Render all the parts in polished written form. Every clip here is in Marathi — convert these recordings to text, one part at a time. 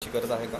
याची गरज आहे का?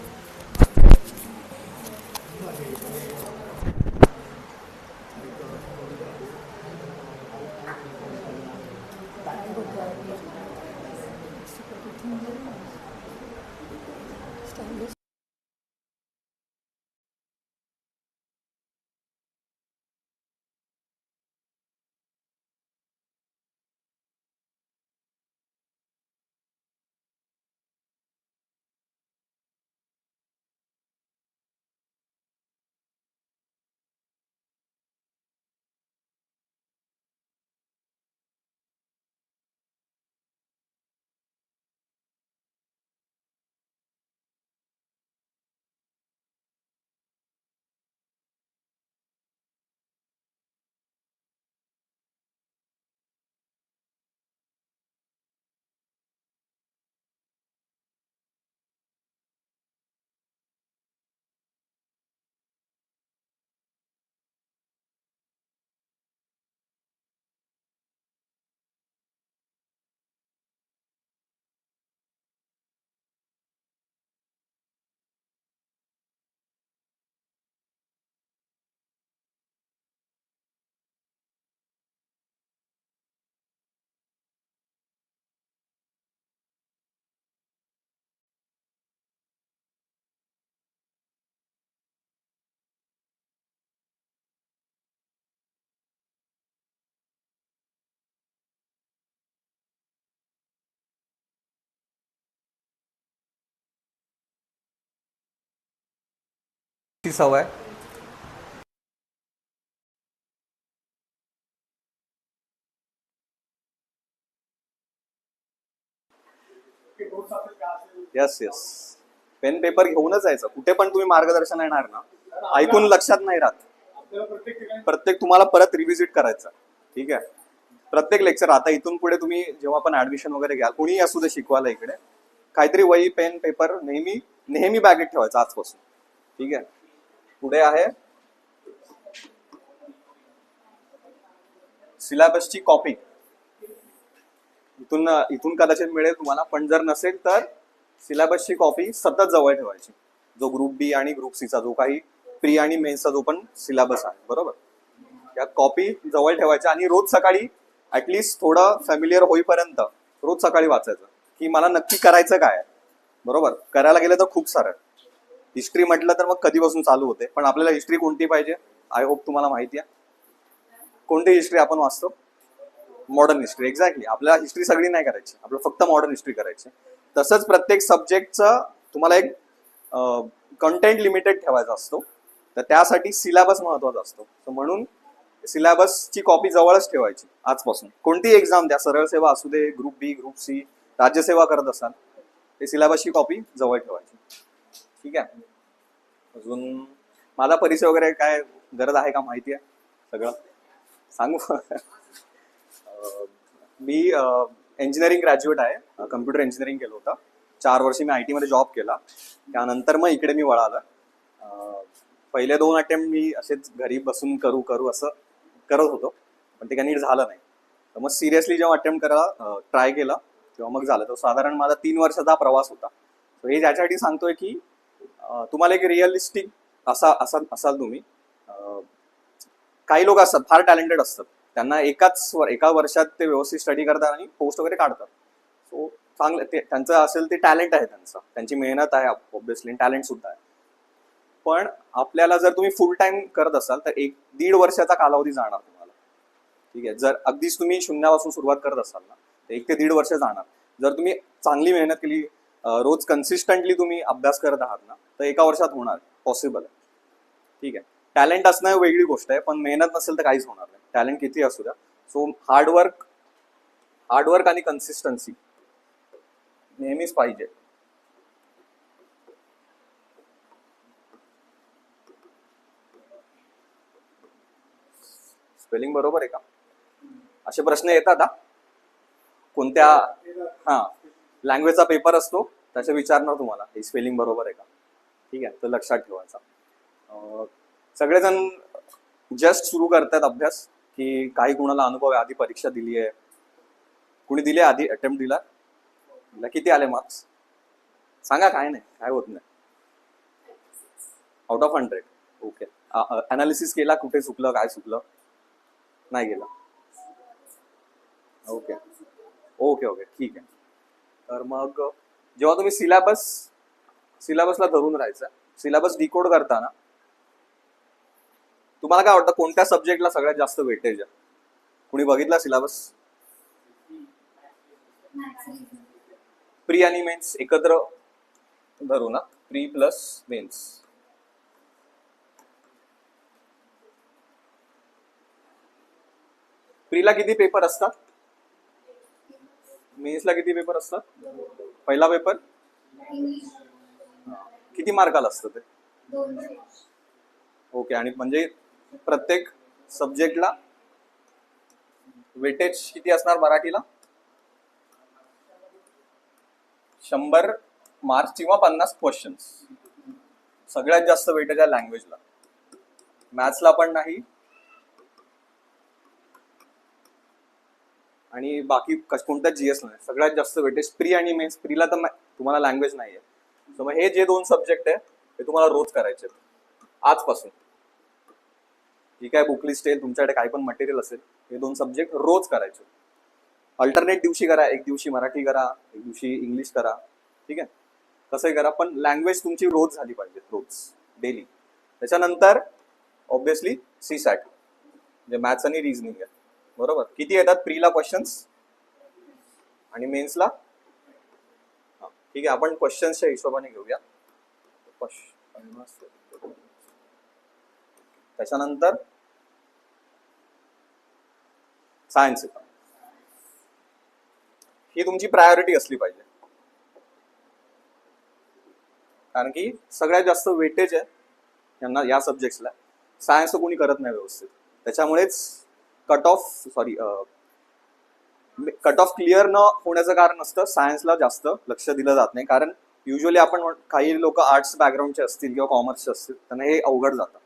ती सवय यस यस. पेन पेपर घेऊनच जायचं. कुठे पण तुम्ही मार्गदर्शन येणार ना, ऐकून लक्षात नाही राहत. प्रत्येक तुम्हाला परत रिव्हिजिट करायचं. ठीक आहे. प्रत्येक लेक्चर आता इथून पुढे तुम्ही जेव्हा पण ऍडमिशन वगैरे घ्याल, कोणी असू दे शिकवायला इकडे, काहीतरी वही पेन पेपर नेहमी नेहमी बॅगेत ठेवायचं आजपासून. ठीक आहे. पुढे आहे सिलेबसची कॉपी. इथून इथून कदाचित मिळेल तुम्हाला, पण जर नसेल तर सिलेबसची कॉपी सतत जवळ ठेवायची. जो ग्रुप बी आणि ग्रुप सीचा जो काही प्री आणि मेन्सचा जो पण सिलेबस आहे, बरोबर, या कॉपी जवळ ठेवायच्या आणि रोज सकाळी ऍटलिस्ट थोडं फॅमिलियर होईपर्यंत रोज सकाळी वाचायचं की मला नक्की करायचं काय आहे. बरोबर, करायला गेलं तर खूप सारं. हिस्ट्री म्हटलं तर मग कधीपासून चालू होते, पण आपल्याला हिस्ट्री कोणती पाहिजे? आय होप तुम्हाला माहिती आहे कोणती हिस्ट्री आपण वाचतो. Modern history. एक्झॅक्टली. आपल्याला हिस्ट्री सगळी नाही करायची, आपल्याला फक्त मॉडर्न हिस्ट्री करायची. तसंच प्रत्येक सब्जेक्टचं तुम्हाला एक कंटेंट लिमिटेड ठेवायचा असतो. तर त्यासाठी सिलेबस महत्वाचा असतो. तर म्हणून सिलेबसची कॉपी जवळच ठेवायची आजपासून. कोणती एक्झाम द्या, सरळ सेवा असू दे, ग्रुप बी, ग्रुप सी, राज्यसेवा करत असाल, ते सिलेबसची कॉपी जवळ ठेवायची. ठीक आहे. अजून माझा परिचय वगैरे काय गरज आहे का? माहिती आहे सगळं सांगू? मी इंजिनिअरिंग ग्रॅज्युएट आहे. कम्प्युटर इंजिनिअरिंग केलं होतं. 4 वर्ष मी IT मध्ये जॉब केला. त्यानंतर मग इकडे मी वळालं. पहिले 2 अटेम्प्ट मी असेच घरी बसून करू असं करत होतो, पण ते काही नीट झालं नाही. तर मग सिरियसली जेव्हा अटेम्प्ट करायला ट्राय केला तेव्हा मग झालं. तो साधारण माझा 3 वर्षाचा प्रवास होता. तर हे ज्याच्यासाठी सांगतोय की तुम्हाला एक रिअलिस्टिक असाल तुम्ही. काही लोक असतात फार टॅलेंटेड असतात, त्यांना एका वर्षात ते व्यवस्थित स्टडी करतात आणि पोस्ट वगैरे काढतात. सो चांगलं ते त्यांचं असेल, ते टॅलेंट आहे त्यांचं, त्यांची मेहनत आहे ऑब्व्हियसली, टॅलेंट सुद्धा आहे. पण आपल्याला जर तुम्ही फुल टाइम करत असाल तर 1-1.5 वर्षाचा कालावधी जाणार तुम्हाला. ठीक आहे. जर अगदीच तुम्ही शून्यापासून सुरुवात करत असाल ना, तर 1 ते 1.5 वर्ष जाणार. जर तुम्ही चांगली मेहनत केली, रोज कन्सिस्टंटली तुम्ही अभ्यास करत आहात ना, तर 1 वर्षात होणार, पॉसिबल आहे. ठीक आहे. टॅलेंट असणं वेगळी गोष्ट आहे, पण मेहनत नसेल तर काहीच होणार नाही. टॅलेंट किती असू द्या. सो हार्डवर्क आणि कन्सिस्टन्सी नेहमीच पाहिजे. स्पेलिंग बरोबर आहे का? असे प्रश्न येतात हा. कोणत्या लँग्वेजचा पेपर असतो त्याचे विचारणार तुम्हाला, हे स्पेलिंग बरोबर आहे का. ठीक आहे. तर लक्षात ठेवायचा. सगळेजण जस्ट सुरू करतात अभ्यास, की काही कुणाला अनुभव आहे, आधी परीक्षा दिली आहे, कुणी दिली आधी अटेम्प्ट दिला, किती आले मार्क्स? सांगा, काय नाही, काय होत नाही. Out of 100. ओके. अनालिसिस केला, कुठे चुकलं, काय चुकलं? नाही गेला. ओके ओके ओके, ठीक आहे. तर मग जेव्हा तुम्ही सिलेबसला धरून राहायचा, सिलेबस डिकोड करताना तुम्हाला काय वाटतं कोणत्या सब्जेक्टला सगळ्यात जास्त वेटेज आहे? कुणी बघितला सिलेबस? प्री आणि मेन्स एकत्र धरू ना, प्री प्लस मेन्स. प्रीला किती पेपर असतात? मेन्सला किती पेपर असतात? पहिला पेपर किती मार्काला असतं ते? ओके. आणि म्हणजे प्रत्येक सब्जेक्टला वेटेज किती असणार? मराठीला 100 मार्क्स किंवा 50 क्वेश्चन्स. सगळ्यात जास्त वेटेज आहे लँग्वेजला. मॅथ्सला पण नाही आणि बाकी कोणत्या जीएस नाही. सगळ्यात जास्त वेटेज प्री आणि मेन्स. प्रीला तर तुम्हाला लँग्वेज नाही आहे, सो मग हे जे 2 सब्जेक्ट आहे ते तुम्हाला रोज करायचे आजपासून. जी काय बुक लिस्ट आहे, तुमच्याकडे काही पण मटेरियल असेल, हे 2 सब्जेक्ट रोज करायचे. अल्टरनेट दिवशी करा, एक दिवशी मराठी करा, एक दिवशी इंग्लिश करा, ठीक आहे, कसंही करा, पण लँग्वेज तुमची रोज झाली पाहिजे, रोज, डेली. त्याच्यानंतर ऑब्विसली सीसॅट, म्हणजे मॅथ्स आणि रिझनिंग आहे, बरोबर. किती येतात प्रीला क्वेश्चन्स आणि मेन्सला? ठीक आहे, आपण क्वेश्चन्सच्या हिशोबाने घेऊया. त्याच्यानंतर सायन्स येतात. ही तुमची प्रायोरिटी असली पाहिजे, कारण की सगळ्यात जास्त वेटेज आहे यांना, या सब्जेक्ट्सला. सायन्स तर कोणी करत नाही व्यवस्थित, त्याच्यामुळेच कट ऑफ क्लिअर न होण्याचं कारण असतं सायन्सला जास्त लक्ष दिलं जात नाही. कारण युजली आपण काही लोक आर्ट्स बॅकग्राऊंडचे असतील किंवा कॉमर्सचे असतील, त्यांना हे अवघड जातं.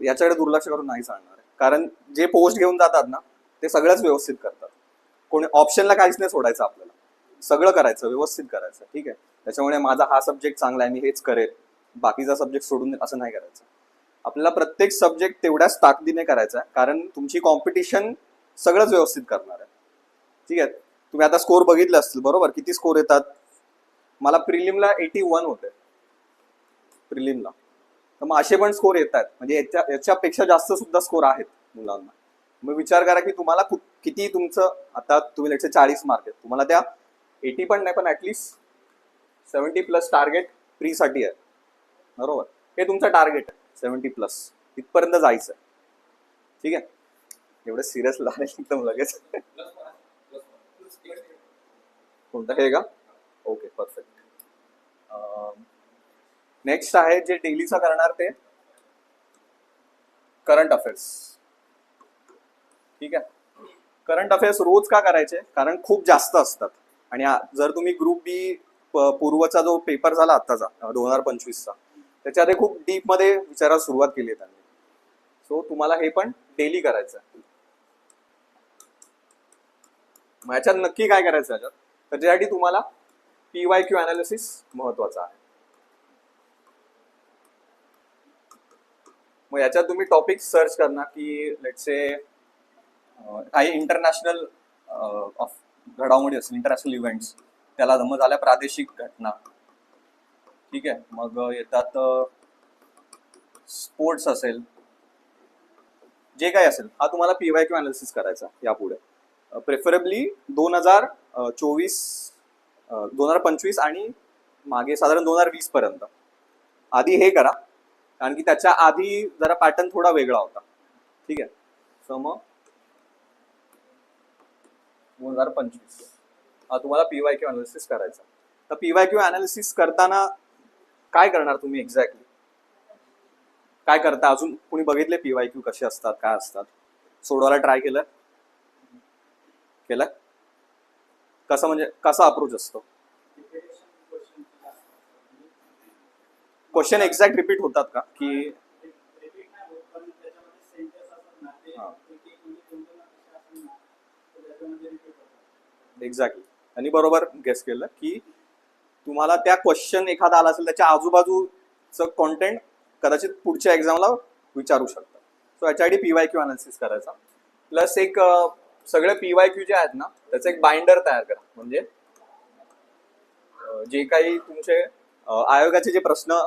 याच्याकडे दुर्लक्ष करून नाही चालणार आहे, कारण जे पोस्ट घेऊन जातात ना ते सगळंच व्यवस्थित करतात. कोणी ऑप्शनला काहीच नाही सोडायचं, आपल्याला सगळं करायचं, व्यवस्थित करायचं, ठीक आहे. त्याच्यामुळे माझा हा सब्जेक्ट चांगला आहे, मी हेच करेल, बाकीचा सब्जेक्ट सोडून असं नाही करायचं. आपल्याला प्रत्येक सब्जेक्ट तेवढ्याच ताकदीने करायचा आहे, कारण तुमची कॉम्पिटिशन सगळंच व्यवस्थित करणार आहे, ठीक आहे. तुम्ही आता स्कोर बघितले असतील, बरोबर, किती स्कोर येतात? मला प्रिलिमला 81 होते प्रिलिमला, तर मग असे पण स्कोर येतात, म्हणजे याच्यापेक्षा जास्त सुद्धा स्कोर आहेत मुलांना. मग विचार करा की तुम्हाला किती तुमचं, आता तुम्ही लेट्स से 40 मार्क आहेत, तुम्हाला त्या 80 पण नाही, पण ऍटलिस्ट 70+ टार्गेट प्रीसाठी आहे, बरोबर. हे तुमचं टार्गेट आहे 70+, इथपर्यंत जायचं आहे, ठीक आहे. एवढं सिरियस लागेल एकदम लगेच. कोणतं हे का? Okay, perfect. नेक्स्ट आहे जे डेलीचं करणार ते करंट अफेअर्स, ठीक आहे. करंट अफेअर्स रोज का करायचे? कारण खूप जास्त असतात. आणि जर तुम्ही ग्रुप बी पूर्वचा जो पेपर झाला आत्ताचा 2025चा, त्याच्यामध्ये खूप डीप मध्ये विचारायला सुरुवात केली आहे त्यांनी. सो तुम्हाला हे पण डेली करायचं आहे. मग याच्यात नक्की काय करायचं याच्यात? तर त्यासाठी तुम्हाला PYQ अनालिसिस महत्वाचा आहे. मग याच्यात तुम्ही टॉपिक सर्च करणार की लेट्स से काही इंटरनॅशनल घडामोडी असतील, इंटरनॅशनल इव्हेंट्स, त्याला जमा झाल्या प्रादेशिक घटना, ठीक आहे. मग येतात स्पोर्ट्स असेल, जे काही असेल, हा तुम्हाला PYQ अनालिसिस करायचा यापुढे. प्रेफरेबली 2025 आणि मागे साधारण 2020 पर्यंत. आधी हे करा, कारण की त्याच्या आधी जरा पॅटर्न थोडा वेगळा होता, ठीक आहे. सो मग 2025 हा तुम्हाला PYQ अनालिसिस करायचा. तर PYQ अनालिसिस करताना काय करणार तुम्ही एक्झॅक्टली? काय करता? अजून कुणी बघितले PYQ कसे असतात, काय असतात? सोडवायला ट्राय केलं? कसं, म्हणजे कसा अप्रोच असतो? क्वेश्चन एक्झॅक्ट रिपीट होतात का की? एक्झॅक्टली. आणि बरोबर गेस केलं की तुम्हाला त्या क्वेश्चन एखादा आला असेल त्याच्या आजूबाजूचं कॉन्टेंट कदाचित पुढच्या एक्झामला विचारू शकता. सो याच्यासाठी पीवायक्यू अनालिसिस करायचा. प्लस एक सगळे पीवायक्यू जे आहेत ना त्याचं एक बाइंडर तयार करा. म्हणजे जे काही तुमचे आयोगाचे जे प्रश्न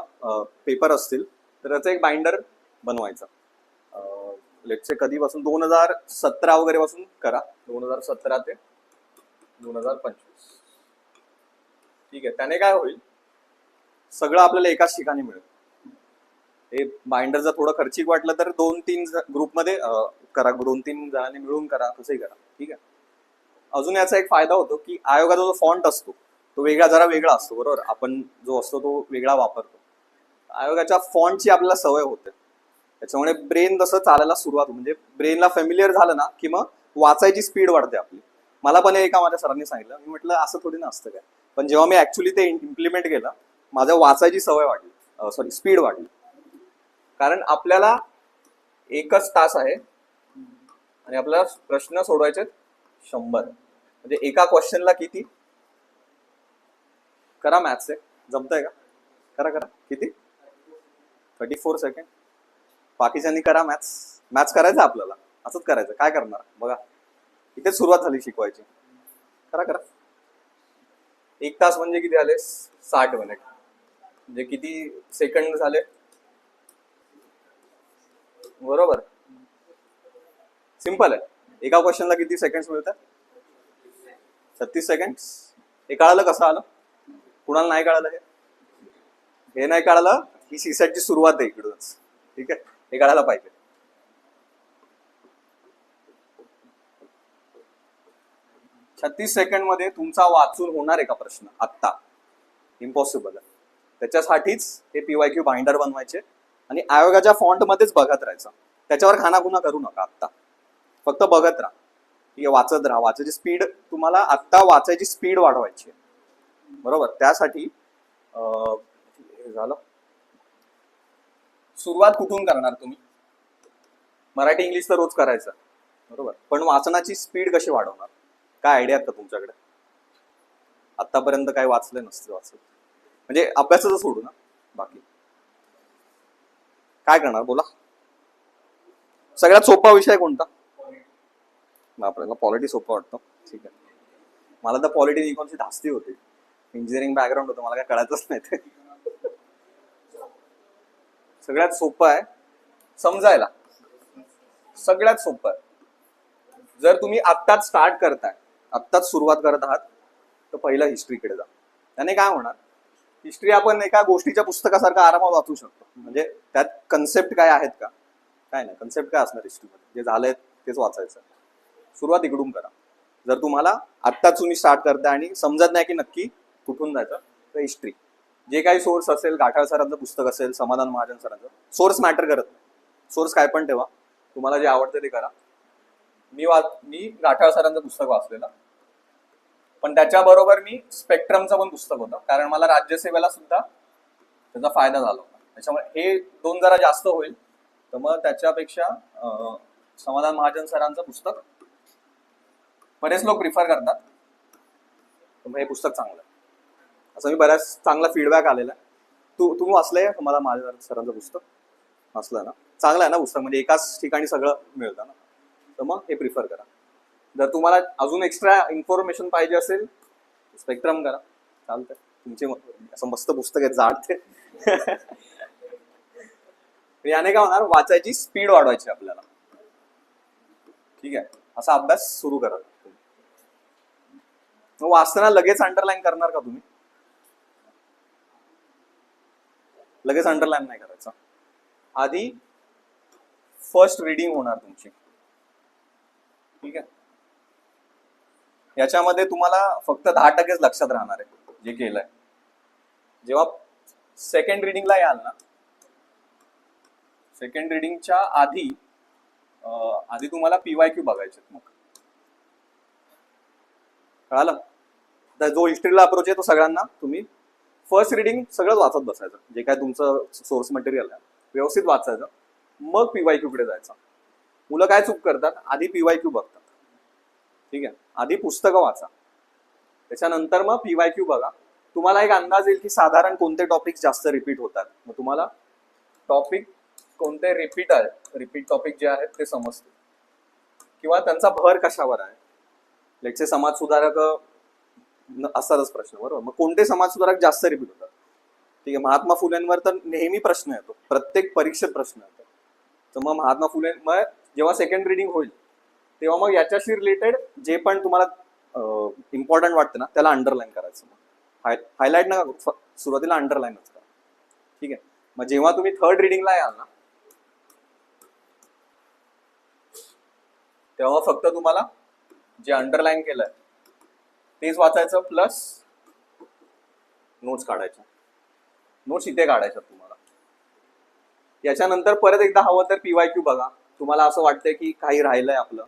पेपर असतील तर त्याचं एक बाइंडर बनवायचं. लेट्स कधीपासून 2017 वगैरे पासून करा. 2017 ते 2025. ठीक आहे. त्याने काय होईल, सगळं आपल्याला एकाच ठिकाणी मिळेल. हे बाइंडर जर थोडं खर्चिक वाटलं तर 2-3 ग्रुपमध्ये करा, 2-3 जणांनी मिळून करा, तसंही करा. ठीक आहे. अजून याचा एक फायदा होतो की आयोगाचा जो फॉन्ट असतो तो जरा वेगळा असतो. बरोबर, आपण जो असतो तो वेगळा वापरतो. आयोगाच्या फॉन्टची आपल्याला सवय होते. त्याच्यामुळे ब्रेन जसं चालायला सुरुवात, म्हणजे ब्रेनला फॅमिलियर झालं ना की मग वाचायची स्पीड वाढते आपली. मला पण एका माझ्या सरांनी सांगितलं, मी म्हटलं असं थोडी ना असतं काय, पण जेव्हा मी ऍक्च्युली ते इम्प्लिमेंट केलं माझ्या वाचायची सवय वाढली, स्पीड वाढली. कारण आपल्याला एकच तास आहे आणि आपल्याला प्रश्न सोडवायचे 100. म्हणजे एका क्वेश्चनला किती, करा मॅथ्स आहे, जमतंय का, करा किती, 34 सेकंड. बाकीच्यांनी करा मॅथ्स करायचं आपल्याला, असंच करायचं. काय करणार बघा, इथेच सुरुवात झाली शिकवायची. करा. 1 तास म्हणजे किती झाले, 60 मिनिट. म्हणजे किती सेकंड झाले, बरोबर. सिंपल आहे. एका क्वेश्चनला किती सेकंड मिळतात, 36 सेकंड. हे कळालं कसं आलं, कुणाला नाही कळालं, हे नाही कळालं, ही सीसॅटची सुरुवात आहे इकडूनच. ठीक आहे, हे कळायला पाहिजे. छत्तीस सेकंड मध्ये तुमचा वाचून होणार आहे का प्रश्न आत्ता, इम्पॉसिबल आहे. त्याच्यासाठीच हे पीवायक्यू बाइंडर बनवायचे आणि आयोगाच्या फॉन्ट मध्येच बघत राहायचं. त्याच्यावर खानाखुना करू नका आत्ता, फक्त बघत राहा. ठीक आहे, वाचत राहा. वाचायची स्पीड तुम्हाला आत्ता वाचायची स्पीड वाढवायची आहे. बरोबर. त्यासाठी झालं. सुरुवात कुठून करणार तुम्ही, मराठी इंग्लिश तर रोज करायचं, बरोबर, पण वाचनाची स्पीड कशी वाढवणार, काय आयडिया आहेत का तुमच्याकडे? आतापर्यंत काय वाचलं नसतं, म्हणजे अभ्यासाचं सोडू ना, बाकी काय करणार बोला. सगळ्यात सोपा विषय कोणता, आपल्याला पॉलिटी सोपं वाटतं. ठीक आहे, मला तर पॉलिटी इकॉनॉमिक्सची धास्ती होती. इंजिनिअरिंग बॅकग्राऊंड होतं, मला काय कळायचंच नाही ते. सगळ्यात सोपं आहे समजायला, सगळ्यात सोपं आहे. जर तुम्ही आत्ताच स्टार्ट करताय, आत्ताच सुरुवात करत आहात, तर पहिलं हिस्ट्रीकडे जा. त्याने काय होणार, हिस्ट्री आपण एका गोष्टीच्या पुस्तकासारखं आरामात वाचू शकतो. म्हणजे त्यात कन्सेप्ट काय आहेत का, काय नाही. कन्सेप्ट काय असणार हिस्ट्रीमध्ये, जे झालंय तेच वाचायचं. सुरुवात इकडून करा. जर तुम्हाला आत्ताच तुम्ही स्टार्ट करताय आणि समजत नाही की नक्की कुठून जायचं, तर हिस्ट्री, जे काही सोर्स असेल, गाठाळ सरांचं पुस्तक असेल, समाधान महाजन सरांचं, सोर्स मॅटर करत नाही. सोर्स काय पण ठेवा, तुम्हाला जे आवडतं ते करा. मी गाठाळ सरांचं पुस्तक वाचलेलं, पण त्याच्याबरोबर मी स्पेक्ट्रमचं पण पुस्तक होतं, कारण मला राज्यसेवेला सुद्धा त्याचा फायदा झाला होता. त्याच्यामुळे हे 2 जरा जास्त होईल, तर मग त्याच्यापेक्षा समाधान महाजन सरांचं पुस्तक बरेच लोक प्रिफर करतात, तर मग हे पुस्तक चांगलं आहे. असं मी बऱ्याच चांगला फीडबॅक आलेला आहे. तुम्ही वाचलंय समाधान महाजन सरांचं पुस्तक, वाचलं ना, चांगलं आहे ना पुस्तक, म्हणजे एकाच ठिकाणी सगळं मिळतं ना, तर मग हे प्रिफर करा. जर तुम्हाला अजून एक्स्ट्रा इन्फॉर्मेशन पाहिजे असेल, स्पेक्ट्रम करा, चालतंय. तुमचे असं मस्त पुस्तक आहे, जाड ते. याने काय होणार, वाचायची स्पीड वाढवायची आपल्याला. ठीक आहे, असा अभ्यास सुरू करा. मग वाचताना लगेच अंडरलाईन करणार का तुम्ही, लगेच अंडरलाईन नाही करायचं. आधी फर्स्ट रीडिंग होणार तुमची. ठीक आहे, याच्यामध्ये तुम्हाला फक्त 10% लक्षात राहणार आहे जे केलंय. जेव्हा सेकंड रिडिंगला याल ना, सेकंड रिडिंगच्या आधी तुम्हाला पीवायक्यू बघायचे. मग कळालं, तर जो हिस्ट्रीला अप्रोच आहे तो सगळ्यांना तुम्ही फर्स्ट रिडिंग सगळं वाचत बसायचं, जे काय तुमचं सोर्स मटेरियल आहे व्यवस्थित वाचायचं, मग पीवायक्यू कडे जायचं. मुलं काय चूक करतात, आधी पीवायक्यू बघतात. ठीक आहे, आधी पुस्तकं वाचा, त्याच्यानंतर मग पीवायक्यू बघा, तुम्हाला एक अंदाज येईल की साधारण कोणते टॉपिक जास्त रिपीट होतात. मग तुम्हाला टॉपिक कोणते रिपीट टॉपिक जे आहेत ते समजते किंवा त्यांचा भर कशावर आहे. लेटचे समाज सुधारक असतातच प्रश्न, बरोबर. मग कोणते समाज सुधारक जास्त रिपीट होतात? ठीक आहे, महात्मा फुलेंवर तर नेहमी प्रश्न येतो, प्रत्येक परीक्षेत प्रश्न येतो. तर मग महात्मा फुले, मग जेव्हा सेकंड रीडिंग होईल तेव्हा मग याच्याशी रिलेटेड जे पण तुम्हाला इम्पॉर्टंट वाटतं ना त्याला अंडरलाईन करायचं. मग हायलाईट ना सुरुवातीला अंडरलाईनच करा. ठीक आहे. मग जेव्हा तुम्ही थर्ड रीडिंगला याल ना तेव्हा फक्त तुम्हाला जे अंडरलाईन केलंय तेच वाचायचं, प्लस नोट्स काढायच्या. नोट्स इथे काढायच्या तुम्हाला. याच्यानंतर परत एकदा हवं तर PYQ बघा. तुम्हाला असं वाटतंय की काही राहिलंय आपलं,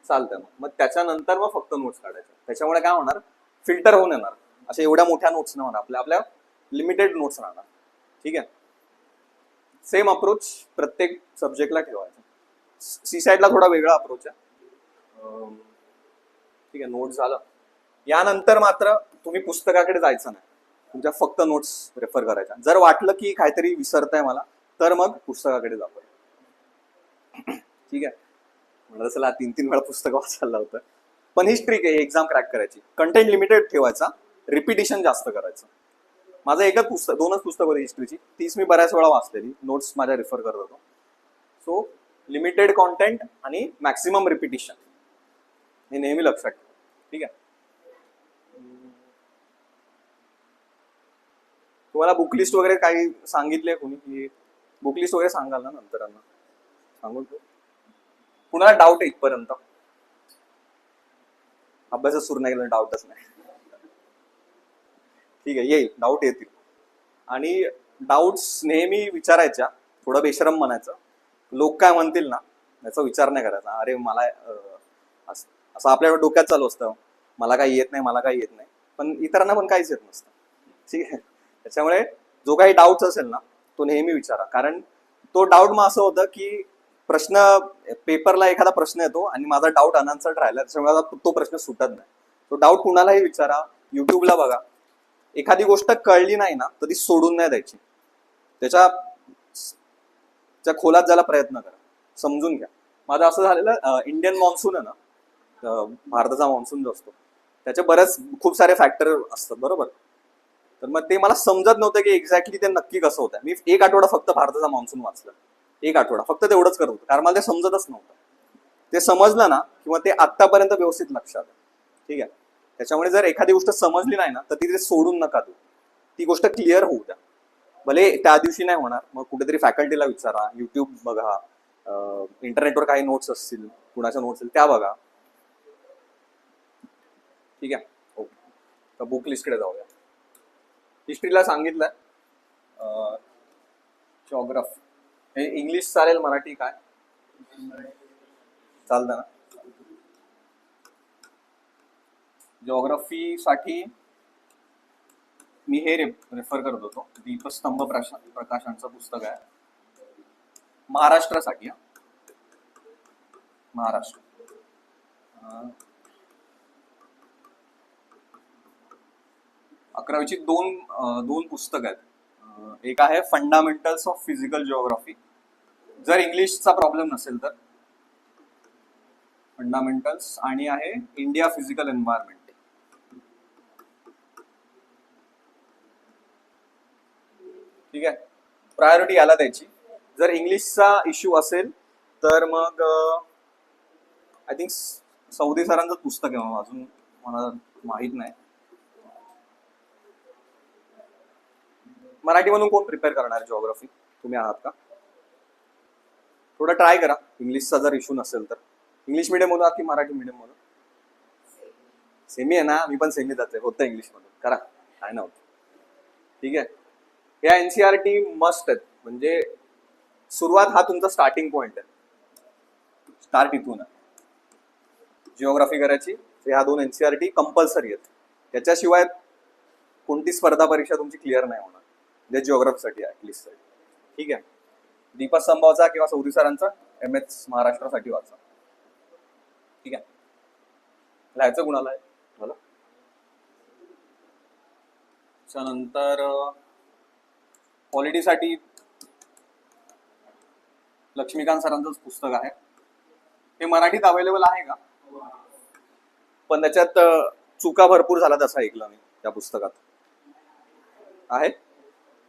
चालतंय. मग त्याच्यानंतर मग फक्त नोट्स काढायच्या. त्याच्यामुळे काय होणार, फिल्टर होऊन येणार. अशा एवढ्या मोठ्या नोट्स नाही होणार, आपल्या लिमिटेड नोट्स राहणार. ठीक आहे. सेम अप्रोच प्रत्येक सब्जेक्टला ठेवायचा. सी साईडला थोडा वेगळा अप्रोच आहे. ठीक आहे, नोट्स झालं. यानंतर मात्र तुम्ही पुस्तकाकडे जायचं नाही, तुमच्या फक्त नोट्स रेफर करायच्या. जर वाटलं की काहीतरी विसरतंय मला तर मग पुस्तकाकडे जातो. ठीक आहे. म्हणलं चला 3-3 वेळा पुस्तक वाचायला होतं, पण हीच ट्रिक आहे एक्झाम क्रॅक करायची. कंटेंट लिमिटेड ठेवायचा, रिपिटिशन जास्त करायचं. माझं एकच पुस्तक, 2च पुस्तक होती हिस्ट्रीची, तीच मी बऱ्याच वेळा वाचलेली, नोट्स माझ्या रेफर करत होतो. सो लिमिटेड कॉन्टेंट आणि मॅक्सिमम रिपिटिशन हे नेहमी लक्षात ठेवा. ठीक आहे. तुम्हाला बुकलिस्ट वगैरे काही सांगितले कोणी की बुकलिस्ट वगैरे सांगाल ना नंतर सांगून कुणाला डाऊट आहे इथपर्यंत? अभ्यासात सुरू नाही केला डाऊटच नाही. ठीक आहे, येईल, डाऊट येतील. आणि डाऊट्स नेहमी विचारायच्या, थोडं बेशरम म्हणायचं. लोक काय म्हणतील ना याचा विचार नाही करायचा. अरे मला असं आपल्या डोक्यात चालू असतं, मला काही येत नाही, मला काही येत नाही, पण इतरांना पण काहीच येत नसतं. ठीक आहे. त्याच्यामुळे जो काही डाऊट असेल ना तो नेहमी विचारा. कारण तो डाऊट मग असं होतं की प्रश्न पेपरला एखादा प्रश्न येतो आणि माझा डाऊट अनआन्सर्ड राहिला, त्याच्यामुळे तो प्रश्न सुटत नाही. तो डाऊट कुणालाही विचारा, युट्यूबला बघा. एखादी गोष्ट कळली नाही ना तर ती सोडून नाही द्यायची, त्याच्या खोलात जायला प्रयत्न करा, समजून घ्या. माझं असं झालेलं, इंडियन मॉन्सून आहे ना, भारताचा मॉन्सून जो असतो त्याचे बरेच खूप सारे फॅक्टर असतात, बरोबर. तर मग ते मला समजत नव्हतं की एक्झॅक्टली ते नक्की कसं होतं. मी 1 आठवडा फक्त भारताचा मॉन्सून वाचलं, 1 आठवडा फक्त तेवढंच करत होतं, कारण मला ते समजतच नव्हतं. ते समजलं ना किंवा ते आत्तापर्यंत व्यवस्थित लक्षात आहे. ठीक आहे. त्याच्यामुळे जर एखादी गोष्ट समजली नाही ना तर ती सोडून नका देऊ, ती गोष्ट क्लिअर होऊ द्या. भले त्या दिवशी नाही होणार, मग कुठेतरी फॅकल्टीला विचारा, युट्यूब बघा, इंटरनेटवर काही नोट्स असतील, कुणाच्या नोट्स असतील त्या बघा. ठीक आहे. ओके, तर बुक लिस्टकडे जाऊया. हिस्ट्रीला सांगितलं, जॉग्राफी हे इंग्लिश चालेल, मराठी काय चालतं ना? जॉग्राफीसाठी मी हे रेफर करत होतो, दीपस्तंभ प्रकाशांचं पुस्तक आहे महाराष्ट्रासाठी. महाराष्ट्र 11वीची दोन पुस्तक आहेत. एक आहे फंडामेंटल्स ऑफ फिजिकल जिओग्राफी, जर इंग्लिशचा प्रॉब्लेम नसेल तर फंडामेंटल्स, आणि आहे इंडिया फिजिकल एन्व्हायरमेंट. ठीक आहे. प्रायोरिटी याला द्यायची. जर इंग्लिशचा इश्यू असेल तर मग आय थिंक सौदी सरांचं पुस्तक आहे, अजून मला माहित नाही. मराठीमधून कोण प्रिपेअर करणार जिओग्राफी? तुम्ही आहात का? थोडं ट्राय करा. इंग्लिशचा जर इश्यू नसेल तर. इंग्लिश मीडियम मधून की मराठी मीडियम मधून? सेमी आहे ना, मी पण सेमी जाते, होतं इंग्लिश मधून करा, काय नव्हतं. ठीक आहे. या NCERT मस्ट आहेत, म्हणजे सुरुवात हा तुमचा स्टार्टिंग पॉइंट आहे. स्टार्ट इथून आहे जिओग्राफी करायची. ह्या 2 NCERT कंपल्सरी आहेत, त्याच्याशिवाय कोणती स्पर्धा परीक्षा तुमची क्लिअर नाही होणार, म्हणजे जिओग्राफीसाठी ऍटलिस्ट. ठीक आहे. दीपस्तंभाचा किंवा सौदी सरांचा MS महाराष्ट्रासाठी वाचा. ठीक आहे. लिहायचं कुणाला आहे मला? त्यानंतर पॉलिटीसाठी लक्ष्मीकांत सरांचंच पुस्तक आहे. हे मराठीत अवेलेबल आहे का? पण त्याच्यात चुका भरपूर झाल्यात असं ऐकलं मी त्या पुस्तकात. आहे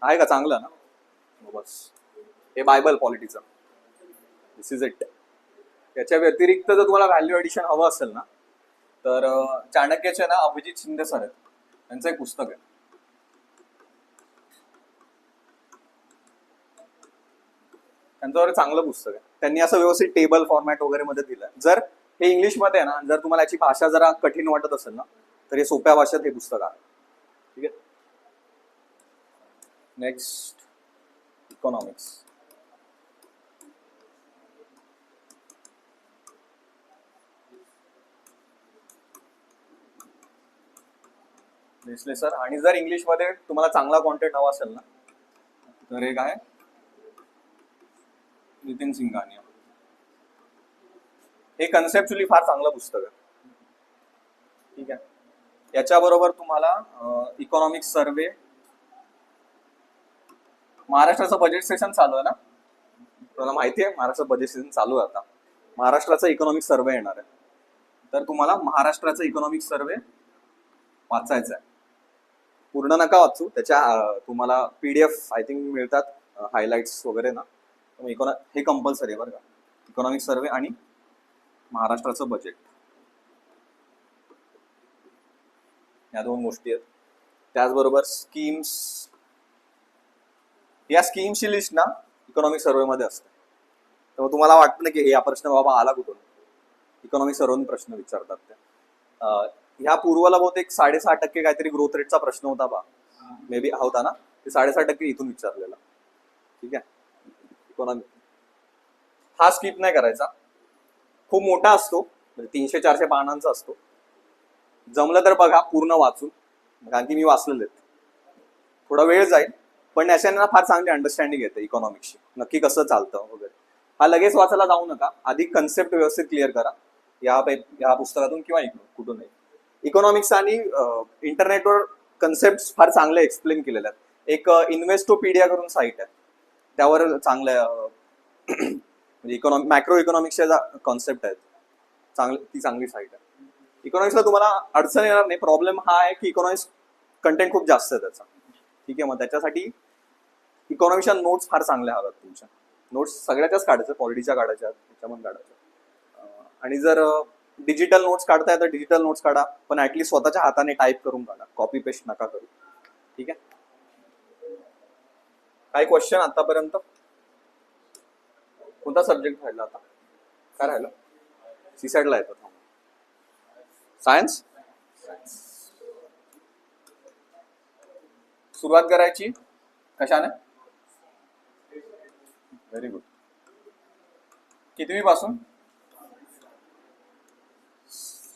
आहे का? चांगलं ना? बस हे बायबल पॉलिटीचं. This is it. याच्या व्यतिरिक्त जर तुम्हाला व्हॅल्यू एडिशन हवं असेल ना, तर चाणक्याचे ना अभिजित शिंदे सर आहेत, त्यांचं एक पुस्तक आहे. त्यांच्यावर चांगलं पुस्तक आहे. त्यांनी असं व्यवस्थित टेबल फॉर्मॅट वगैरे मध्ये दिलं. जर हे इंग्लिशमध्ये आहे ना, जर तुम्हाला याची भाषा जरा कठीण वाटत असेल ना, तर हे सोप्या भाषेत हे पुस्तक आहे. ठीक आहे. Next, economics. दिसले सर. आणि जर इंग्लिशमध्ये तुम्हाला चांगला कॉन्टेंट हवा असेल ना, तर एक आहे नितीन सिंघानिया. हे कन्सेप्च्युअली फार चांगलं पुस्तक आहे. ठीक आहे. याच्याबरोबर तुम्हाला इकॉनॉमिक्स सर्वे, महाराष्ट्राचं बजेट सेशन चालू आहे ना, तुम्हाला माहिती आहे महाराष्ट्र बजेट सेशन चालू आहे आता. महाराष्ट्राचा इकॉनॉमिक सर्वे येणार आहे, तर तुम्हाला महाराष्ट्राचा इकॉनॉमिक सर्वे वाचायचा आहे. पूर्ण नका वाचू, त्याच्या तुम्हाला PDF आय थिंक मिळतात, हायलाइट्स वगैरे ना. हे कंपल्सरी आहे बरं का, इकॉनॉमिक सर्वे आणि महाराष्ट्राचं बजेट, या दोन गोष्टी आहेत. त्याचबरोबर स्कीम्स, या स्कीमची लिस्ट ना इकॉनॉमिक सर्वे मध्ये असते. तर तुम्हाला वाटतं ना की हा प्रश्न बाबा आला कुठून, इकॉनॉमिक सर्वे प्रश्न विचारतात ते. ह्या पूर्वला बहुतेक 6.5% काहीतरी ग्रोथ रेटचा प्रश्न होता बा, मे बी होता ना, ते 6.5% इथून विचारलेला. ठीक आहे. इकॉनॉमिक हा स्किप नाही करायचा, खूप मोठा असतो, म्हणजे 300-400 पानांचा असतो. जमलं तर बघा पूर्ण वाचून, कारण की मी वाचलेले आहेत. थोडा वेळ जाईल, पण याच्याने ना फार चांगली अंडरस्टँडिंग येते इकॉनॉमिक्सची, नक्की कसं चालतं वगैरे. हा लगेच वाचायला जाऊ नका, आधी कन्सेप्ट व्यवस्थित क्लिअर करा या पुस्तकातून किंवा इकडून कुठूनही. इकॉनॉमिक्स आणि इंटरनेटवर कन्सेप्ट फार चांगले एक्सप्लेन केलेले आहेत. एक इन्व्हेस्टोपीडिया करून साईट आहे, त्यावर चांगल्या म्हणजे मॅक्रो इकॉनॉमिक्सच्या कॉन्सेप्ट आहेत, ती चांगली साईट आहे. इकॉनॉमिक्सला तुम्हाला अडचण येणार नाही. प्रॉब्लेम हा आहे की इकॉनॉमिक्स कंटेंट खूप जास्त आहे त्याचा. ठीक आहे. मग त्याच्यासाठी इकॉनॉमिक्सच्या नोट्स फार चांगल्या हव्यात. तुमच्या नोट्स सगळ्याच्याच काढायच्या, पॉलिटीच्या काढायच्या, त्याच्यामध्ये काढायच्या. आणि जर डिजिटल नोट्स काढताय तर डिजिटल नोट्स काढा, पण ऍटलीस्ट स्वतःच्या हाताने टाईप करून काढा, कॉपी पेस्ट नका करू. ठीक आहे. काही क्वेश्चन आतापर्यंत? कोणता सब्जेक्ट राहिला आता? काय राहिलं? सीसॅटला येतो सायन्स. सुरुवात करायची कशाने? Very good. कितवी पासून?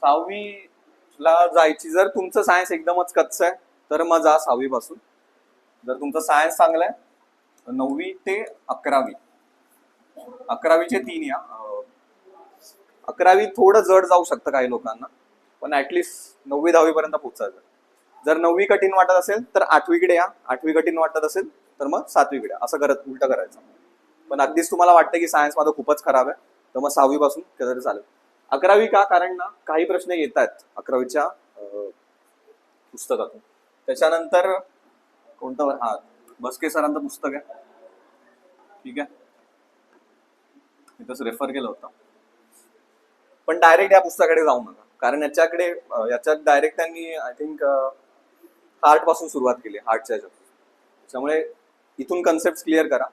6वीला जायची. जर तुमचं सायन्स एकदमच कच्चं आहे तर मग जा 6वी पासून. जर तुमचं सायन्स चांगलं आहे तर 9वी ते 11वी. 11वीचे 3 या. 11वी थोडं जड जाऊ शकतं काही लोकांना, पण ऍटलिस्ट 9वी-10वी पर्यंत पोहोचायचं. जर 9वी कठीण वाटत असेल तर 8वीकडे या, 8वी कठीण वाटत असेल तर मग 7वीकडे, असं करत उलट करायचं. पण अगदीच तुम्हाला वाटतं की सायन्स माझं खूपच खराब आहे तर मग 6वी पासून केलं तरी चालेल. 11वी का? कारण ना काही प्रश्न येत आहेत 11वीच्या पुस्तकातून. त्याच्यानंतर कोणतं? हा बसके सरांचं पुस्तक आहे. ठीक आहे, इथंच रेफर केलं होतं. पण डायरेक्ट या पुस्तकाकडे जाऊ नका, कारण याच्यात डायरेक्ट त्यांनी आय थिंक हार्ट पासून सुरुवात केली, हार्टच्या ह्याच्यात. त्यामुळे इथून कन्सेप्ट क्लिअर करा.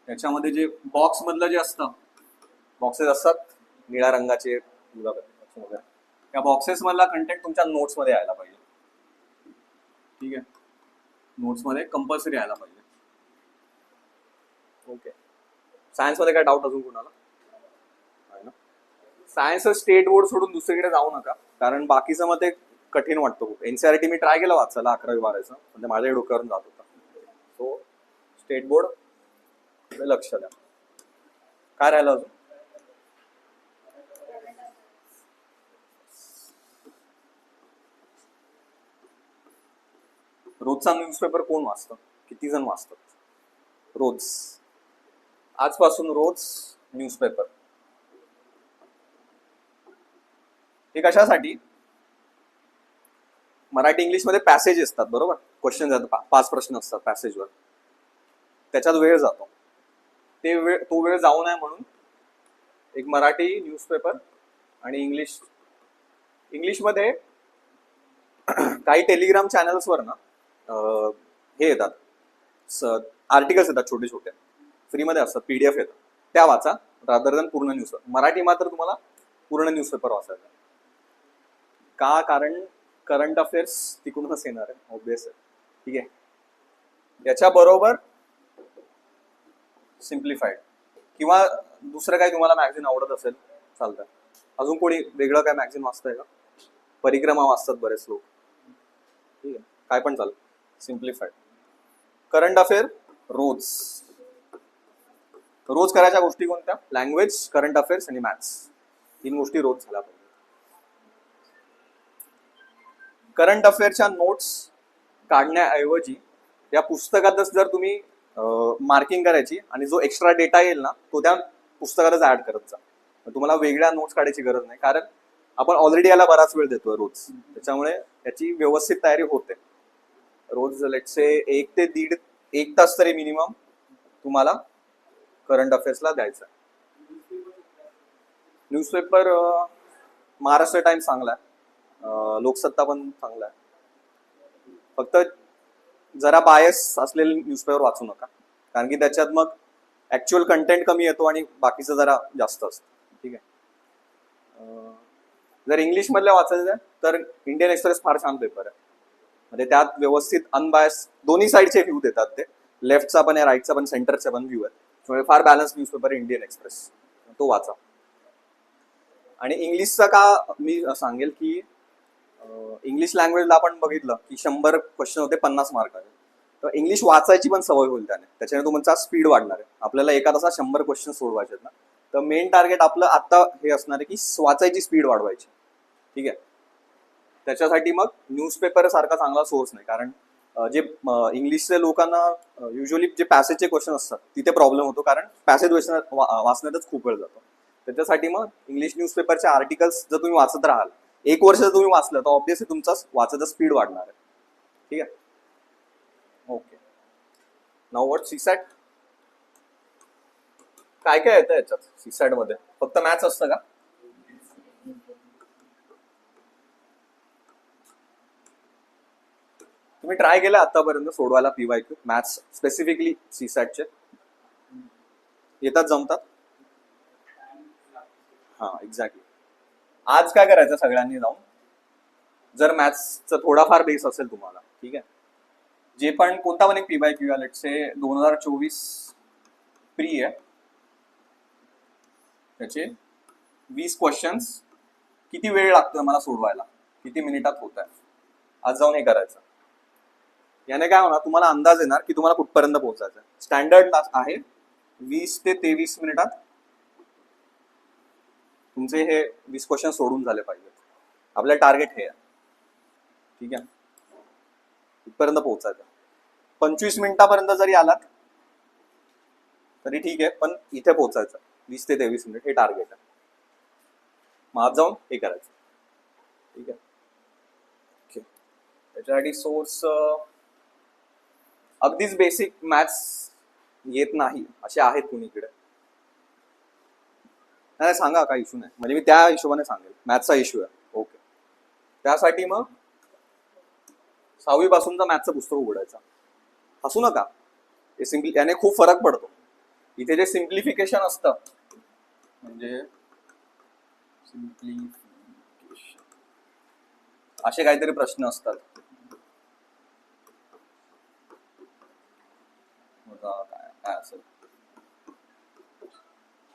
याच्यामध्ये जे बॉक्स मधलं जे असतं, बॉक्सेस असतात निळ्या रंगाचे वगैरे, त्या बॉक्सेस मधला कंटेंट तुमच्या नोट्स मध्ये यायला पाहिजे. ठीक आहे, नोट्स मध्ये कंपल्सरी यायला पाहिजे. ओके. सायन्स मध्ये काय डाऊट अजून कोणाला? सायन्स स्टेट बोर्ड सोडून दुसरीकडे जाऊ नका, कारण बाकीचं मग ते कठीण वाटतं खूप. NCERT मी ट्राय केलं वाचायला 11वी-12वीचं, पण ते माझ्या डोक्यावरून जात होता. सो स्टेट बोर्ड लक्ष द्या. काय राहिलं अजून? रोजचा न्यूजपेपर कोण वाचतं? किती जण वाचतात रोज? आजपासून रोज न्यूजपेपर. हे कशासाठी? मराठी इंग्लिशमध्ये पॅसेज असतात बरोबर, क्वेश्चन असतात, 5 प्रश्न असतात पॅसेजवर, त्याच्यात वेळ जातो. तो वेळ जाऊ नये म्हणून एक मराठी न्यूजपेपर आणि इंग्लिशमध्ये काही टेलिग्राम चॅनल्सवर ना हे येतात, आर्टिकल्स येतात छोटे छोटे, फ्रीमध्ये असतात, PDF येतात, त्या वाचा रादर दॅन पूर्ण न्यूजपेपर. मराठी मात्र तुम्हाला पूर्ण न्यूजपेपर वाचायचा. का? कारण करंट अफेअर्स तिकडूनच येणार आहे, ऑब्वियस आहे. ठीक आहे. याच्याबरोबर सिम्प्लिफाईड किंवा दुसरं काही तुम्हाला मॅगझिन आवडत असेल चालतं. अजून कोणी वेगळं काय मॅगझिन वाचतंय का? परिक्रमा वाचतात बरेच लोक. ठीक आहे, काय पण चालेल. सिम्प्लिफाईड. करंट अफेअर रोज. रोज करायच्या गोष्टी कोणत्या? लँग्वेज, करंट अफेअर्स आणि मॅथ्स. 3 गोष्टी रोज झाल्या पाहिजे. करंट अफेअरच्या नोट्स काढण्याऐवजी या पुस्तकातच जर तुम्ही मार्किंग करायची आणि जो एक्स्ट्रा डेटा येईल ना तो त्या पुस्तकातच ऍड करत जा. तुम्हाला वेगळ्या नोट्स काढायची गरज नाही, कारण आपण ऑलरेडी याला बराच वेळ देतोय रोज, त्याच्यामुळे याची व्यवस्थित तयारी होते. रोज लेट्स से 1 ते 1.5 तास तरी मिनिमम तुम्हाला करंट अफेअर्सला द्यायचा. न्यूजपेपर महाराष्ट्र टाइम्स चांगला आहे, लोकसत्ता पण चांगला आहे. फक्त जरा बायस असलेले न्यूजपेपर वाचू नका, कारण की त्याच्यात मग ऍक्च्युअल कंटेंट कमी येतो आणि बाकीचं जरा जास्त असतं. ठीक आहे. जर इंग्लिश मधल्या वाचायचं तर इंडियन एक्सप्रेस फार छान पेपर आहे. म्हणजे त्यात व्यवस्थित अनबायस दोन्ही साईडचे व्ह्यू देतात. ते लेफ्टचा पण आहे, राईटचा पण, सेंटरचा पण व्ह्यू आहे. त्यामुळे फार बॅलन्स न्यूजपेपर इंडियन एक्सप्रेस, तो वाचा. आणि इंग्लिशचा का मी सांगेल की इंग्लिश लँग्वेजला आपण बघितलं की 100 क्वेश्चन होते 50 मार्काचे. तर इंग्लिश वाचायची पण सवय होईल त्याच्याने तुमचा स्पीड वाढणार आहे. आपल्याला एका तासात 100 क्वेश्चन सोडवायचे ना, तर मेन टार्गेट आपलं आता हे असणार आहे की वाचायची स्पीड वाढवायची. ठीक आहे. त्याच्यासाठी मग न्यूजपेपर सारखा चांगला सोर्स नाही, कारण जे इंग्लिशच्या लोकांना युजली जे पॅसेजचे क्वेश्चन असतात तिथे प्रॉब्लेम होतो, कारण पॅसेज वाचण्यातच खूप वेळ जातो. त्याच्यासाठी मग इंग्लिश न्यूजपेपरचे आर्टिकल्स जर तुम्ही वाचत राहाल, 1 वर्ष जर तुम्ही वाचलं तर ऑब्व्हियसली तुमचा वाचायचा स्पीड वाढणार आहे. ठीक आहे. ओके. Now what CSAT? काय काय येतं याच्यात सीसॅट मध्ये? फक्त मॅथ्स असतं का? तुम्ही ट्राय केलं आतापर्यंत सोडवायला PYQ मॅथ्स स्पेसिफिकली सीसॅटचे? येतात, जमतात? हा, एक्झॅक्टली. आज काय करायचं सगळ्यांनी जाऊन, जर मॅथ्सचा थोडाफार बेस असेल तुम्हाला, ठीक आहे, जे पण कोणता पण एक PYQ आहे, लेट्स से 2024 प्री आहे, त्याचे 20 क्वेश्चन्स, किती वेळ लागतोय मला सोडवायला, किती मिनिटात होत आहे, आज जाऊन हे करायचं. याने काय होणार, तुम्हाला अंदाज येणार की तुम्हाला कुठपर्यंत पोहोचायचं. स्टँडर्ड तास आहे 20 ते 23 मिनिटात तुमचे हे 20 क्वेश्चन सोडून झाले पाहिजे. आपलं टार्गेट हे आहे. ठीक आहे. इथपर्यंत पोहोचायचं. 25 मिनिटापर्यंत जरी आलात तरी ठीक आहे, पण इथे पोहोचायचं 20 ते 23 मिनिट हे टार्गेट आहे. मग जाऊन हे करायचं. ठीक आहे. ओके. त्याच्यासाठी सोर्स अगदीच बेसिक मॅथ्स येत नाही असे आहेत कुणीकडे, नाही सांगा, काही इश्यू नाही, म्हणजे मी त्या हिशोबाने सांगेल. मॅथ्सचा इश्यू आहे, ओके. त्यासाठी मग 6वी पासूनचा मॅथ्सचं पुस्तक उघडायचं. हसू नका, हे याने खूप फरक पडतो. इथे जे सिम्प्लिफिकेशन असतं, म्हणजे सिम्प्लिफिकेशन असे काहीतरी प्रश्न असतात, काय असेल,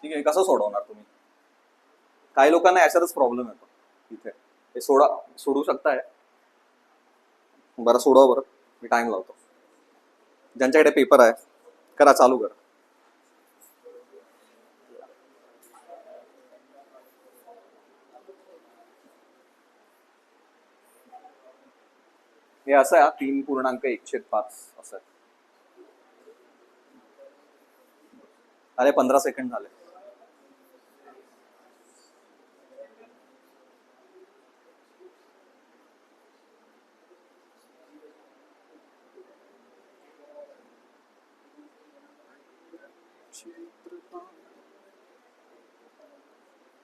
ठीक आहे, कसं सोडवणार तुम्ही? काही लोकांना याच्यातच प्रॉब्लेम येतो. इथे हे सोडू शकताय? बरं, सोडवा बरं, मी टाइम लावतो. ज्यांच्याकडे पेपर आहे करा, चालू करा. हे असं आहे 3.1/5 असं आहे. अरे 15 सेकंड झाले.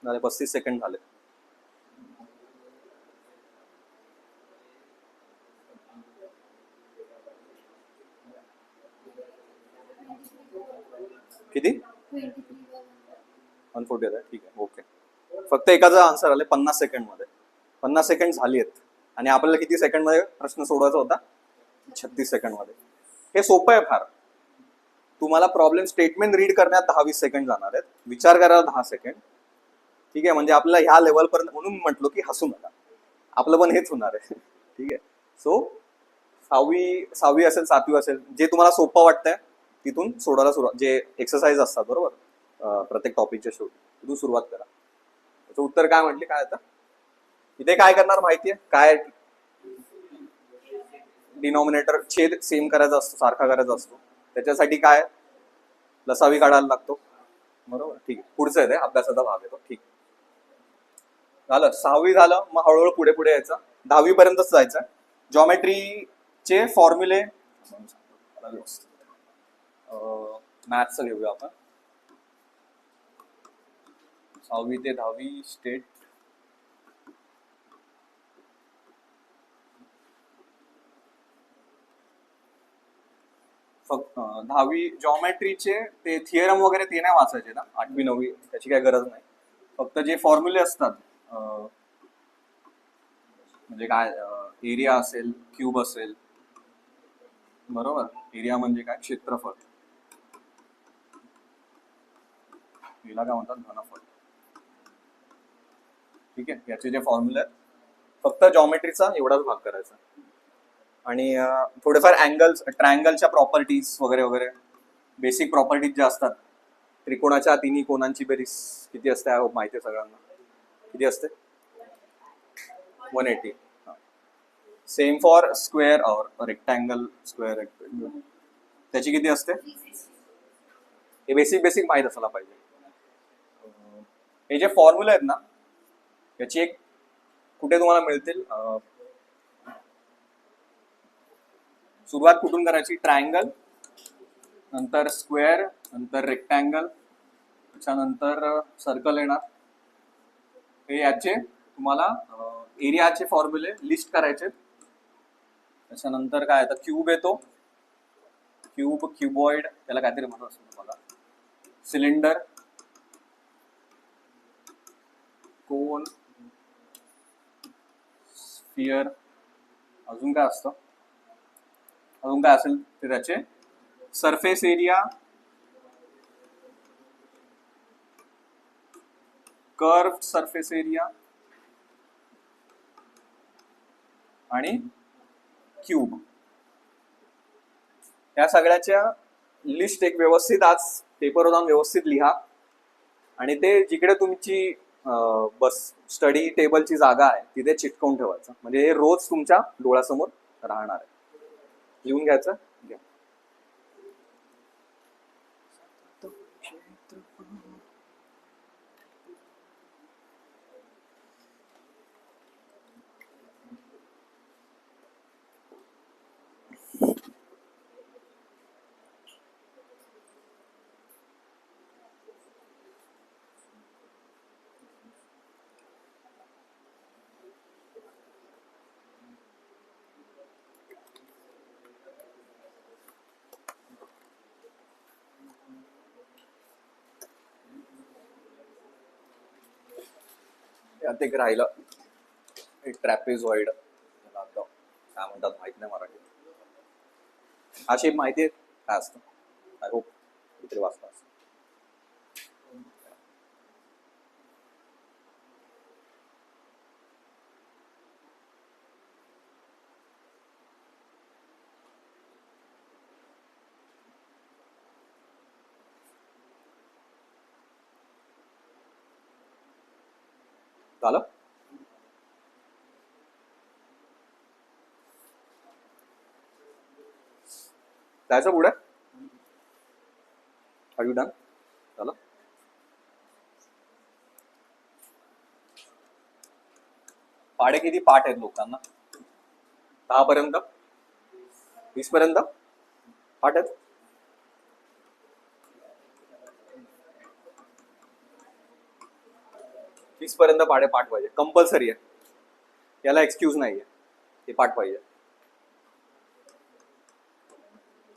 झाले 35 सेकंड झाले. किती 140 आहे. ठीक आहे, ओके. फक्त एकाचा आन्सर आले 50 सेकंड मध्ये. 50 सेकंड झाली आहेत आणि आपल्याला किती सेकंड मध्ये प्रश्न सोडवायचा होता? 36 सेकंड मध्ये. हे सोपं आहे फार. तुम्हाला प्रॉब्लेम स्टेटमेंट रीड करण्यात 10-20 सेकंड जाणार आहेत, विचार करायला 10 सेकंड. ठीक आहे, म्हणजे आपल्याला ह्या लेवल पर्यंत म्हणून म्हटलो की हसू नका, आपलं पण हेच होणार आहे. ठीक आहे. सो 6वी असेल 7वी असेल, जे तुम्हाला सोपं वाटतंय तिथून सोडायला सुरुवात, जे एक्सरसाइज असतात बरोबर प्रत्येक टॉपिकच्या शेवटी, तिथून सुरुवात करा. त्याचं उत्तर काय म्हटले, काय आता इथे काय करणार माहितीये काय? डिनॉमिनेटर छेद सेम करायचा असतो, सारखा करायचा असतो. त्याच्यासाठी काय लसावी काढायला लागतो, बरोबर. ठीक आहे, पुढचं आहे ते अभ्यासाचा भाग येतो. ठीक झालं. 6वी झालं, मग हळूहळू पुढे पुढे यायचं, 10वी पर्यंतच जायचं. जॉमेट्रीचे फॉर्म्युले मॅथ्सचं घेऊया आपण. 6वी ते 10वी स्टेट. फक्त 10वी जॉमेट्रीचे ते थिअरम वगैरे ते नाही वाचायचे ना, 8वी 9वी त्याची काही गरज नाही. फक्त जे फॉर्म्युले असतात, म्हणजे काय एरिया असेल, क्यूब असेल, बरोबर. एरिया म्हणजे काय? क्षेत्रफळ. याला काय म्हणतात? घनफळ. ठीक आहे, याचे जे फॉर्म्युले आहेत, फक्त जॉमेट्रीचा एवढाच भाग करायचा. आणि थोडेफार अँगल्स, ट्रायंगलच्या प्रॉपर्टीज वगैरे वगैरे, बेसिक प्रॉपर्टीज ज्या असतात. त्रिकोणाच्या तिन्ही कोणांची बेरीज किती असते माहिती आहे सगळ्यांना. किती असते? 180. सेम फॉर स्क्वेअर और रेक्टँगल. स्क्वेअर रेक्टँगल त्याची किती असते? हे बेसिक बेसिक माहीत असायला पाहिजे. हे जे फॉर्म्युला आहेत ना, याची एक कुठे तुम्हाला मिळतील, सुरुवात कुठून करायची? ट्रायंगल, नंतर स्क्वेअर, नंतर रेक्टँगल, त्याच्यानंतर सर्कल येणार. हे याचे तुम्हाला एरियाचे फॉर्म्युले लिस्ट करायचे. त्याच्यानंतर काय येतं? क्यूब येतो, क्यूब, क्युबॉइड, त्याला काहीतरी म्हणत असतो तुम्हाला, सिलेंडर, कोन, स्फिअर. अजून काय असतं? अजून काय असेल ते त्याचे surface area, curved surface area आणि क्यूब. या सगळ्याच्या लिस्ट एक व्यवस्थित आज पेपरवर जाऊन व्यवस्थित लिहा. आणि ते जिकडे तुमची बस स्टडी टेबलची जागा आहे तिथे चिटकवून ठेवायचं, म्हणजे हे रोज तुमच्या डोळ्यासमोर राहणार आहे. लिहून घ्यायचं. घ्या. यात एक राहिलं, एक ट्रॅपेझॉइड, काय म्हणतात माहित नाही मराठी. हा शेप माहिती आहे काय असतं? आय होप कुठे वाचता असं. झालं. जायचं पुढे. Are you done? चला. पाढे किती पाठ आहेत लोकांना? 10 पर्यंत, 20 पर्यंत पाठ आहेत. पर्यंत पाढे पाठ पाहिजे, कंपल्सरी आहे, याला एक्सक्यूज नाहीये, ते पाठ पाहिजे.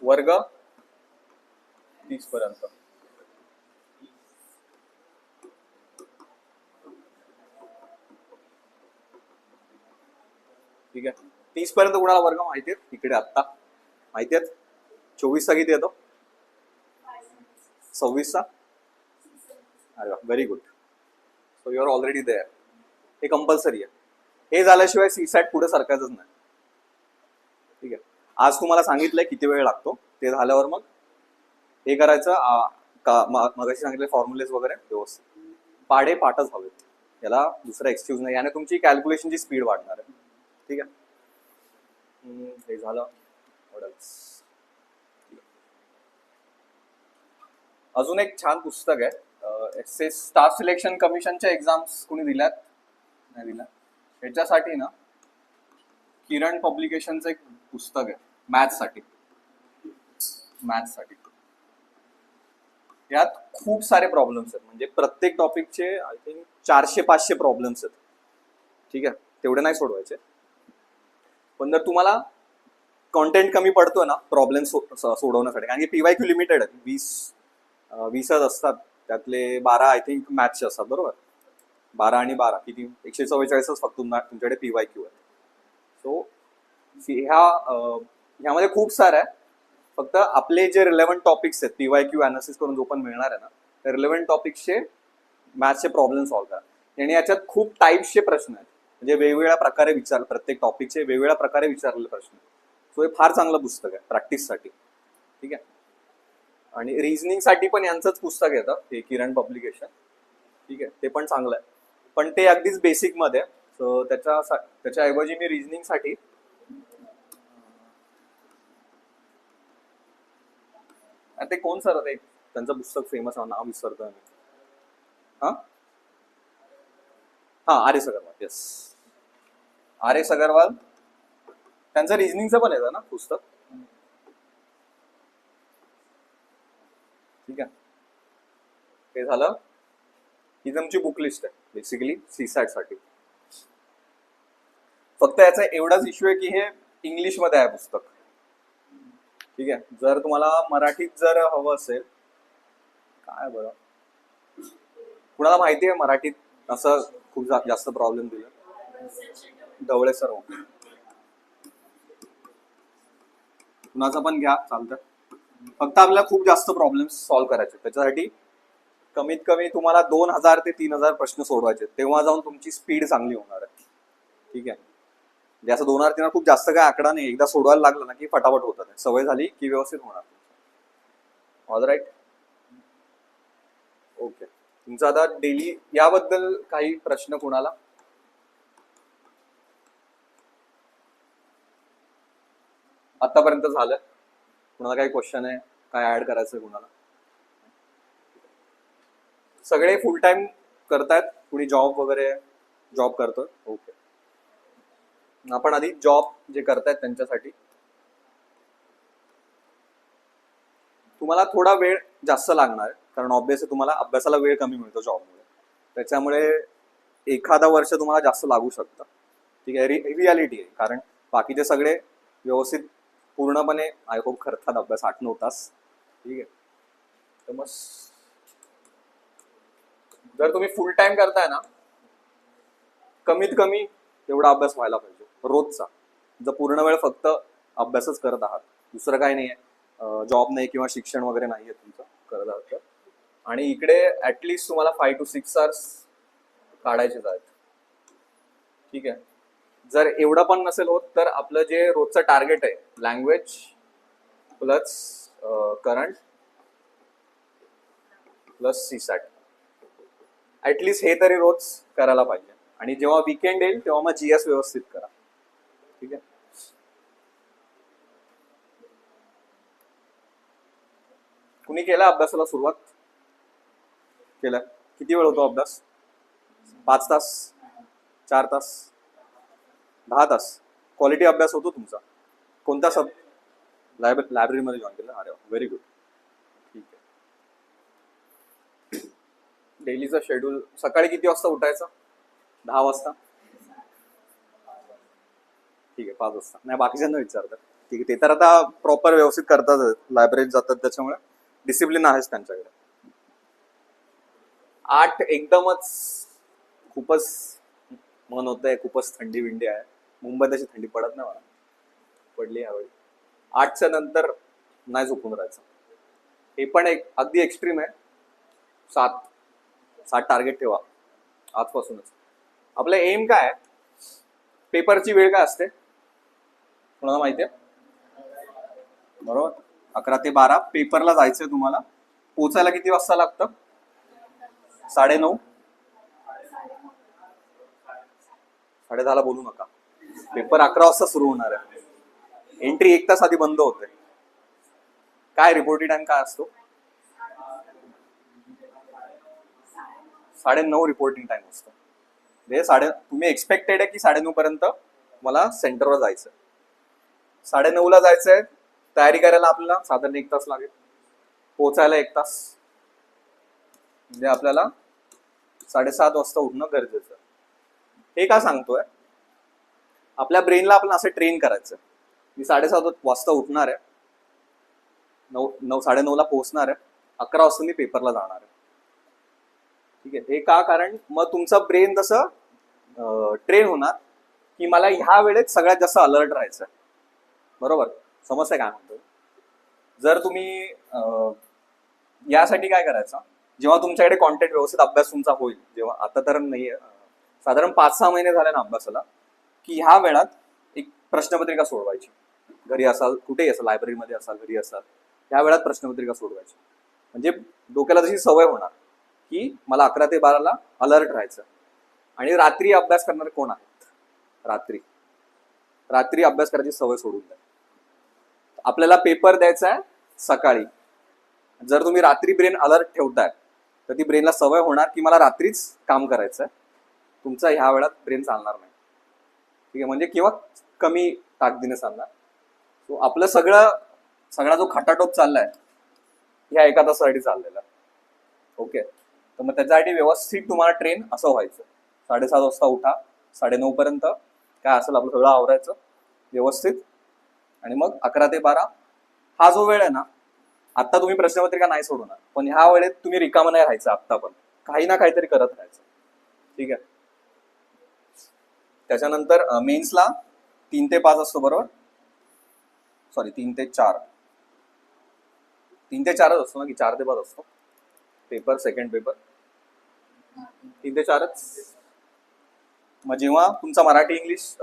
वर्ग 30 पर्यंत. ठीक आहे, 30 पर्यंत कुणाला वर्ग माहिती आहेत इकडे आत्ता? माहिती आहेत? 24चा किती येतो? 26चा? अरे वा, very good. So you are already there. हे कंपल्सरी आहे. हे झाल्याशिवाय सीसॅट पुढे सरकायचंच नाही. ठीक आहे, आज तुम्हाला सांगितलंय किती वेळ लागतो, ते झाल्यावर मग हे करायचं. मगाशी सांगितले फॉर्म्युलेस वगैरे व्यवस्थित. पाढे पाठच हवेत, याला दुसरा एक्सक्यूज नाही. आणि तुमची कॅल्क्युलेशनची स्पीड वाढणार आहे. ठीक आहे, हे झालं. अजून एक छान पुस्तक आहे, स्टाफ सिलेक्शन कमिशनच्या एक्झाम्स कुणी दिल्यात? नाही दिल्या. त्याच्यासाठी ना किरण पब्लिकेशनचं एक पुस्तक आहे मॅथ्ससाठी. यात खूप सारे प्रॉब्लेम्स आहेत, म्हणजे प्रत्येक टॉपिकचे आय थिंक 400-500 प्रॉब्लेम्स आहेत. ठीक आहे, तेवढे नाही सोडवायचे. पण जर तुम्हाला कॉन्टेंट कमी पडतोय ना प्रॉब्लेम सोडवण्यासाठी, कारण की PYQ लिमिटेड आहे, 20 असतात, त्यातले 12 आय थिंक मॅथ्सचे असतात, बरोबर? 12 आणि 12 किती? 144 फक्त तुमच्याकडे PYQ आहे. सो ह्यामध्ये खूप सारं आहे. फक्त आपले जे रिलेव्हंट टॉपिक्स आहेत PYQ अनालिसिस करून जो पण मिळणार आहे ना, त्या रिलेव्हंट टॉपिक्सचे मॅथ्सचे प्रॉब्लेम सॉल्व्ह करा. आणि याच्यात खूप टाईप्सचे प्रश्न आहेत, म्हणजे वेगवेगळ्या प्रकारे प्रत्येक टॉपिकचे वेगवेगळ्या प्रकारे विचारलेले प्रश्न. सो हे फार चांगलं पुस्तक आहे प्रॅक्टिससाठी. ठीक आहे, आणि रिझनिंगसाठी पण यांचंच पुस्तक येतं, हे किरण पब्लिकेशन. ठीक आहे, ते पण चांगलं आहे, पण ते अगदीच बेसिक मध्ये. सो त्याच्याऐवजी मी रिझनिंगसाठी ते कोण सर होते, त्यांचं पुस्तक फेमस आहे, नाव विसरतोय मी. RS Agarwal. Yes, RS Agarwal. त्यांचं रिझनिंगचं पण येतं ना पुस्तक. ठीक आहे, हे झालं. ही तुमची बुक लिस्ट आहे बेसिकली सीसॅट साठी. फक्त याचा एवढाच इश्यू आहे की हे इंग्लिशमध्ये आहे पुस्तक. ठीक आहे, जर तुम्हाला मराठीत जर हवं असेल, काय बरं, कुणाला माहिती आहे मराठीत असं खूप जास्त प्रॉब्लेम दिला? ढवळे सर. कुणाचा पण घ्या, चालतं. फक्त आपल्याला खूप जास्त प्रॉब्लेम्स सॉल्व्ह करायचे, त्याच्यासाठी कमीत कमी तुम्हाला 2000 ते 3000 प्रश्न सोडवायचे, तेव्हा जाऊन तुमची स्पीड चांगली होणार आहे. ठीक आहे, जसं 2000-3000 खूप जास्त काय आकडा नाही, एकदा सोडवायला लागलं ना की फटाफट होतं, सवय झाली की व्यवस्थित होणार. All right. ओके, तुमचा आता डेली याबद्दल काही प्रश्न कुणाला? आतापर्यंत झालं? कुणाला काही क्वेश्चन आहे, काय ऍड करायचं कुणाला? सगळे फुल टाइम करतायत, कुणी जॉब वगैरे जॉब करतोय? ओके, आपण आधी जॉब जे करतायत त्यांच्यासाठी तुम्हाला थोडा वेळ जास्त लागणार आहे, कारण ऑब्विसली तुम्हाला अभ्यासाला वेळ कमी मिळतो जॉबमुळे. त्याच्यामुळे एखादा वर्ष तुम्हाला जास्त लागू शकतं. ठीक आहे, रियालिटी आहे, कारण बाकीचे सगळे व्यवस्थित पूर्णपणे आय होप करतात अभ्यास 8-9 तास. ठीक आहे, तर मग जर तुम्ही फुल टाइम करताय ना, कमीत कमी तेवढा अभ्यास व्हायला पाहिजे रोजचा. जर पूर्ण वेळ फक्त अभ्यासच करत आहात, दुसरं काही नाहीये, जॉब नाही किंवा शिक्षण वगैरे नाहीये तुमचं करत आहात, आणि इकडे ऍटलिस्ट तुम्हाला 5 to 6 आवर्स काढायचेच आहेत. ठीक आहे, जर एवढं पण नसेल होत तर आपलं जे रोजचं टार्गेट आहे, language plus current plus CSAT, at least हे तरी रोज करायला पाहिजे. आणि जेव्हा वीकेंड येईल तेव्हा मग GS व्यवस्थित करा. ठीक आहे, कुणी केला अभ्यासाला सुरुवात? केला. किती वेळ होतो अभ्यास? 5 तास, 4 तास, 10 तास? क्वालिटी अभ्यास होतो तुमचा? कोणत्या लायब्ररीमध्ये जॉईन केलं? अरे व्हेरी गुड. ठीक आहे. डेलीचं शेड्यूल सकाळी किती वाजता उठायचं? 10 वाजता? ठीक आहे, 5 वाजता. नाही, बाकीच्यांना विचारतात. ठीक आहे, ते तर आता प्रॉपर व्यवस्थित करतात, लायब्ररीत जातात, त्याच्यामुळे डिसिप्लिन आहेच त्यांच्याकडे. 8 एकदमच खूपच मन होत आहे, खूपच थंडी विंडी आहे. मुंबईत अशी थंडी पडत नाही, मला पडली यावेळी. 8च्या नंतर नाही झोपून राहायचं. हे पण एक अगदी एक्स्ट्रीम आहे. 7 टार्गेट ठेवा आजपासूनच. आपलं एम काय आहे? पेपरची वेळ काय असते कोणाला माहिती आहे? बरोबर, 11 ते 12 पेपरला जायचंय तुम्हाला. पोचायला किती वाजता लागतं? 9:30. 10:30 बोलू नका. पेपर 11 वाजता सुरू होणार आहे. एंट्री 1 तास आधी बंद होते. काय रिपोर्टिंग टाइम काय असतो? 9:30 रिपोर्टिंग टाइम असतो. तुम्ही एक्सपेक्टेड आहे की 9:30 पर्यंत मला सेंटरवर जायचं. 9:30ला जायचंय. तयारी करायला आपल्याला साधारण 1 तास लागेल. पोचायला 1 तास. म्हणजे आपल्याला 7:30 वाजता उठणं गरजेचं. हे का सांगतोय? आपल्या ब्रेनला आपण असं ट्रेन करायचं. मी 7:30 वाजता उठणार आहे, 9:30ला पोहोचणार आहे, 11 वाजता मी पेपरला जाणार आहे. ठीक आहे. हे का? कारण मग तुमचं ब्रेन तसं ट्रेन होणार की मला ह्या वेळेत सगळ्यात जास्त अलर्ट राहायचं. बरोबर, समजतंय काय म्हणतो? जर तुम्ही यासाठी काय करायचं, जेव्हा तुमच्याकडे कॉन्टेंट व्यवस्थित अभ्यास तुमचा होईल, जेव्हा आता तर नाहीये, साधारण 5-6 महिने झाले ना अभ्यासाला, की ह्या वेळात एक प्रश्नपत्रिका सोडवायची. घरी असाल, कुठेही असाल, लायब्ररीमध्ये असाल, घरी असाल, ह्या वेळात प्रश्नपत्रिका सोडवायची. म्हणजे डोक्याला तशी सवय होणार की मला 11 ते 12ला अलर्ट राहायचं. आणि रात्री अभ्यास करणारे कोण आहेत? रात्री अभ्यास करायची सवय सोडून द्या. आपल्याला पेपर द्यायचा आहे सकाळी. जर तुम्ही रात्री ब्रेन अलर्ट ठेवताय तर ती ब्रेनला सवय होणार की मला रात्रीच काम करायचं आहे. तुमचा ह्या वेळात ब्रेन चालणार नाही. ठीक आहे, म्हणजे किंवा कमी ताकदीने चालणार. सो आपलं सगळा जो खटाटोप चाललाय ह्या 1 तासासाठी चाललेला. ओके, तर मग त्याच्यासाठी व्यवस्थित तुम्हाला ट्रेन असं व्हायचं. 7:30 वाजता उठा, 9:30 पर्यंत काय असेल आपलं सगळं आवरायचं व्यवस्थित. आणि मग 11 ते 12 हा जो वेळ आहे ना, आता तुम्ही प्रश्नपत्रिका नाही सोडवणार, पण ह्या वेळेत तुम्ही रिकामं नाही राहायचं. आत्ता पण काही ना काहीतरी करत राहायचं. ठीक आहे. त्याच्यानंतर मेन्सला 3 ते 5 असतो, बरोबर? सॉरी, 3 ते 4. 3 ते 4च असतो ना, की 4 ते 5 असतो पेपर? सेकंड पेपर 3 ते 4च. मग जेव्हा तुमचा मराठी इंग्लिश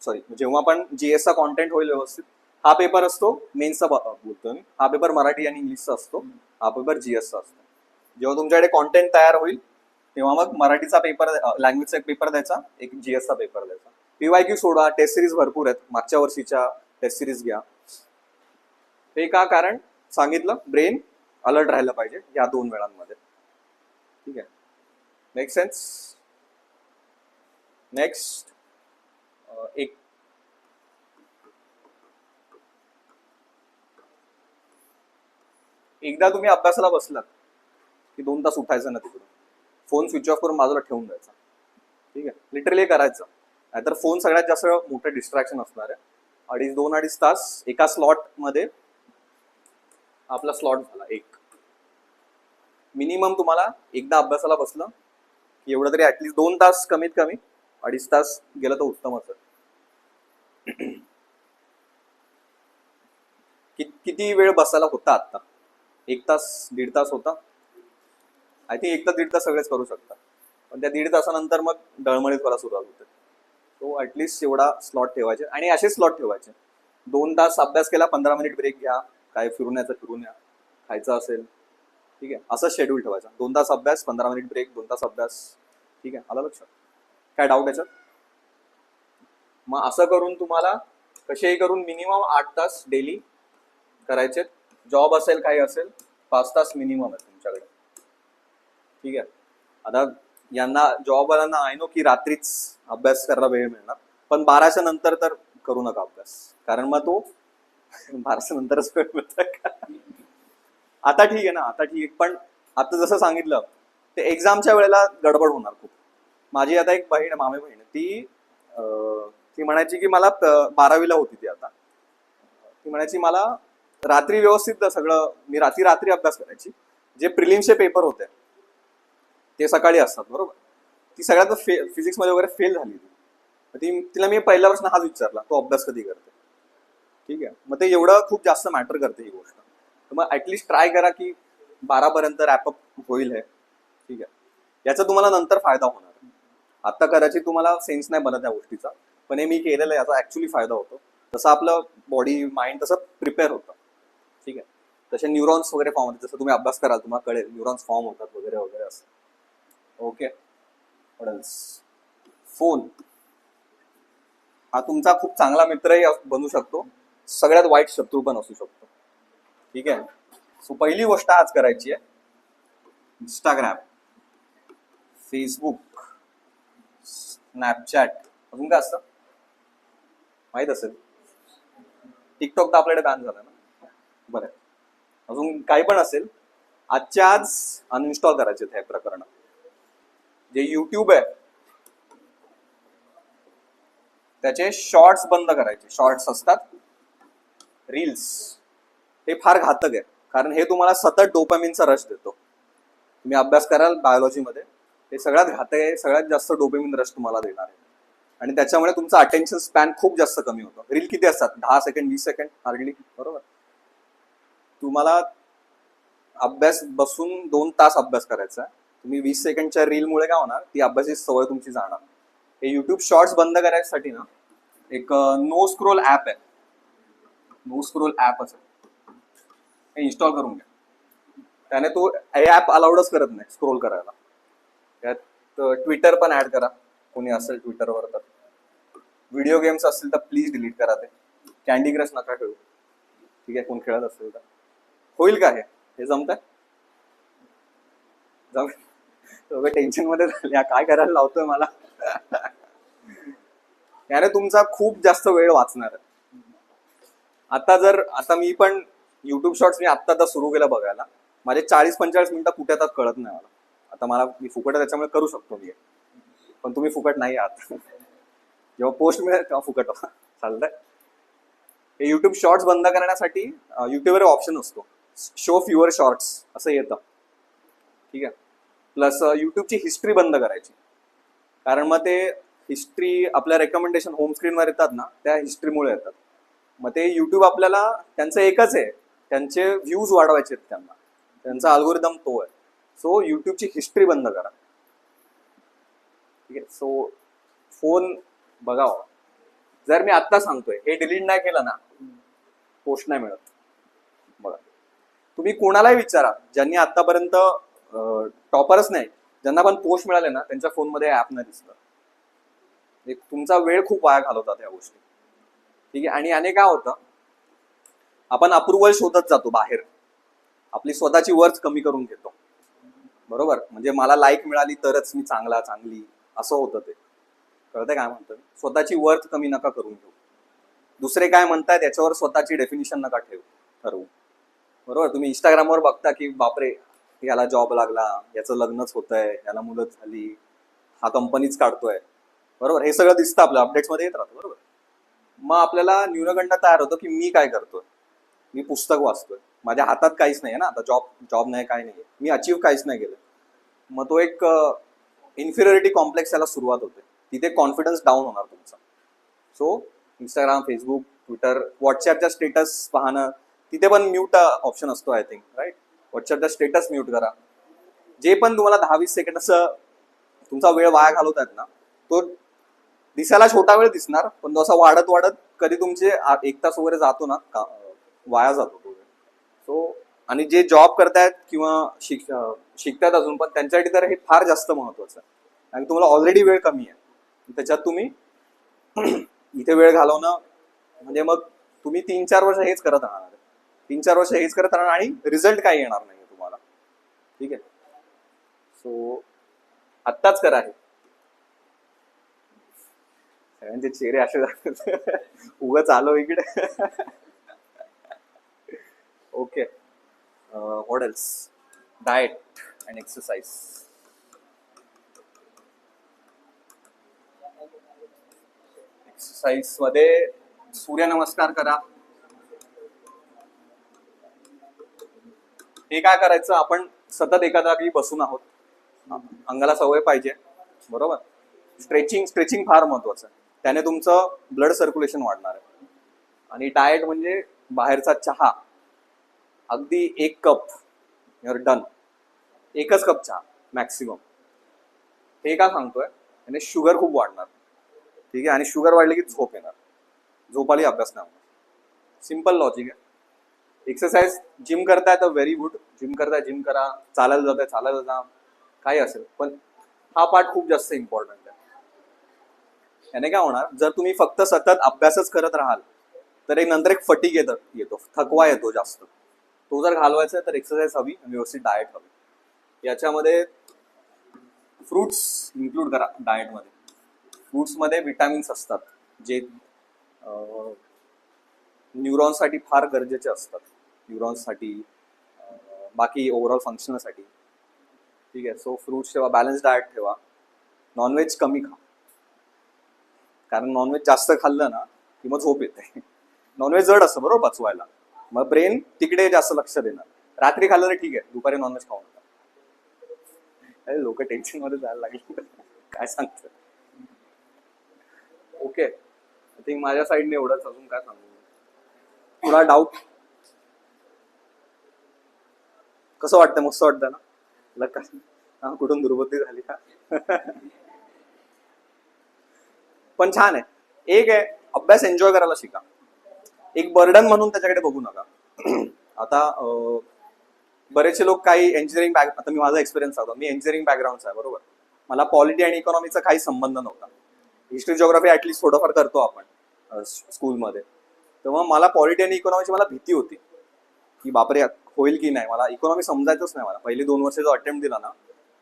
जेव्हा पण जीएसचा कॉन्टेंट होईल व्यवस्थित, हा पेपर असतो मेन्सचा बोलतो मी. हा पेपर मराठी आणि इंग्लिशचा असतो, हा पेपर जीएसचा असतो. जेव्हा तुमच्याकडे कॉन्टेंट तयार होईल तेव्हा मग मराठीचा पेपर, लँग्वेजचा एक पेपर द्यायचा, एक जीएसचा पेपर द्यायचा. पीवायक्यू सोडा, टेस्ट सिरीज भरपूर आहेत, मागच्या वर्षीच्या टेस्ट सिरीज घ्या. हे का? कारण सांगितलं, ब्रेन अलर्ट राहायला पाहिजे या 2 वेळांमध्ये. ठीक आहे, मेक सेन्स? नेक्स्ट, एकदा तुम्ही अभ्यासाला बसलात की 2 तास उठायचं ना तिकडून, फोन स्विच ऑफ करून बाजूला ठेवून द्यायचा. ठीक आहे, लिटरली करायचं. नाहीतर फोन सगळ्यात जास्त मोठं डिस्ट्रॅक्शन असणार आहे. 2-2.5 तास एका स्लॉट मध्ये आपला स्लॉट झाला. एक मिनिमम तुम्हाला एकदा अभ्यासाला बसलं की एवढं तरी ऍटलीस्ट 2 तास, कमीत कमी 2.5 तास गेलं तर उत्तमच आहे. किती वेळ बसायला होता आता? 1 तास, 1.5 तास होता? आय थिंक 1 तास 1.5 तास सगळेच करू शकतात. पण त्या 1.5 तासानंतर मग डळमळीत व्हायला सुरुवात होते. तो ऍटलीस्ट एवढा स्लॉट ठेवायचे. आणि असे स्लॉट ठेवायचे, 2 तास अभ्यास केला, 15 मिनिट ब्रेक घ्या, काय फिरून या, खायचं असेल. ठीक आहे, असं शेड्यूल ठेवायचं. 2 तास अभ्यास, 15 मिनिट ब्रेक, 2 तास अभ्यास. ठीक आहे, आलं लक्षात? काय डाऊट याच्यात? मग असं करून तुम्हाला कसेही करून मिनिमम 8 तास डेली करायचे. जॉब असेल, काही असेल, 5 तास मिनिमम आहे तुमच्याकडे. ठीक आहे. आता यांना जॉबवाल्यांना आहे नो की रात्रीच अभ्यास करायला वेळ मिळणार, पण 12च्या नंतर तर करू नका अभ्यास, कारण मग तो 12च्या नंतरच वेळ मिळतं का. आता ठीक आहे ना, आता ठीक आहे, पण आता जसं सांगितलं ते एक्झामच्या वेळेला गडबड होणार खूप. माझी आता एक बहीण, मामे बहीण, ती म्हणायची की मला 12वीला होती ती आता. ती म्हणायची मला रात्री व्यवस्थित सगळं, मी रात्री अभ्यास करायची. जे प्रिलिम्सचे पेपर होते ते सकाळी असतात बरोबर. ती सगळ्यात फिजिक्समध्ये वगैरे फेल झाली तिला मी पहिल्या वर्षाला हाच विचारला, तो अभ्यास कधी करते. ठीक आहे, मग ते एवढं खूप जास्त मॅटर करते ही गोष्ट. तर मग ऍटलिस्ट ट्राय करा की 12पर्यंत रॅपअप होईल हे. ठीक आहे, याचा तुम्हाला नंतर फायदा होणार. आता कदाचित तुम्हाला सेन्स नाही बनत त्या गोष्टीचा, पण हे मी केलेलं आहे, याचा ऍक्च्युली फायदा होतो. तसं आपलं बॉडी माइंड तसं प्रिपेअर होतं. ठीक आहे, तसे न्यूरॉन्स वगैरे फॉर्म होतात. जसं तुम्ही अभ्यास कराल तुम्हाला कळेल न्यूरॉन्स फॉर्म होतात वगैरे वगैरे असं. ओके, फोन हा तुमचा खूप चांगला मित्रही बनू शकतो, सगळ्यात वाईट शत्रू पण असू शकतो. ठीक आहे, सो पहिली गोष्ट आज करायची आहे, इंस्टाग्राम, फेसबुक, स्नॅपचॅट, अजून काय असतं माहित असेल, टिकटॉक तर आपल्याकडे बॅन झालं ना. बरं, अजून काही पण असेल, आजच्या आज अनइन्स्टॉल करायचे हे प्रकरण. जे युट्यूब आहे त्याचे शॉर्ट्स बंद करायचे. शॉर्ट्स असतात, रील्स, हे फार घातक आहे, कारण हे तुम्हाला सतत डोपामिनचा रश देतो. तुम्ही अभ्यास कराल बायोलॉजीमध्ये, हे सगळ्यात घातक आहे, सगळ्यात जास्त डोपामिन रश तुम्हाला देणार आहे, आणि त्याच्यामुळे तुमचा अटेन्शन स्पॅन खूप जास्त कमी होतो. रील किती असतात, 10 सेकंड 20 सेकंड हार्डली, बरोबर. तुम्हाला अभ्यास बसून 2 तास अभ्यास करायचा आहे, तुम्ही 20 सेकंडच्या रीलमुळे काय होणार, ती अभ्यासाची सवय तुमची जाणार. हे युट्यूब शॉर्ट्स बंद करायसाठी ना एक नो स्क्रोल ऍप आहे. नो स्क्रोल ऍप असेल, हे इन्स्टॉल करून घ्या. त्याने तो हे ऍप अलाउडच करत नाही स्क्रोल करायला. त्यात ट्विटर पण ऍड करा, कोणी असेल ट्विटरवर तर. व्हिडिओ गेम्स असतील तर प्लीज डिलीट करा ते. कॅन्डी क्रश नका खेळू. ठीक आहे, कोण खेळत असेल तर. होईल का हे जमतंय? टेन्शन मध्ये झाले, काय करायला लावतोय मला. याने तुमचा खूप जास्त वेळ वाचणार आहे. आता मी पण युट्यूब शॉर्ट्स मी आत्ता सुरू केलं बघायला, माझे 40-45 मिनिटं कुठे येतात कळत नाही मला. आता मी फुकट आहे त्याच्यामुळे करू शकतो मी, पण तुम्ही फुकट नाही आहात. जेव्हा पोस्ट मिळेल तेव्हा फुकट चालतंय. हे युट्यूब शॉर्ट्स बंद करण्यासाठी युट्यूबवर ऑप्शन असतो, शो फ्युअर शॉर्ट्स असं येतं. ठीक आहे, प्लस युट्यूबची हिस्ट्री बंद करायची, कारण मग ते हिस्ट्री आपल्या रेकमेंडेशन होम स्क्रीनवर येतात ना, त्या हिस्ट्रीमुळे येतात. मग ते युट्यूब आपल्याला, त्यांचं एकच आहे, त्यांचे व्ह्यूज वाढवायचे आहेत त्यांना, त्यांचा अल्गोरिदम तो आहे. सो युट्यूबची हिस्ट्री बंद करा. ठीक आहे, सो फोन बघावा. जर मी आत्ता सांगतोय हे डिलीट नाही केलं ना, पोस्ट नाही मिळत. बघा, तुम्ही कोणालाही विचारा ज्यांनी आतापर्यंत टॉपरच नाही, ज्यांना पण पोस्ट मिळाले ना, त्यांच्या फोनमध्ये ऍप नाही दिसतं. तुमचा वेळ खूप वाया घालवतात या गोष्टी. ठीक आहे, आणि याने काय होतं, आपण अप्रुव्हल शोधत जातो बाहेर, आपली स्वतःची वर्थ कमी करून घेतो, बरोबर. म्हणजे मला लाईक मिळाली तरच मी चांगली असं होतं ते. कळतंय काय म्हणतोय? स्वतःची वर्थ कमी नका करून घेऊ. दुसरे काय म्हणतायत याच्यावर स्वतःची डेफिनेशन नका ठरवू, बरोबर. तुम्ही इंस्टाग्रामवर बघता की बापरे, याला जॉब लागला, याचं लग्नच होतंय, याला मुलंच झाली, हा कंपनीच काढतोय, बरोबर. हे सगळं दिसतं आपल्या अपडेट्समध्ये येत राहतं, बरोबर. मग आपल्याला न्यूनगंड तयार होतो की मी काय करतोय, मी पुस्तक वाचतोय, माझ्या हातात काहीच नाही ना आता, जॉब नाही, काय नाही, मी अचीव्ह काहीच नाही केलं. मग तो एक इन्फिरियरिटी कॉम्प्लेक्स याला सुरुवात होते, तिथे कॉन्फिडन्स डाऊन होणार तुमचा. सो इंस्टाग्राम, फेसबुक, ट्विटर, व्हॉट्सअपच्या स्टेटस पाहणं, तिथे पण म्यूट ऑप्शन असतो आय थिंक, राईट. व्हॉट्सअपचा स्टेटस म्यूट करा. जे पण तुम्हाला 10-20 सेकंड असं तुमचा वेळ वाया घालवतात ना, तो दिसायला छोटा वेळ दिसणार, पण तो असा वाढत वाढत कधी तुमचे 1 तास वगैरे जातो ना, वाया जातो तो वेळ. सो, आणि जे जॉब करतायत किंवा शिकतायत अजून पण, त्यांच्यासाठी तर हे फार जास्त महत्वाचं आहे. आणि तुम्हाला ऑलरेडी वेळ कमी आहे, त्याच्यात तुम्ही इथे वेळ घालवणं म्हणजे मग तुम्ही 3-4 वर्ष हेच करत राहणार, 3-4 वर्ष हेच करत राहणार, आणि रिझल्ट काही येणार नाही ठीक आहे. सो आत्ताच करा हे. सगळ्यांचे चेहरे असे दाखवत उगाच आलो इकडे. Okay. What else? Diet and exercise. Exercise मध्ये सूर्यनमस्कार करा. हे काय करायचं, आपण सतत एका जागी बसून आहोत, अंगाला सवय पाहिजे, बरोबर. स्ट्रेचिंग फार महत्वाचं आहे. त्याने तुमचं ब्लड सर्क्युलेशन वाढणार आहे. आणि डाएट म्हणजे बाहेरचा चहा अगदी 1 कप, युअर डन. 1च कप चहा मॅक्सिमम. हे का सांगतोय, त्याने शुगर खूप वाढणार. ठीक आहे. आणि शुगर वाढली की झोप येणार. झोप आली अभ्यास नाही होणार. सिम्पल लॉजिक आहे. एक्सरसाइज जिम करताय तर व्हेरी गुड. जिम करताय जिम करा, चालायला जाताय चालायला जा, काही असेल, पण हा पार्ट खूप जास्त इम्पॉर्टंट आहे. याने काय होणार, जर तुम्ही फक्त सतत अभ्यासच करत राहाल तर एक नंतर एक फटीग येतो, थकवा येतो जास्त. तो जर घालवायचा तर एक्सरसाइज हवी आणि व्यवस्थित डाएट हवी. याच्यामध्ये फ्रुट्स इन्क्लूड करा डाएटमध्ये. फ्रुट्समध्ये विटॅमिन्स असतात जे न्यूरॉन्ससाठी फार गरजेचे असतात. न्यूरॉन्ससाठी, बाकी ओव्हरऑल फंक्शनसाठी. ठीक आहे. सो फ्रुट्स ठेवा, बॅलन्स डाएट ठेवा. नॉनव्हेज कमी खा, कारण नॉनव्हेज जास्त खाल्लं ना की मग झोप येते. नॉनव्हेज जड असतं बरोबर पचवायला, मग ब्रेन तिकडे जास्त लक्ष देणार. रात्री खाल्लं तर ठीक आहे, दुपारी नॉनव्हेज खाऊ नका. लोक टेन्शन मध्ये जायला लागले. काय सांगतं. ओके. आय थिंक माझ्या साईडने एवढंच. अजून काय सांगू, तुला डाऊट? कसं वाटतं? मस्त वाटतं ना? कुठून दुर्बुद्धी झाली का? पण छान आहे. एक आहे, अभ्यास एन्जॉय करायला शिका. एक बर्डन म्हणून त्याच्याकडे बघू नका. आता बरेचसे लोक काही इंजिनिअरिंग आता मी माझा एक्सपिरियन्स सांगतो. मी इंजिनिअरिंग बॅकग्राऊंडचा आहे, बरोबर. मला पॉलिटी आणि इकॉनॉमीचा काही संबंध नव्हता. हिस्ट्री जिओग्राफी ऍटलीस्ट थोडंफार करतो आपण स्कूलमध्ये. तेव्हा मला पॉलिटी आणि इकॉनॉमीची मला भीती होती की बापरे होईल की नाही. मला इकॉनॉमी समजायचंच नाही. मला पहिली 2 वर्ष जो अटेम्प्ट दिला ना,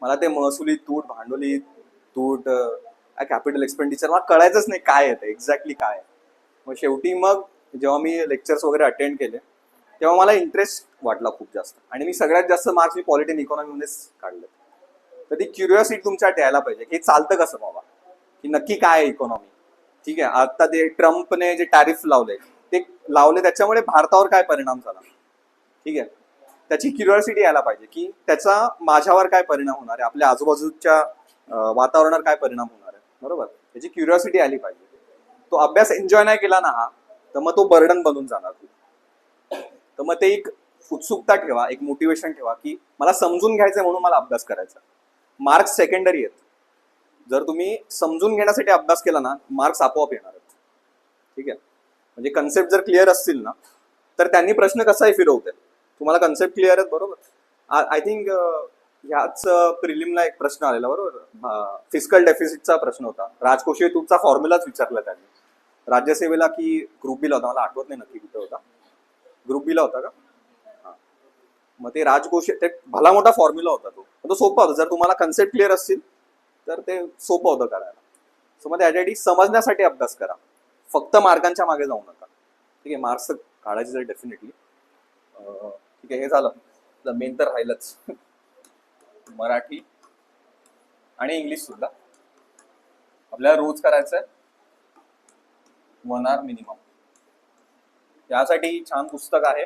मला ते महसुली तूट, भांडवली तूट, कॅपिटल एक्सपेंडिचर मला कळायचंच नाही काय येतं एक्झॅक्टली काय. मग शेवटी मग जेव्हा मी लेक्चर्स वगैरे अटेंड केले तेव्हा मला इंटरेस्ट वाटला खूप जास्त. आणि मी सगळ्यात जास्त मार्क्स मी पॉलिटी आणि इकॉनॉमीमध्येच काढले. तर ती क्युरिओसिटी तुमच्यात यायला पाहिजे की चालतं कसं बाबा, की नक्की काय आहे इकॉनॉमी. ठीक आहे. आता ते ट्रम्पने जे टॅरिफ लावले त्याच्यामुळे भारतावर काय परिणाम झाला. ठीक आहे. त्याची क्युरिओसिटी यायला पाहिजे की त्याचा माझ्यावर काय परिणाम होणार आहे, आपल्या आजूबाजूच्या वातावरणावर काय परिणाम होणार आहे, बरोबर. त्याची क्युरिओसिटी आली पाहिजे. तो अभ्यास एन्जॉय नाही केला ना हा, तर मग तो बर्डन बनून जाणार. तर मग ते एक उत्सुकता ठेवा, एक मोटिवेशन ठेवा की मला समजून घ्यायचंय म्हणून मला अभ्यास करायचा. मार्क्स सेकंडरी आहेत. जर तुम्ही समजून घेण्यासाठी अभ्यास केला ना, मार्क्स आपोआप येणार आहेत. ठीक आहे. म्हणजे कन्सेप्ट जर क्लिअर असतील ना तर त्यांनी प्रश्न कसाही फिरवते. तुम्हाला कन्सेप्ट क्लिअर आहेत, बरोबर. आय थिंक ह्याच प्रिलिमला एक प्रश्न आलेला, बरोबर. फिस्कल डेफिसिटचा प्रश्न होता. राजकोषीय तुटचा फॉर्म्युलाच विचारला त्यांनी. राज्यसेवेला की ग्रुप बीला होता, मला आठवत नाही नक्की कुठे होता. ग्रुप बीला होता का? मग ते राजकोषीय, ते भला मोठा फॉर्म्युला होता. तो सोपा होता. जर तुम्हाला कन्सेप्ट क्लिअर असतील तर ते सोपं होतं करायला. सो मग त्यासाठी समजण्यासाठी अभ्यास करा, फक्त मार्कांच्या मागे जाऊ नका. ठीक आहे. मार्क्स काढायचे जर डेफिनेटली. ठीक आहे. हे झालं. मेन तर राहिलंच मराठी आणि इंग्लिश सुद्धा आपल्याला रोज करायचंय 1 hour मिनिमम. यासाठी छान पुस्तक आहे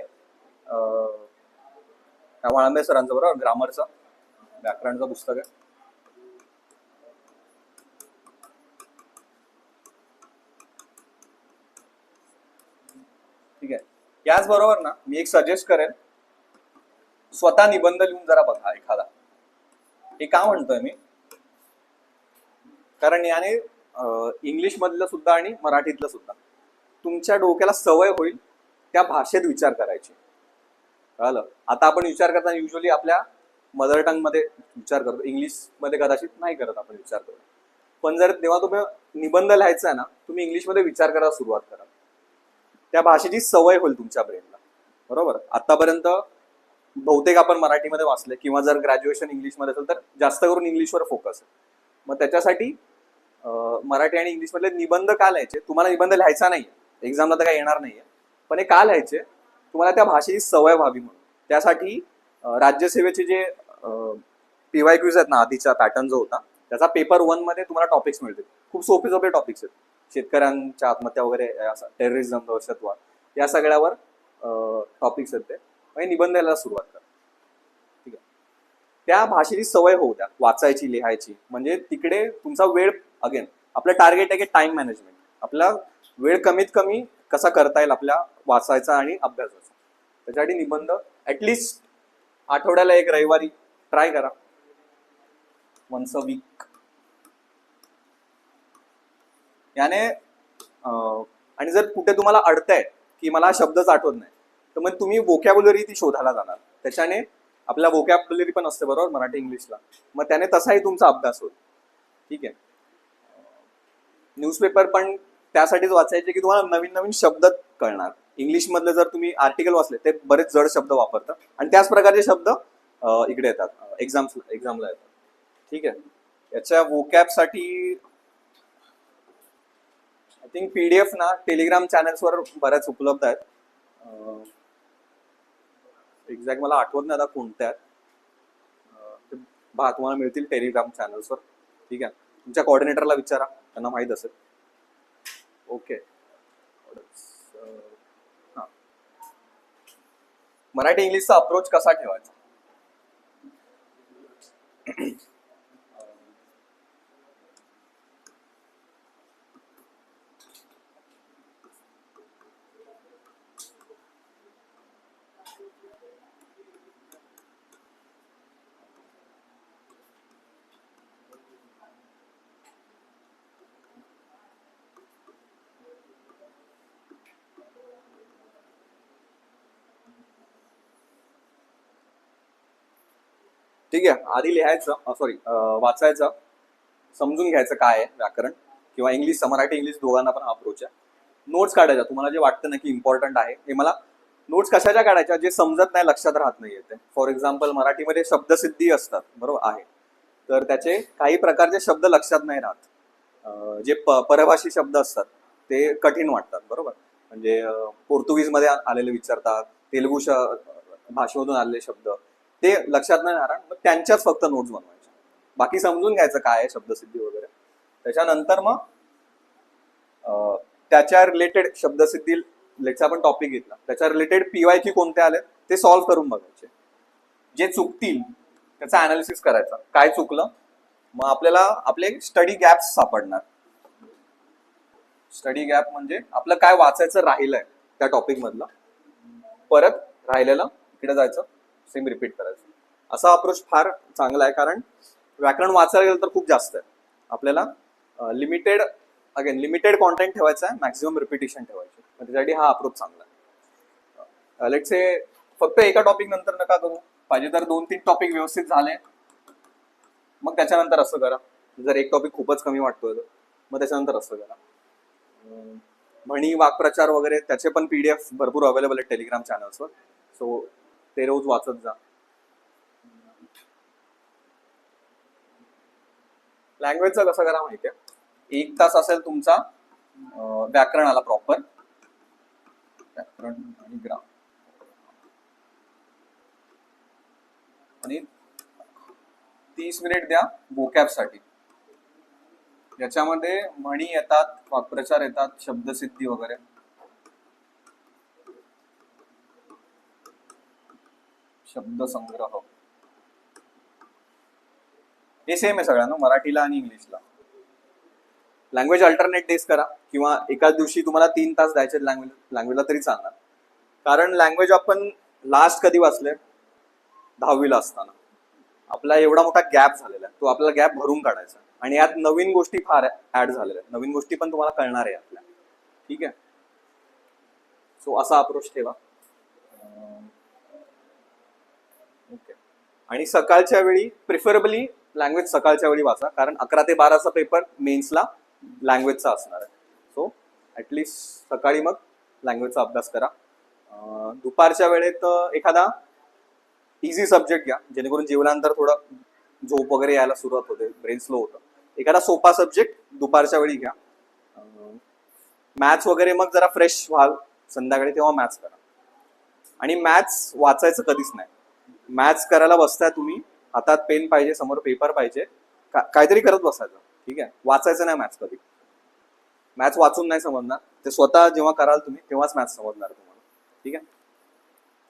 वाळंबे सरांचं, बरोबर, ग्रामरचं, व्याकरणचं पुस्तक आहे. ठीक आहे. याचबरोबर ना मी एक सजेस्ट करेन, स्वतः निबंध लिहून जरा बघा एखादा. हे का म्हणतोय मी, कारण याने इंग्लिश मधलं सुद्धा आणि मराठीतलं सुद्धा तुमच्या डोक्याला सवय होईल त्या भाषेत विचार करायची. कळलं. आता आपण विचार करताना युजली आपल्या मदर टंग मध्ये विचार करतो, इंग्लिश मध्ये कदाचित नाही करत आपण विचार करतो. पण जर तेव्हा तुम्ही निबंध लिहायचा आहे ना, तुम्ही इंग्लिश मध्ये विचार करायला सुरुवात करा. त्या भाषेची सवय होईल तुमच्या ब्रेनला, बरोबर. आतापर्यंत बहुतेक आपण मराठीमध्ये वाचले, किंवा जर ग्रॅज्युएशन इंग्लिशमध्ये असेल तर जास्त करून इंग्लिशवर फोकस आहे. मग त्याच्यासाठी मराठी आणि इंग्लिशमधले निबंध का लिहायचे? तुम्हाला निबंध लिहायचा नाही, एक्झामला तर काही येणार नाहीये, पण हे का लिहायचे? तुम्हाला त्या भाषेची सवय व्हावी म्हणून. त्यासाठी राज्यसेवेचे जे PYQs आहेत ना, आधीचा पॅटर्न जो होता त्याचा पेपर 1 मध्ये तुम्हाला टॉपिक्स मिळतील. खूप सोपे सोपे टॉपिक्स आहेत. शेतकऱ्यांच्या आत्महत्या वगैरे, टेररिझम, दहशतवाद, या सगळ्यावर टॉपिक्स आहेत ते. म्हणजे निबंध लिहायला सुरुवात करा. ठीक आहे. त्या भाषेची सवय होऊ द्या, वाचायची, लिहायची. म्हणजे तिकडे तुमचा वेळ, अगेन आपलं टार्गेट आहे की टाइम मॅनेजमेंट. आपला वेळ कमीत कमी कसा करता येईल आपल्या वाचायचा आणि अभ्यासाचा. त्याच्यासाठी निबंध ऍटलिस्ट आठवड्याला एक रविवारी ट्राय करा, वन्स अ वीक. याने आणि जर कुठे तुम्हाला अडतंय की मला शब्दच आठवत नाही, तर मग तुम्ही वोकॅब्युलरी ती शोधायला जाणार. त्याच्याने आपला वोकॅब्युलरी पण असते बरोबर मराठी इंग्लिशला, मग त्याने तसाही तुमचा अभ्यास होईल. ठीक आहे. न्यूजपेपर पण त्यासाठीच वाचायचे की तुम्हाला नवीन नवीन शब्द कळणार. इंग्लिशमधले जर तुम्ही आर्टिकल वाचले ते बरेच जड शब्द वापरतात आणि त्याच प्रकारचे शब्द इकडे येतात, एक्झामला येतात. ठीक आहे. याच्या वोकॅबसाठी आय थिंक PDF ना टेलिग्राम चॅनल्सवर बऱ्याच उपलब्ध आहेत. एक्झॅक्ट मला आठवत नाही आता कोणत्या आहेत. तुम्हाला मिळतील टेलिग्राम चॅनल्सवर. ठीक आहे. तुमच्या कोऑर्डिनेटरला विचारा, त्यांना माहीत असेल. ओके. मराठी इंग्लिशचा अप्रोच कसा ठेवायचा? ठीक आहे. आधी लिहायचं, वाचायचं, समजून घ्यायचं काय आहे व्याकरण, किंवा इंग्लिश, मराठी इंग्लिश दोघांना पण हा अप्रोच आहे. नोट्स काढायच्या. तुम्हाला जे वाटतं ना की इम्पॉर्टंट आहे, हे मला नोट्स कशाच्या काढायच्या, जे समजत नाही, लक्षात राहत नाही येते. फॉर एक्झाम्पल मराठीमध्ये शब्दसिद्धी असतात, बरोबर आहे, तर त्याचे काही प्रकारचे शब्द लक्षात नाही राहत. जे परभाषी शब्द असतात ते कठीण वाटतात, बरोबर. म्हणजे पोर्तुगीजमध्ये आलेले विचारतात, तेलुगू भाषेमधून आलेले शब्द ते लक्षात नाही राहणार. मग त्यांच्याच फक्त नोट्स बनवायच्या. बाकी समजून घ्यायचं काय आहे शब्दसिद्धी वगैरे. त्याच्यानंतर मग त्याच्या रिलेटेड शब्दसिद्धीचा आपण टॉपिक घेतला, त्याच्या रिलेटेड PYQ कोणते आले ते सॉल्व्ह करून बघायचे. जे चुकतील त्याचा अनालिसिस करायचा, काय चुकलं. मग आपल्याला आपले स्टडी गॅप्स सापडणार. स्टडी गॅप म्हणजे आपलं काय वाचायचं राहिलंय त्या टॉपिक मधलं, परत राहिलेलं इकडे जायचं, सेम रिपीट करायचं. असा अप्रोच फार चांगला आहे, कारण व्याकरण वाचायला गेलं तर खूप जास्त आहे. आपल्याला लिमिटेड कॉन्टेंट ठेवायचं आहे, मॅक्झिमम रिपिटेशन ठेवायचे. त्याच्यासाठी हा अप्रोच चांगला आहे. लेट्स से फक्त एका टॉपिक नंतर नका करू, पाहिजे तर 2-3 टॉपिक व्यवस्थित झाले मग त्याच्यानंतर असं करा. जर एक टॉपिक खूपच कमी वाटतोय मग त्याच्यानंतर असं करा. म्हणी, वाक्प्रचार वगैरे त्याचे पण PDF भरपूर अवेलेबल आहेत टेलिग्राम चॅनल्सवर, सो ते रोज वाचत जा. लँग्वेजचं कसं करा माहितीये, 1 तास असेल तुमचा व्याकरणाला प्रॉपर, व्याकरण आणि ग्राम, आणि 30 मिनिट द्या वोकॅबसाठी. याच्यामध्ये म्हणी येतात, वाक्प्रचार येतात, शब्दसिद्धी वगैरे. शब्दसंग्रह हे सेम आहे सगळ्यांना, मराठीला आणि इंग्लिशला. लँग्वेज अल्टरनेट डेज करा, किंवा एकाच दिवशी तुम्हाला 3 तास द्यायचे लँग्वेजला तरी चालणार. कारण लँग्वेज आपण लास्ट कधी वाचले, 10वीला असताना. आपला एवढा मोठा गॅप झालेला आहे, तो आपल्याला गॅप भरून काढायचा. आणि यात नवीन गोष्टी फार ऍड झालेल्या आहेत, नवीन गोष्टी पण तुम्हाला कळणार आहे आपल्या. ठीक आहे. सो असा अप्रोच ठेवा. ओके. आणि सकाळच्या वेळी प्रिफरेबली लँग्वेज सकाळच्या वेळी वाचा, कारण 11 ते 12चा पेपर मेन्सला लँग्वेजचा असणार आहे. सो ऍटलिस्ट सकाळी मग लँग्वेजचा अभ्यास करा. दुपारच्या वेळेत एखादा इझी सब्जेक्ट घ्या, जेणेकरून जेवल्यानंतर थोडं झोप वगैरे यायला सुरुवात होते, ब्रेन स्लो होतं. एखादा सोपा सब्जेक्ट दुपारच्या वेळी घ्या. मॅथ्स वगैरे मग जरा फ्रेश व्हाल संध्याकाळी, तेव्हा मॅथ्स करा. आणि मॅथ्स वाचायचं कधीच नाही. मॅथ्स करायला बसताय तुम्ही, हातात पेन पाहिजे, समोर पेपर पाहिजे, काहीतरी करत बसायचं. ठीक आहे, वाचायचं नाही मॅथ्स कधी. मॅथ्स वाचून नाही समजणार, ते स्वतः जेव्हा कराल तुम्ही तेव्हाच मॅथ्स समजणार तुम्हाला. ठीक आहे,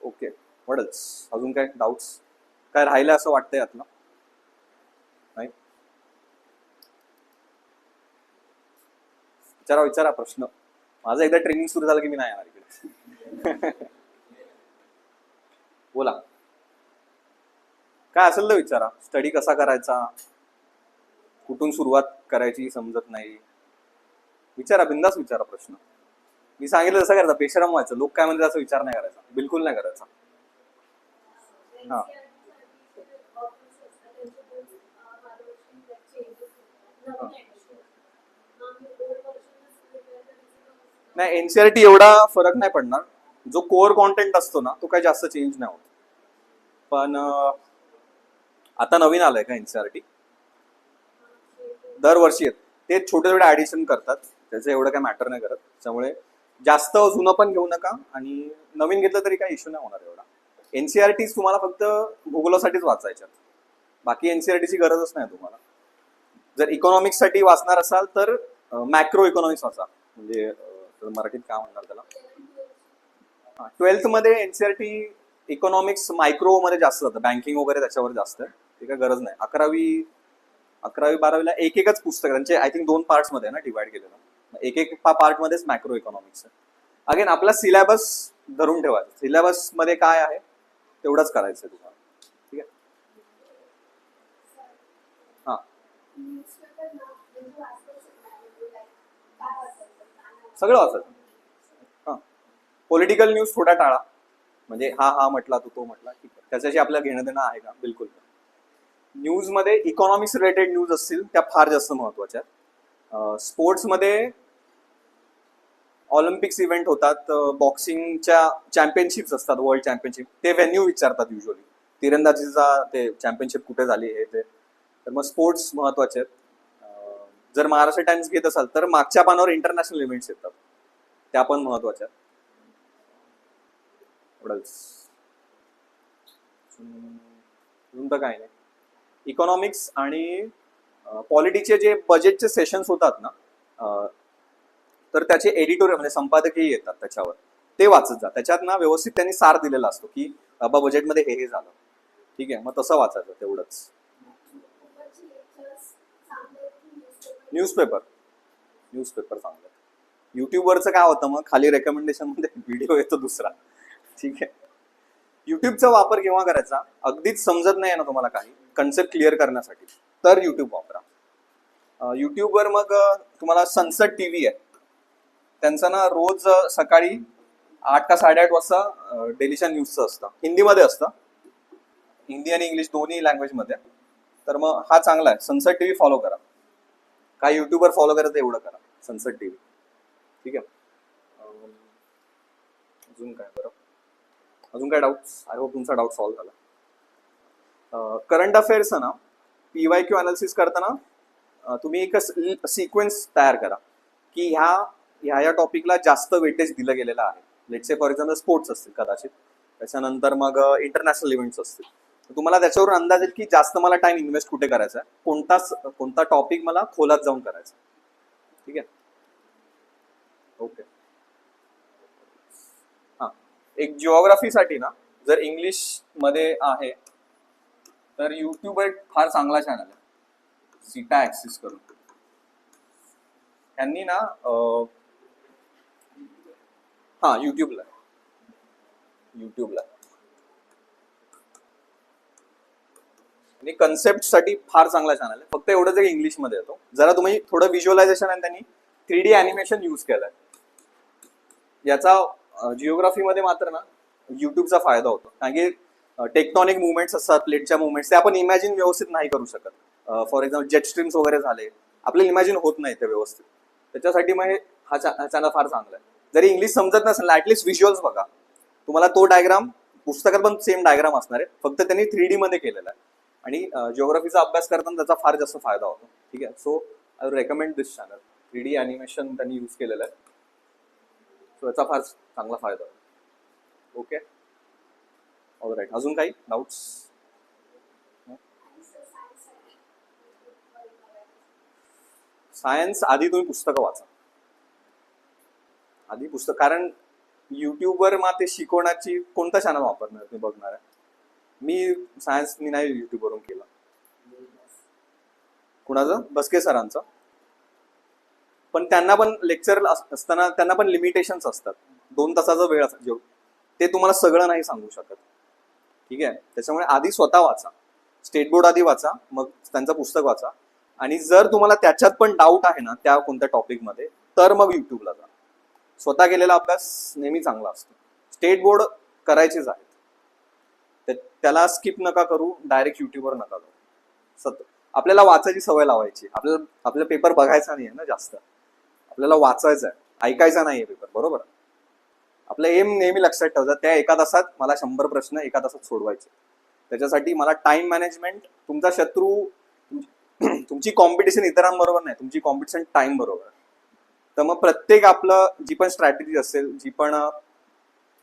ओके. वडच अजून काय डाऊट्स काय राहिलं असं वाटतंय यातलं? नाही, विचारा विचारा प्रश्न. माझं एकदा ट्रेनिंग सुरू झालं की मी नाही येणार इकडे. बोला, काय असेल तर विचारा. स्टडी कसा करायचा, कुठून सुरुवात करायची समजत नाही, विचारा, बिंदास विचारा प्रश्न. मी सांगितलं तसं करायचं, बेशरम व्हायचं. लोक काय म्हणतात असं विचार नाही करायचा, बिलकुल नाही करायचा. हा, नाही एनसीआरटी एवढा फरक नाही पडणार. जो कोर कॉन्टेंट असतो ना तो काही जास्त चेंज नाही होत. पण आता नवीन आलंय का एनसीआरटी, दरवर्षी येत. ते छोटे छोटे ऍडिशन करतात, त्याचं एवढं काय मॅटर नाही करत. त्यामुळे जास्त जुनं पण घेऊ नका आणि नवीन घेतलं तरी काही इश्यू नाही होणार एवढा. एनसीआरटी तुम्हाला फक्त भूगोलासाठीच वाचायच्यात, बाकी एनसीआरटीची गरजच नाही तुम्हाला. जर इकॉनॉमिक्स साठी वाचणार असाल तर मॅक्रो इकॉनॉमिक्स वाचा, म्हणजे मराठीत काय म्हणणार त्याला. 12th मध्ये एनसीआरटी इकॉनॉमिक्स मायक्रो मध्ये जास्त जातं, बँकिंग वगैरे त्याच्यावर जास्त आहे. ते काय गरज नाही. 11वी 12वीला एक एकच पुस्तक, त्यांचे आय थिंक 2 पार्ट्स मध्ये ना डिवाइड केलेलं. एक एक पार्ट मध्येच मॅक्रो इकॉनॉमिक्स आहे. अगेन आपला सिलेबस धरून ठेवायचा, सिलेबस मध्ये काय आहे तेवढंच करायचं तुम्हाला. ठीक आहे, हा, सगळं वाचायचं. हा, पॉलिटिकल न्यूज थोडा टाळा, म्हणजे हा म्हटला तो म्हटला, ठीक आहे, त्याच्याशी आपल्याला घेणं देणं आहे का, बिलकुल. न्यूज मध्ये इकॉनॉमिक्स रिलेटेड न्यूज असतील त्या फार जास्त महत्वाच्या. स्पोर्ट्समध्ये ऑलिम्पिक्स इव्हेंट होतात, बॉक्सिंगच्या चॅम्पियनशिप्स असतात, वर्ल्ड चॅम्पियनशिप, ते व्हेन्यू विचारतात युजली. तिरंदाजीचा ते चॅम्पियनशिप कुठे झाली हे ते. तर मग स्पोर्ट्स महत्वाचे आहेत. जर महाराष्ट्र टाइम्स घेत असाल तर मागच्या पानावर इंटरनॅशनल इव्हेंट्स येतात, त्या पण महत्वाच्या आहेत. एवढंच, अजून तर काय नाही. इकॉनॉमिक्स आणि पॉलिटिक्सचे जे बजेटचे सेशन्स होतात ना, तर त्याचे एडिटोरियल म्हणजे संपादकही येतात त्याच्यावर, ते वाचत जा. त्याच्यात ना व्यवस्थित त्यांनी सार दिलेला असतो की बाबा बजेटमध्ये हे झालं. ठीक आहे, मग तसं वाचायचं, तेवढंच. न्यूजपेपर चांगलं. युट्यूबवरचं काय होतं मग, खाली रेकमेंडेशन मध्ये व्हिडिओ येतो दुसरा. ठीक आहे, युट्यूबचा वापर केव्हा करायचा, अगदीच समजत नाही ना तुम्हाला काही कन्सेप्ट क्लिअर करण्यासाठी, तर युट्यूब वापरा. युट्यूबवर मग तुम्हाला सनसेट टीव्ही आहे, त्यांचं ना रोज सकाळी 8 का 8:30 वाजता डेलीच्या न्यूजचं असतं, हिंदीमध्ये असतं, हिंदी आणि इंग्लिश दोन्ही लँग्वेजमध्ये. तर मग हा चांगला आहे, सनसेट टीव्ही फॉलो करा. काय युट्यूबवर फॉलो करायचं एवढं करा, सनसेट टीव्ही. ठीक आहे, अजून काय बरं, अजून काय डाऊट्स? आय होप तुमचा डाऊट सॉल्व्ह झाला. करंट अफेअर्स ना PYQ अनालिसिस करताना तुम्ही एक सिक्वेन्स तयार करा की ह्या टॉपिकला जास्त वेटेज दिलं गेलेलं आहे. Let's say for example sports असतील कदाचित, त्याच्यानंतर मग इंटरनॅशनल इव्हेंट्स असतील. तुम्हाला त्याच्यावरून अंदाज येईल की जास्त मला टाइम इन्व्हेस्ट कुठे करायचा आहे, कोणता टॉपिक मला खोलात जाऊन करायचा. ठीक आहे, ओके. हा, एक जिओग्राफीसाठी ना जर इंग्लिश मध्ये आहे तर युट्यूब एक फार चांगला चॅनल आहे, सीटा ऍक्सेस करून. त्यांनी ना हा युट्यूबला आणि कन्सेप्ट साठी फार चांगला चॅनल आहे. फक्त एवढंच की इंग्लिशमध्ये येतो. जरा तुम्ही थोडं व्हिज्युअलायझेशन आणि त्यांनी 3D अॅनिमेशन यूज केलंय. याचा जिओग्राफीमध्ये मात्र ना युट्यूबचा फायदा होतो, कारण की टेक्टॉनिक मुवमेंट्स असतात, प्लेटच्या मुवमेंट्स, ते आपण इमॅजिन व्यवस्थित नाही करू शकत. फॉर एक्झाम्पल जेट स्ट्रीम्स वगैरे झाले, आपल्याला इमॅजिन होत नाही ते व्यवस्थित. त्याच्यासाठी मग हा चॅनल फार चांगला आहे. जरी इंग्लिश समजत नसेल ऍटलिस्ट व्हिज्युअल्स बघा, तुम्हाला तो डायग्राम पुस्तकात पण सेम डायग्राम असणार आहे, फक्त त्यांनी 3D मध्ये केलेला आहे. आणि जिओग्राफीचा अभ्यास करताना त्याचा फार जास्त फायदा होतो. ठीक आहे, so I recommend this channel. 3D animation त्यांनी यूज केलेलं आहे, सो याचा फार चांगला फायदा होतो. Okay, all right. अजून काही डाऊट्स? सायन्स आधी तुम्ही पुस्तकं वाचा, आधी पुस्तक. कारण युट्यूबवर मग ते शिकवण्याची कोणता चॅनल वापरणार तुम्ही बघणार आहे? मी सायन्स मी नाही युट्यूबवरून केलं. कुणाचं? बसके सरांचं. पण त्यांना पण लेक्चर असताना त्यांना पण लिमिटेशन्स असतात. 2 तासाचा वेळ असतो, ते तुम्हाला सगळं नाही सांगू शकत. ठीक आहे, त्याच्यामुळे आधी स्वतः वाचा, स्टेट बोर्ड आधी वाचा, मग त्यांचं पुस्तक वाचा. आणि जर तुम्हाला त्याच्यात पण डाऊट आहे ना त्या कोणत्या टॉपिकमध्ये, तर मग युट्यूबला जा. स्वतः केलेला अभ्यास नेहमी चांगला असतो. स्टेट बोर्ड करायचेच आहेत, त्याला स्किप नका करू, डायरेक्ट युट्यूबवर नका जाऊ. आपल्याला वाचायची सवय लावायची. आपला पेपर बघायचा नाही आहे ना जास्त, आपल्याला वाचायचं आहे, ऐकायचा नाही आहे पेपर. बरोबर, आपलं एम नेहमी लक्षात ठेवायचं, त्या 1 तासात मला 100 प्रश्न 1 तासात सोडवायचे. त्याच्यासाठी मला टाइम मॅनेजमेंट, तुमचा शत्रू तुमची कॉम्पिटिशन इतरांबरोबर नाही, तुमची कॉम्पिटिशन टाइम बरोबर. तर मग प्रत्येक आपलं जी पण स्ट्रॅटेजी असेल, जी पण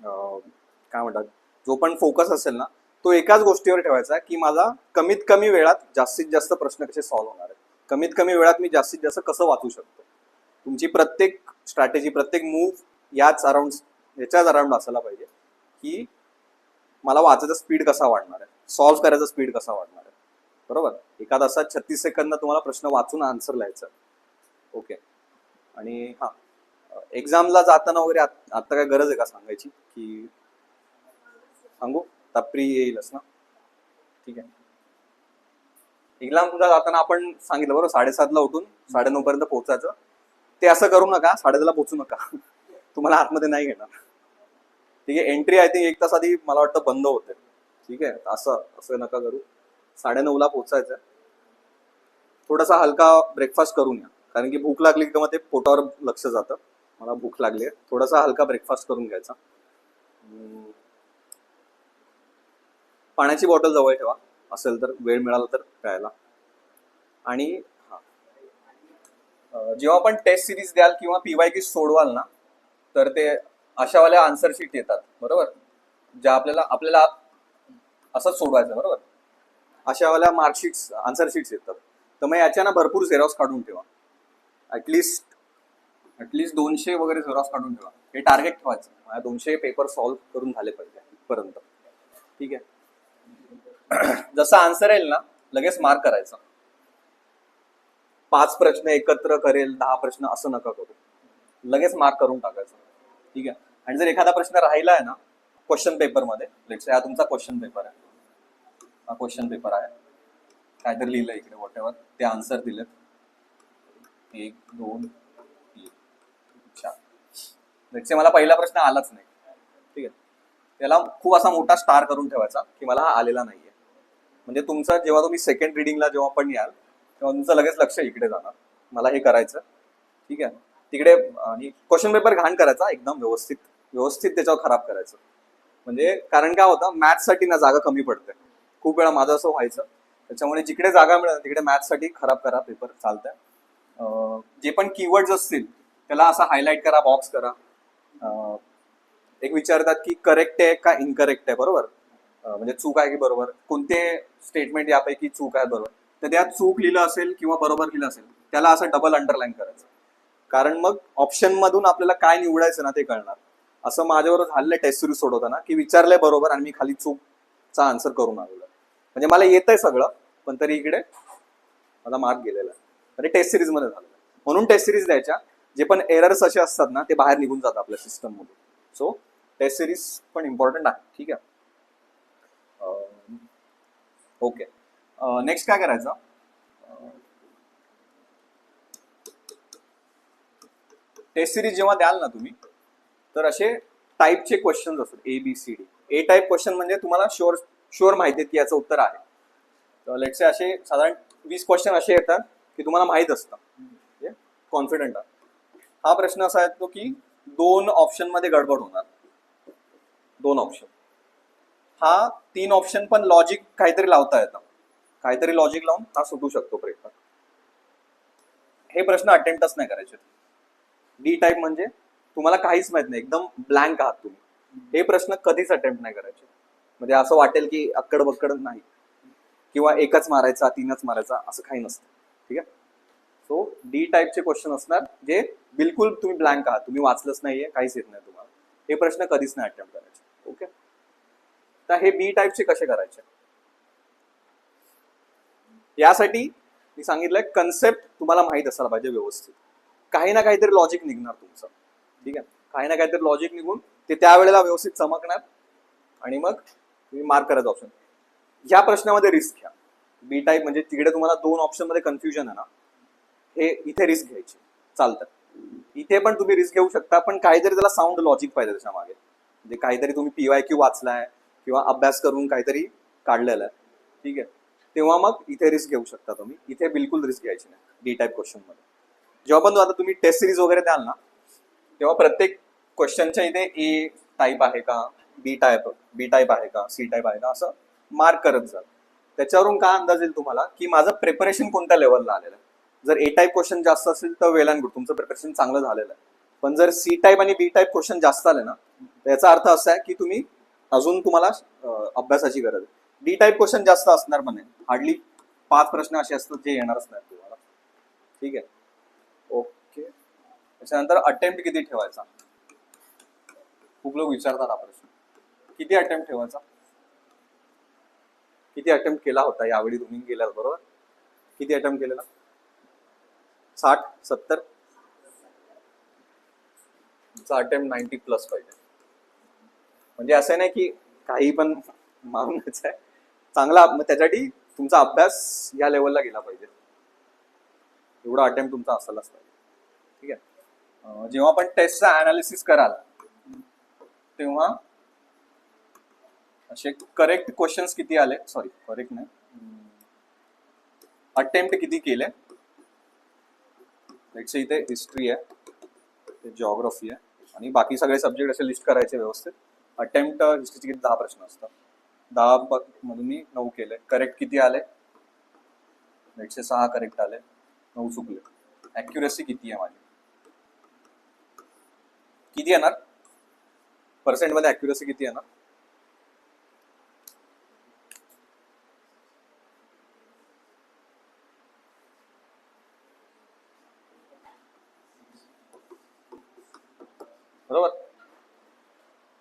काय म्हणतात, जो पण फोकस असेल ना, तो एकाच गोष्टीवर ठेवायचा की माझा कमीत कमी वेळात जास्तीत जास्त प्रश्न कसे सॉल्व्ह होणार आहेत, कमीत कमी वेळात मी जास्तीत जास्त कसं वाचू शकतो. तुमची प्रत्येक स्ट्रॅटेजी, प्रत्येक मूव्ह याच्याच अराउंड असायला पाहिजे की मला वाचायचा स्पीड कसा वाढणार आहे, सॉल्व्ह करायचा स्पीड कसा वाढणार आहे. बरोबर, 1 तासात 36 सेकंद तुम्हाला प्रश्न वाचून आन्सर लिहायचा. ओके. आणि हां, एक्झामला जाताना वगैरे आता काय गरज आहे का सांगायची की सांगू? ताप्री येईलच ना. ठीक आहे, एक्झामला जाताना आपण सांगितलं बरोबर, 7:30ला उठून 9:30 पर्यंत पोहोचायचं. ते असं करू नका, 10:30ला पोहोचू नका, तुम्हाला आतमध्ये नाही घेणार. ठीक आहे, एंट्री आय थिंक 1 तास आधी मला वाटतं बंद होते. ठीक आहे, असं नका करू. 9:30ला पोहोचायचं. थोडासा हलका ब्रेकफास्ट करून या, कारण की भूक लागली की मग ते पोटावर लक्ष जातं. मला भूक लागली आहे, थोडासा हलका ब्रेकफास्ट करून घ्यायचा. पाण्याची बॉटल जवळ ठेवा, असेल तर, वेळ मिळाला तर प्यायला. आणि जेव्हा पण टेस्ट सिरीज द्याल किंवा PYQ सोडवाल ना, तर ते अशावाल्या आन्सर शीट येतात. बरोबर, ज्या आपल्याला असंच सोडवायचं. बरोबर, अशावाल्या मार्कशीट्स, आन्सर शीट्स येतात. तर मग याच्या ना भरपूर झेरॉक्स काढून ठेवा. ॲटलिस्ट 200 वगैरे झेरॉक्स काढून ठेवा. हे टार्गेट ठेवायचं, 200 पेपर सॉल्व्ह करून झाले पाहिजे इथपर्यंत. ठीक आहे, जसं आन्सर येईल ना लगेच मार्क करायचा. 5 प्रश्न एकत्र करेल, 10 प्रश्न असं नका करू, लगेच मार्क करून टाकायचं. ठीक आहे, आणि जर एखादा प्रश्न राहिला आहे ना क्वेश्चन पेपरमध्ये, लेट्स हा तुमचा क्वेश्चन पेपर आहे, हा क्वेश्चन पेपर आहे, काहीतरी लिहिलं इकडे वॉटेवर, ते आन्सर दिलेत 1 2 3 4. लेट्स मला पहिला प्रश्न आलाच नाही. ठीक आहे, त्याला खूप असा मोठा स्टार करून ठेवायचा की मला हा आलेला नाहीये. म्हणजे तुमचं जेव्हा तुम्ही सेकंड रिडिंगला जेव्हा पण याल तेव्हा तुमचं लगेच लक्ष इकडे जाणार, मला हे करायचं. ठीक आहे, तिकडे. आणि क्वेश्चन पेपर घाण करायचा, एकदम व्यवस्थित त्याच्यावर खराब करायचं. म्हणजे कारण काय होतं, मॅथ्ससाठी ना जागा कमी पडते. खूप वेळा माझं असं व्हायचं. त्याच्यामुळे जिकडे जागा मिळेल तिकडे मॅथ्ससाठी खराब करा पेपर, चालतंय. जे पण कीवर्ड्स असतील त्याला असा हायलाईट करा, बॉक्स करा. एक विचारतात की करेक्ट आहे का इनकरेक्ट आहे. बरोबर, म्हणजे चूक आहे की बरोबर, कोणते स्टेटमेंट यापैकी चूक आहे बरोबर. तर त्यात चूक लिहिलं असेल किंवा बरोबर लिहिलं असेल त्याला असं डबल अंडरलाईन करायचं, कारण मग ऑप्शन मधून आपल्याला काय निवडायचं ना ते कळणार. असं माझ्याबरोबर झालेलं टेस्ट सिरीज सोडवताना की विचारलंय बरोबर आणि मी खाली चूकचा आन्सर करून आलेलो. म्हणजे मला येतंय सगळं, पण तरी इकडे मला मार्क गेलेला आहे. म्हणजे टेस्ट सिरीज मध्ये झालेलं. म्हणून टेस्ट सिरीज द्यायच्या, जे पण एरर्स असे असतात ना ते बाहेर निघून जातात आपल्या सिस्टम मधून. सो टेस्ट सिरीज पण इम्पॉर्टंट आहे. ठीक आहे, ओके. नेक्स्ट काय करायचं, टेस्ट सिरीज जेव्हा द्याल ना तुम्ही, तर असे टाईपचे क्वेश्चन असतात ABCD. ए टाईप क्वेश्चन म्हणजे तुम्हाला शुअर माहिती आहे की याचं उत्तर आहे. तर लेट्स से असे साधारण 20 क्वेश्चन असे येतात की तुम्हाला माहीत असतं, कॉन्फिडंट आहे. हा प्रश्न असा येतो की 2 ऑप्शन मध्ये गडबड होणार, 2 ऑप्शन. हा 3 ऑप्शन पण लॉजिक काहीतरी लावता येतं, काहीतरी लॉजिक लावून हा सुटू शकतो पेपर. हे प्रश्न अटेम्प्टच नाही करायचे. डी टाईप म्हणजे तुम्हाला काहीच माहित नाही, एकदम ब्लँक आहात तुम्ही, हे प्रश्न कधीच अटेम्प्ट नाही करायचे. म्हणजे असं वाटेल की अक्कड बक्कड नाही, किंवा एकच मारायचा 3च मारायचा असं काही नसतं. ठीक आहे. सो डी टाईपचे क्वेश्चन असणार जे बिलकुल तुम्ही ब्लँक आहात, तुम्ही वाचलंच नाहीये, काहीच येत नाही तुम्हाला, हे प्रश्न कधीच नाही अटेम्प्ट करायचे. ओके. तर हे बी टाईपचे कसे करायचे, यासाठी मी सांगितलंय कन्सेप्ट तुम्हाला माहित असायला पाहिजे व्यवस्थित. काही ना काहीतरी लॉजिक निघणार तुमचं. ठीक आहे. काही ना काहीतरी लॉजिक निघून ते त्यावेळेला व्यवस्थित चमकणार आणि मग तुम्ही मार्क करायचं ऑप्शन. ह्या प्रश्नामध्ये रिस्क घ्या. बी टाईप म्हणजे तिकडे तुम्हाला 2 ऑप्शन मध्ये कन्फ्युजन आहे ना, हे इथे रिस्क घ्यायची चालतं. इथे पण तुम्ही रिस्क घेऊ शकता, पण काहीतरी त्याला साऊंड लॉजिक पाहिजे त्याच्या मागे. म्हणजे काहीतरी तुम्ही PYQ वाचलाय किंवा अभ्यास करून काहीतरी काढलेलं आहे. ठीक आहे. तेव्हा मग इथे रिस्क घेऊ शकता तुम्ही. इथे बिलकुल रिस्क घ्यायची नाही डी टाईप क्वेश्चन मध्ये. जेव्हा पण आता तुम्ही टेस्ट सिरीज वगैरे द्याल ना, तेव्हा प्रत्येक क्वेश्चनच्या इथे ए टाईप आहे का, बी टाईप आहे का, सी टाईप आहे का, असं मार्क करत जा. त्याच्यावरून काय अंदाज येईल तुम्हाला की माझं प्रिपरेशन कोणत्या लेवलला आलेलं आहे. जर ए टाईप क्वेश्चन जास्त असेल तर वेल अँड गुड, तुमचं प्रिपरेशन चांगलं झालेलं आहे. पण जर सी टाईप आणि बी टाईप क्वेश्चन जास्त आले ना, याचा अर्थ असा आहे की तुम्ही अजून तुम्हाला अभ्यासाची गरज आहे. डी टाईप क्वेश्चन जास्त असणार पण नाही, हार्डली 5 प्रश्न असे असतात जे येणारच नाही तुम्हाला. ठीक आहे. ओके. त्याच्यानंतर अटेम्प्ट किती ठेवायचा, खूप लोक विचारतात हा प्रश्न. किती अटेम्प्ट ठेवायचा, किती अटेम्प्ट केला होता यावेळी तुम्ही गेल्यावर, बरोबर? किती अटेम्प्ट केलेला, 60 70? तुमचा अटेम्प्ट 90+ पाहिजे. म्हणजे असं नाही की काही पण मारून घ्यायचं आहे, चांगला. मग त्यासाठी तुमचा अभ्यास या लेवलला गेला पाहिजे, एवढा अटेम्प्ट तुमचा असायलाच पाहिजे. ठीक आहे. जेव्हा पण टेस्टचा अनालिसिस कराल तेव्हा असे करेक्ट क्वेश्चन्स किती आले, सॉरी करेक्ट नाही, अटेम्प्ट किती केले. इथे हिस्ट्री आहे, जिओग्राफी आहे आणि बाकी सगळे सब्जेक्ट असे लिस्ट करायचे व्यवस्थित. अटेम्प्ट हिस्ट्रीचे किती 10 प्रश्न असतात, 10 मधून मी 9 केले. करेक्ट किती आले, 6 करेक्ट आले, 9 चुकले. ॲक्युरेसी किती आहे माझी, किती येणार पर्सेंटमध्ये, ॲक्युरेसी किती येणार, बरोबर?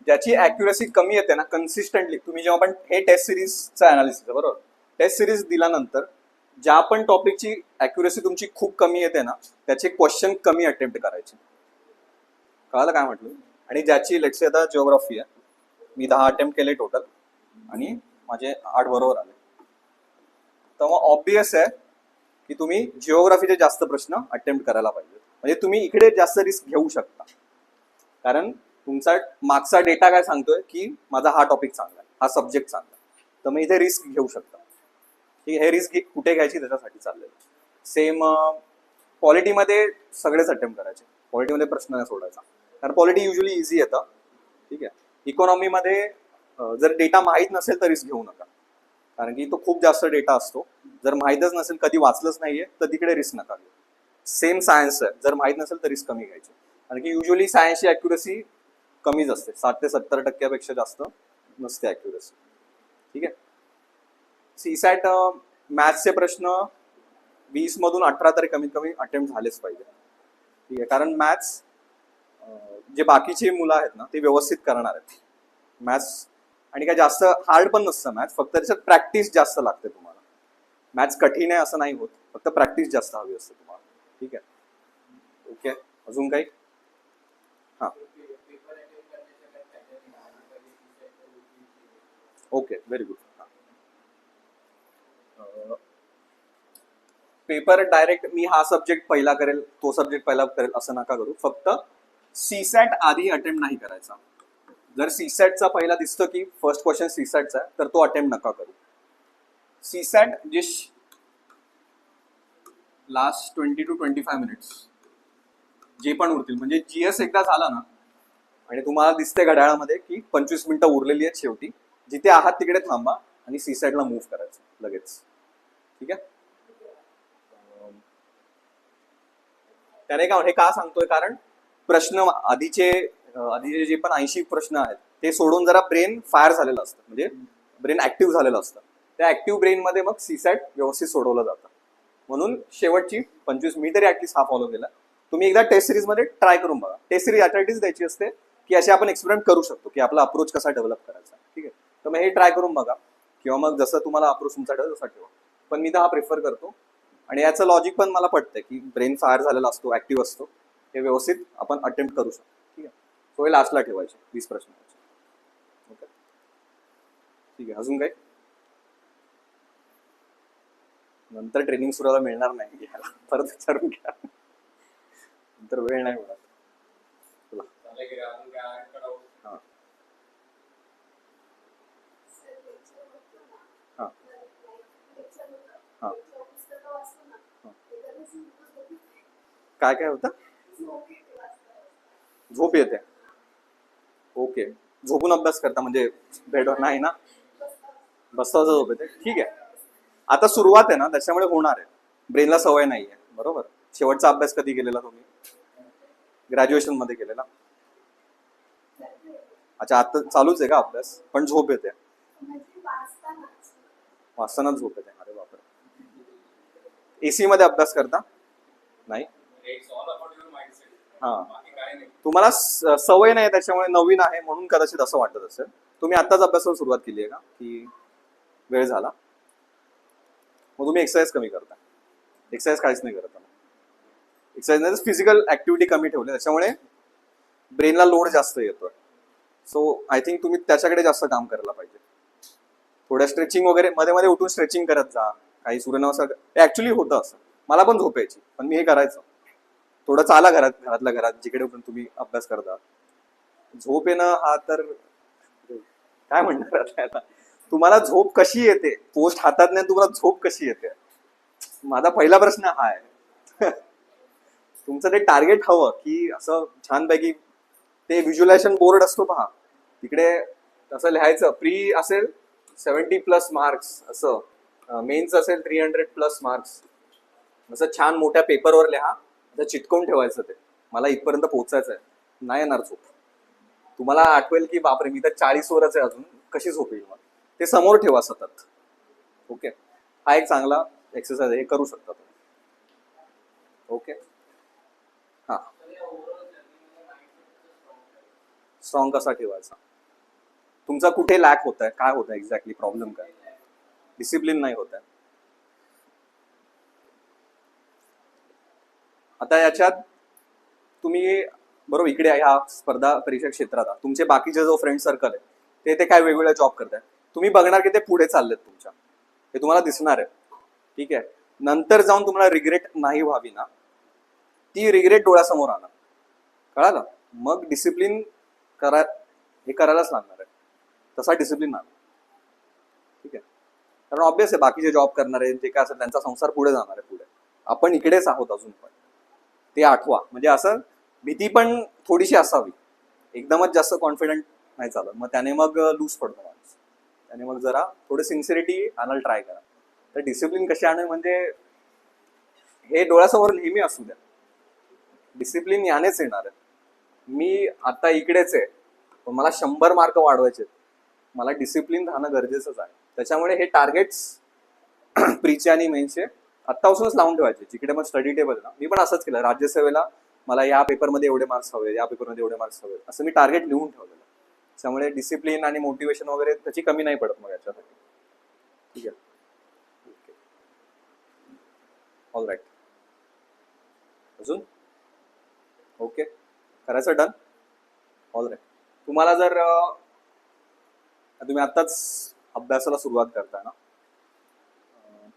ज्याची ॲक्युरेसी कमी येते ना कन्सिस्टंटली, तुम्ही जेव्हा पण हे टेस्ट सिरीजचं अनालिसिस आहे, बरोबर, टेस्ट सिरीज दिल्यानंतर ज्या पण टॉपिकची ॲक्युरेसी तुमची खूप कमी येते ना, त्याचे क्वेश्चन कमी अटेम्प्ट करायचे. कळालं काय म्हटलं? आणि ज्याची लेट्स से आता जिओग्राफी आहे, मी 10 अटेम्प्ट केले टोटल आणि माझे 8 बरोबर आले, तर मग ऑब्वियस आहे की तुम्ही जिओग्राफीचे जास्त प्रश्न अटेम्प्ट करायला पाहिजे. म्हणजे तुम्ही इकडे जास्त रिस्क घेऊ शकता, कारण तुमचा मागचा डेटा काय सांगतोय की माझा हा टॉपिक चांगला आहे, हा सब्जेक्ट चांगला आहे, तर मग इथे रिस्क घेऊ शकता. ठीक आहे. हे रिस्क कुठे घ्यायची त्याच्यासाठी चाललेलं. सेम पॉलिटीमध्ये सगळेच अटेम्प्ट करायचे, पॉलिटीमध्ये प्रश्न नाही सोडायचा, कारण पॉलिटी युजली इझी येतं. ठीक आहे. इकॉनॉमीमध्ये जर डेटा माहीत नसेल तर रिस्क घेऊ नका, कारण की तो खूप जास्त डेटा असतो. जर माहीतच नसेल, कधी वाचलंच नाहीये, तर तिकडे रिस्क नका घेऊ. सेम सायन्स आहे, जर माहीत नसेल तर रिस्क कमी घ्यायची, कारण की युजली सायन्सची ॲक्युरेसी कमीच असते, 60 ते 70% जास्त नसते ॲक्युरेसी. ठीक आहे. सीसॅट मॅथ्सचे प्रश्न 20 मधून 18 तरी कमीत कमी अटेम्प्ट झालेच पाहिजे. ठीक आहे. कारण मॅथ्स जे बाकीचे मुलं आहेत ना ते व्यवस्थित करणार आहेत मॅथ्स, आणि काय जास्त हार्ड पण नसतं मॅथ्स, फक्त त्याच्यात प्रॅक्टिस जास्त लागते तुम्हाला. मॅथ्स कठीण आहे असं नाही होत, फक्त प्रॅक्टिस जास्त हवी असते तुम्हाला. ठीक आहे. ओके. अजून काही? हां, okay, very good. Paper direct मी हा सब्जेक्ट पहिला करेल, तो सब्जेक्ट पहिला करेल असं नका करू. फक्त सीसॅट आधी अटेम्प्ट नाही करायचा. जर सीसॅटचा पहिला दिसतं की फर्स्ट क्वेश्चन सीसॅटचा आहे, तर तो अटेम्प्ट नका करू. सीसॅट जे लास्ट 20 to 25 मिनिट्स जे पण उरतील, म्हणजे GS एकदा झाला ना आणि तुम्हाला दिसते घड्याळामध्ये की 25 मिनिटं उरलेली आहेत शेवटी, जिथे आहात तिकडे थांबा आणि सी साईडला मूव्ह करायचं लगेच. ठीक आहे. त्याने काय हे का सांगतोय, कारण प्रश्न आधीचे जे पण 80 प्रश्न आहेत ते सोडून जरा ब्रेन फायर झालेलं असतं, म्हणजे ब्रेन ऍक्टिव्ह झालेलं असतं. त्या ऍक्टिव्ह ब्रेनमध्ये मग सी सॅट व्यवस्थित सोडवलं जातं. म्हणून शेवटची 25 मी तरी ऍटलीस्ट हा फॉलो केला. तुम्ही एकदा टेस्ट सिरीजमध्ये ट्राय करून बघा. टेस्ट सिरीज यासाठीच द्यायची असते की असे आपण एक्सपेरिमेंट करू शकतो की आपला अप्रोच कसा डेव्हलप करायचा. ठीक आहे. तर मग हे ट्राय करून बघा, किंवा मग जसं तुम्हाला अप्रोच तुमचा ठेवा तसा ठेवा. पण मी तर हा प्रिफर करतो. आणि याचं लॉजिक पण मला पटतंय की ब्रेन फायर झालेला असतो, ऍक्टिव्ह असतो, हे व्यवस्थित आपण अटेम्प्ट करू शकतो. ठीक आहे. तो हे लास्टला ठेवायचे 20 प्रश्न. ओके, ठीक आहे. अजून काय? नंतर ट्रेनिंग सुरू मिळणार नाही घ्यायला, परत विचारून घ्या, नंतर वेळ नाही मिळत. काय काय होतं? झोप येते. ओके, झोपून अभ्यास करता म्हणजे बेडवर नाही ना, बसता झोप येते. ठीक आहे. आता सुरुवात आहे ना, त्याच्यामुळे होणार आहे. ब्रेनला सवय नाहीये. बरोबर. शेवटचा अभ्यास कधी केलेला तुम्ही? ग्रॅज्युएशन मध्ये केलेला. अच्छा, आता चालूच आहे का अभ्यास? पण झोप येते. वाचताना झोप येते. अरे बापरे. एसी मध्ये अभ्यास करता? नाही. हा, तुम्हाला सवय नाही त्याच्यामुळे, नवीन आहे म्हणून कदाचित असं वाटत असेल. तुम्ही आताच अभ्यासाला सुरुवात केली आहे का, की वेळ झाला? मग तुम्ही एक्सरसाइज कमी करता. एक्सरसाइज काहीच नाही करत. एक्सरसाइज नाही, फिजिकल ऍक्टिव्हिटी कमी ठेवली, त्याच्यामुळे ब्रेनला लोड जास्त येतोय. सो आय थिंक तुम्ही त्याच्याकडे जास्त काम करायला पाहिजे. थोड्या स्ट्रेचिंग वगैरे मध्ये मध्ये उठून स्ट्रेचिंग करत जा. काही सूर्यनमस्कार, ऍक्च्युली होतं असं. मला पण झोप यायची, पण मी हे करायचं. थोडं चाला घरातल्या घरात जिकडे पण तुम्ही अभ्यास करता. झोप येणं हा तर काय म्हणणार आता. तुम्हाला झोप कशी येते? पोस्ट हातात नाही, तुम्हाला झोप कशी येते? माझा पहिला प्रश्न हा आहे. तुमचं ते टार्गेट हवं की असं छानपैकी ते व्हिज्युअलायझेशन बोर्ड असतो पहा, तिकडे असं लिहायचं, प्री असेल 70+ मार्क्स, असं मेन्स असेल 300+ मार्क्स, असं छान मोठ्या पेपरवर लिहा, चिटकवून ठेवायचं. ते मला इथपर्यंत पोहोचायचं आहे. नाही येणार झोप. तुम्हाला आठवेल की बापरे, मी तर 40 वरच आहे अजून, कशी झोप येईल? मग ते समोर ठेवा सतत. ओके, हा एक चांगला एक्सरसाइज आहे, हे करू शकता तुम्ही. ओके. हा, स्ट्रॉंग कसा ठेवायचा? तुमचा कुठे लॅक होत आहे, काय होत आहे एक्झॅक्टली, प्रॉब्लेम काय? डिसिप्लिन नाही होत आहे. आता याच्यात तुम्ही बरोबर इकडे ह्या स्पर्धा परीक्षा क्षेत्रात तुमचे बाकीचे जो फ्रेंड सर्कल आहे ते काय वेगवेगळ्या जॉब करताय, तुम्ही बघणार की ते पुढे चाललेत तुमच्या, हे तुम्हाला दिसणार आहे. ठीक आहे. नंतर जाऊन तुम्हाला रिग्रेट नाही व्हावी ना, ती रिग्रेट डोळ्यासमोर आणा. कळालं? मग डिसिप्लिन हे करायलाच लागणार आहे. तसा डिसिप्लिन आणा. ठीक आहे. कारण ऑब्विस आहे, बाकीचे जॉब करणारे जे काय असेल त्यांचा संसार पुढे जाणार आहे. पुढे आपण इकडेच आहोत अजून पण. ते आठवा. म्हणजे असं भीती पण थोडीशी असावी. एकदमच जास्त कॉन्फिडंट नाही चालत, मग त्याने मग लूज पडतो माणूस. त्याने मग जरा थोडं सिन्सिरिटी आणायला ट्राय करा. तर डिसिप्लिन कशी आणणे म्हणजे हे डोळ्यासमोर नेहमी असू द्या. डिसिप्लिन यानेच येणार आहे. मी आता इकडेच आहे, पण मला 100 मार्क वाढवायचे, मला डिसिप्लिन राहणं गरजेचंच आहे. त्याच्यामुळे हे टार्गेट्स प्रीचे आणि मेन्सचे आत्तापासूनच लावून ठेवायचे. जिकडे मग स्टडी टेबल ना, मी पण असंच केलं. राज्यसेवेला मला या पेपरमध्ये एवढे मार्क्स हवे, या पेपरमध्ये एवढे मार्क्स हवे, असं मी टार्गेट लिहून ठेवलेलं. त्यामुळे डिसिप्लिन आणि मोटिवेशन वगैरे त्याची कमी नाही पडत मग याच्यासाठी. ठीक आहे. All right. अजून ओके, करायचं डन. All right. तुम्हाला जर तुम्ही आत्ताच अभ्यासाला सुरुवात करताय ना,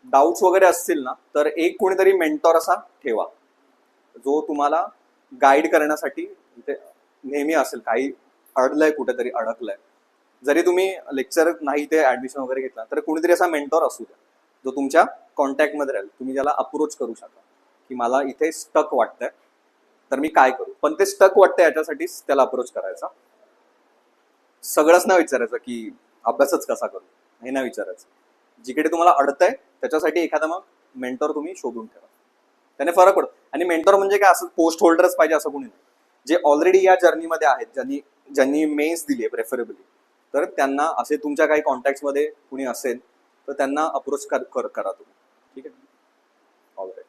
डाऊट्स वगैरे असतील ना, तर एक कोणीतरी मेंटॉर असा ठेवा जो तुम्हाला गाईड करण्यासाठी इथे नेहमी असेल. काही अडलंय, कुठेतरी अडकलंय, जरी तुम्ही लेक्चर नाही ते ऍडमिशन वगैरे घेतला तर कोणीतरी असा मेंटॉर असू द्या जो तुमच्या कॉन्टॅक्टमध्ये राहील. तुम्ही ज्याला अप्रोच करू शका की मला इथे स्टक वाटतंय, तर मी काय करू. पण ते स्टक वाटतंय याच्यासाठीच त्याला अप्रोच करायचा. सगळंच ना विचारायचं की अभ्यासच कसा करू हे नाही विचारायचं. जिकडे तुम्हाला अडतंय त्याच्यासाठी एखादा मग मेंटॉर तुम्ही शोधून ठेवा, त्याने फरक पडतो. आणि मेंटॉर म्हणजे काय, असं पोस्ट होल्डरच पाहिजे असं कोणी नाही. जे ऑलरेडी या जर्नीमध्ये आहेत, ज्यांनी ज्यांनी मेन्स दिली आहे प्रेफरेबली, तर त्यांना असे तुमच्या काही कॉन्टॅक्ट्समध्ये कुणी असेल तर त्यांना अप्रोच करा तुम्ही. ठीक आहे. ऑलराईट.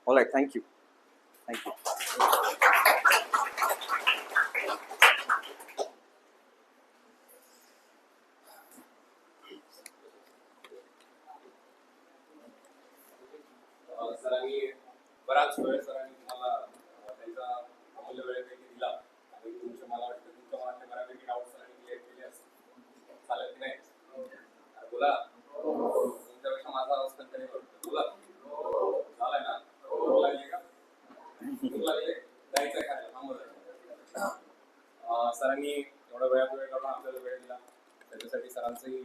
ऑलराईट. थँक्यू. थँक्यू. सरांनी बराच वेळ सरांनी तुम्हाला त्यांचा अमूल्य वेळेपैकी दिला आणि तुमच्या मला वाटतं तुमच्या मनातले बऱ्यापैकी डाऊट सरांनी क्लिअर केले असतील. चालेल की नाही? बोला. तुमच्यापेक्षा माझा आवाज कणकणी करतो. बोला. झालाय ना? भूक लागली का? भूक लागली? जायचंय खायला? थांबवलं. सरांनी एवढा वेळात वेळ काढून आपल्याला वेळ दिला त्याच्यासाठी सरांचेही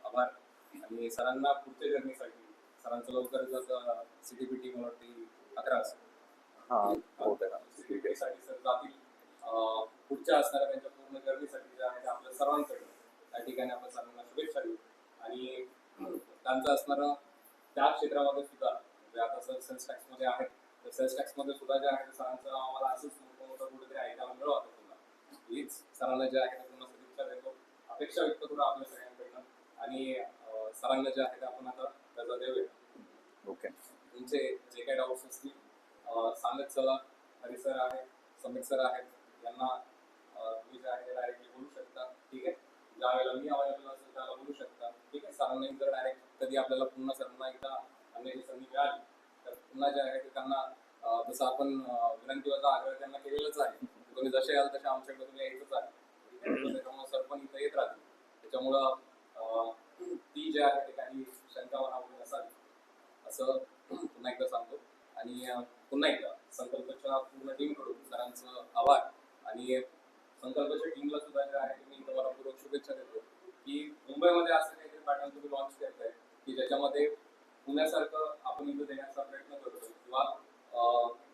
आभार. आणि सरांना पुढच्या जर्नीसाठी सरांचं लवकरच सीटीपीटी मला वाटते 11 सीटीपीटीसाठी सर जातील. पुढच्या असणाऱ्या त्यांच्या पूर्ण जर्नीसाठी ज्या आहे आपल्या सर्वांकडे त्या ठिकाणी आपण सरांना शुभेच्छा देऊ. आणि त्यांचं असणारं त्या क्षेत्रामध्ये सुद्धा म्हणजे आता सर सेल्स टॅक्समध्ये आहेत तर सेल्स टॅक्समध्ये सुद्धा जे आहे सरांचं आम्हाला असंच मोठं मोठं कुठेतरी ऐकायला मिळालं पुन्हा. हीच सरांना जे आहे ते पुन्हा सदिच्छा देतो, अपेक्षा व्यक्त करू आपल्या सगळ्यांकडनं. आणि सरांना जे आहे ते आपण आता रजा देऊया. ओके. तुमचे जे काही डाऊट्स असतील सांगत चला. हरी सर आहेत, समीर सर आहेत, यांना तुम्ही जे आहे डायरेक्टली बोलू शकता. ठीक आहे. ज्या वेळेला मी अवेलेबल असेल त्याला बोलू शकता. ठीक आहे. सरांना जर डायरेक्ट कधी आपल्याला पुन्हा सरांना एकदा अन्याची संधी मिळाली तर पुन्हा जे आहे ते त्यांना जसं आपण विनंतीचा आग्रह त्यांना केलेलाच आहे. तुम्ही जसे याल तसे आमच्याकडे तुम्ही यायचंच आहे. त्याच्यामुळे सर पण इथं येत राहतील. त्याच्यामुळं ती जे आहे ते काही शंका मनामध्ये नसावी असं पुन्हा एकदा सांगतो. आणि पुन्हा एकदा संकल्पच्या पूर्ण टीमकडून सरांचं आभार. आणि संकल्पच्या टीमला सुद्धा जे आहे मी तुम्हाला पूर्वक शुभेच्छा देतो की मुंबईमध्ये असं काहीतरी पॅटर्न तुम्ही लॉन्च करताय की ज्याच्यामध्ये पुण्यासारखं आपण इथं देण्याचा प्रयत्न करतोय. किंवा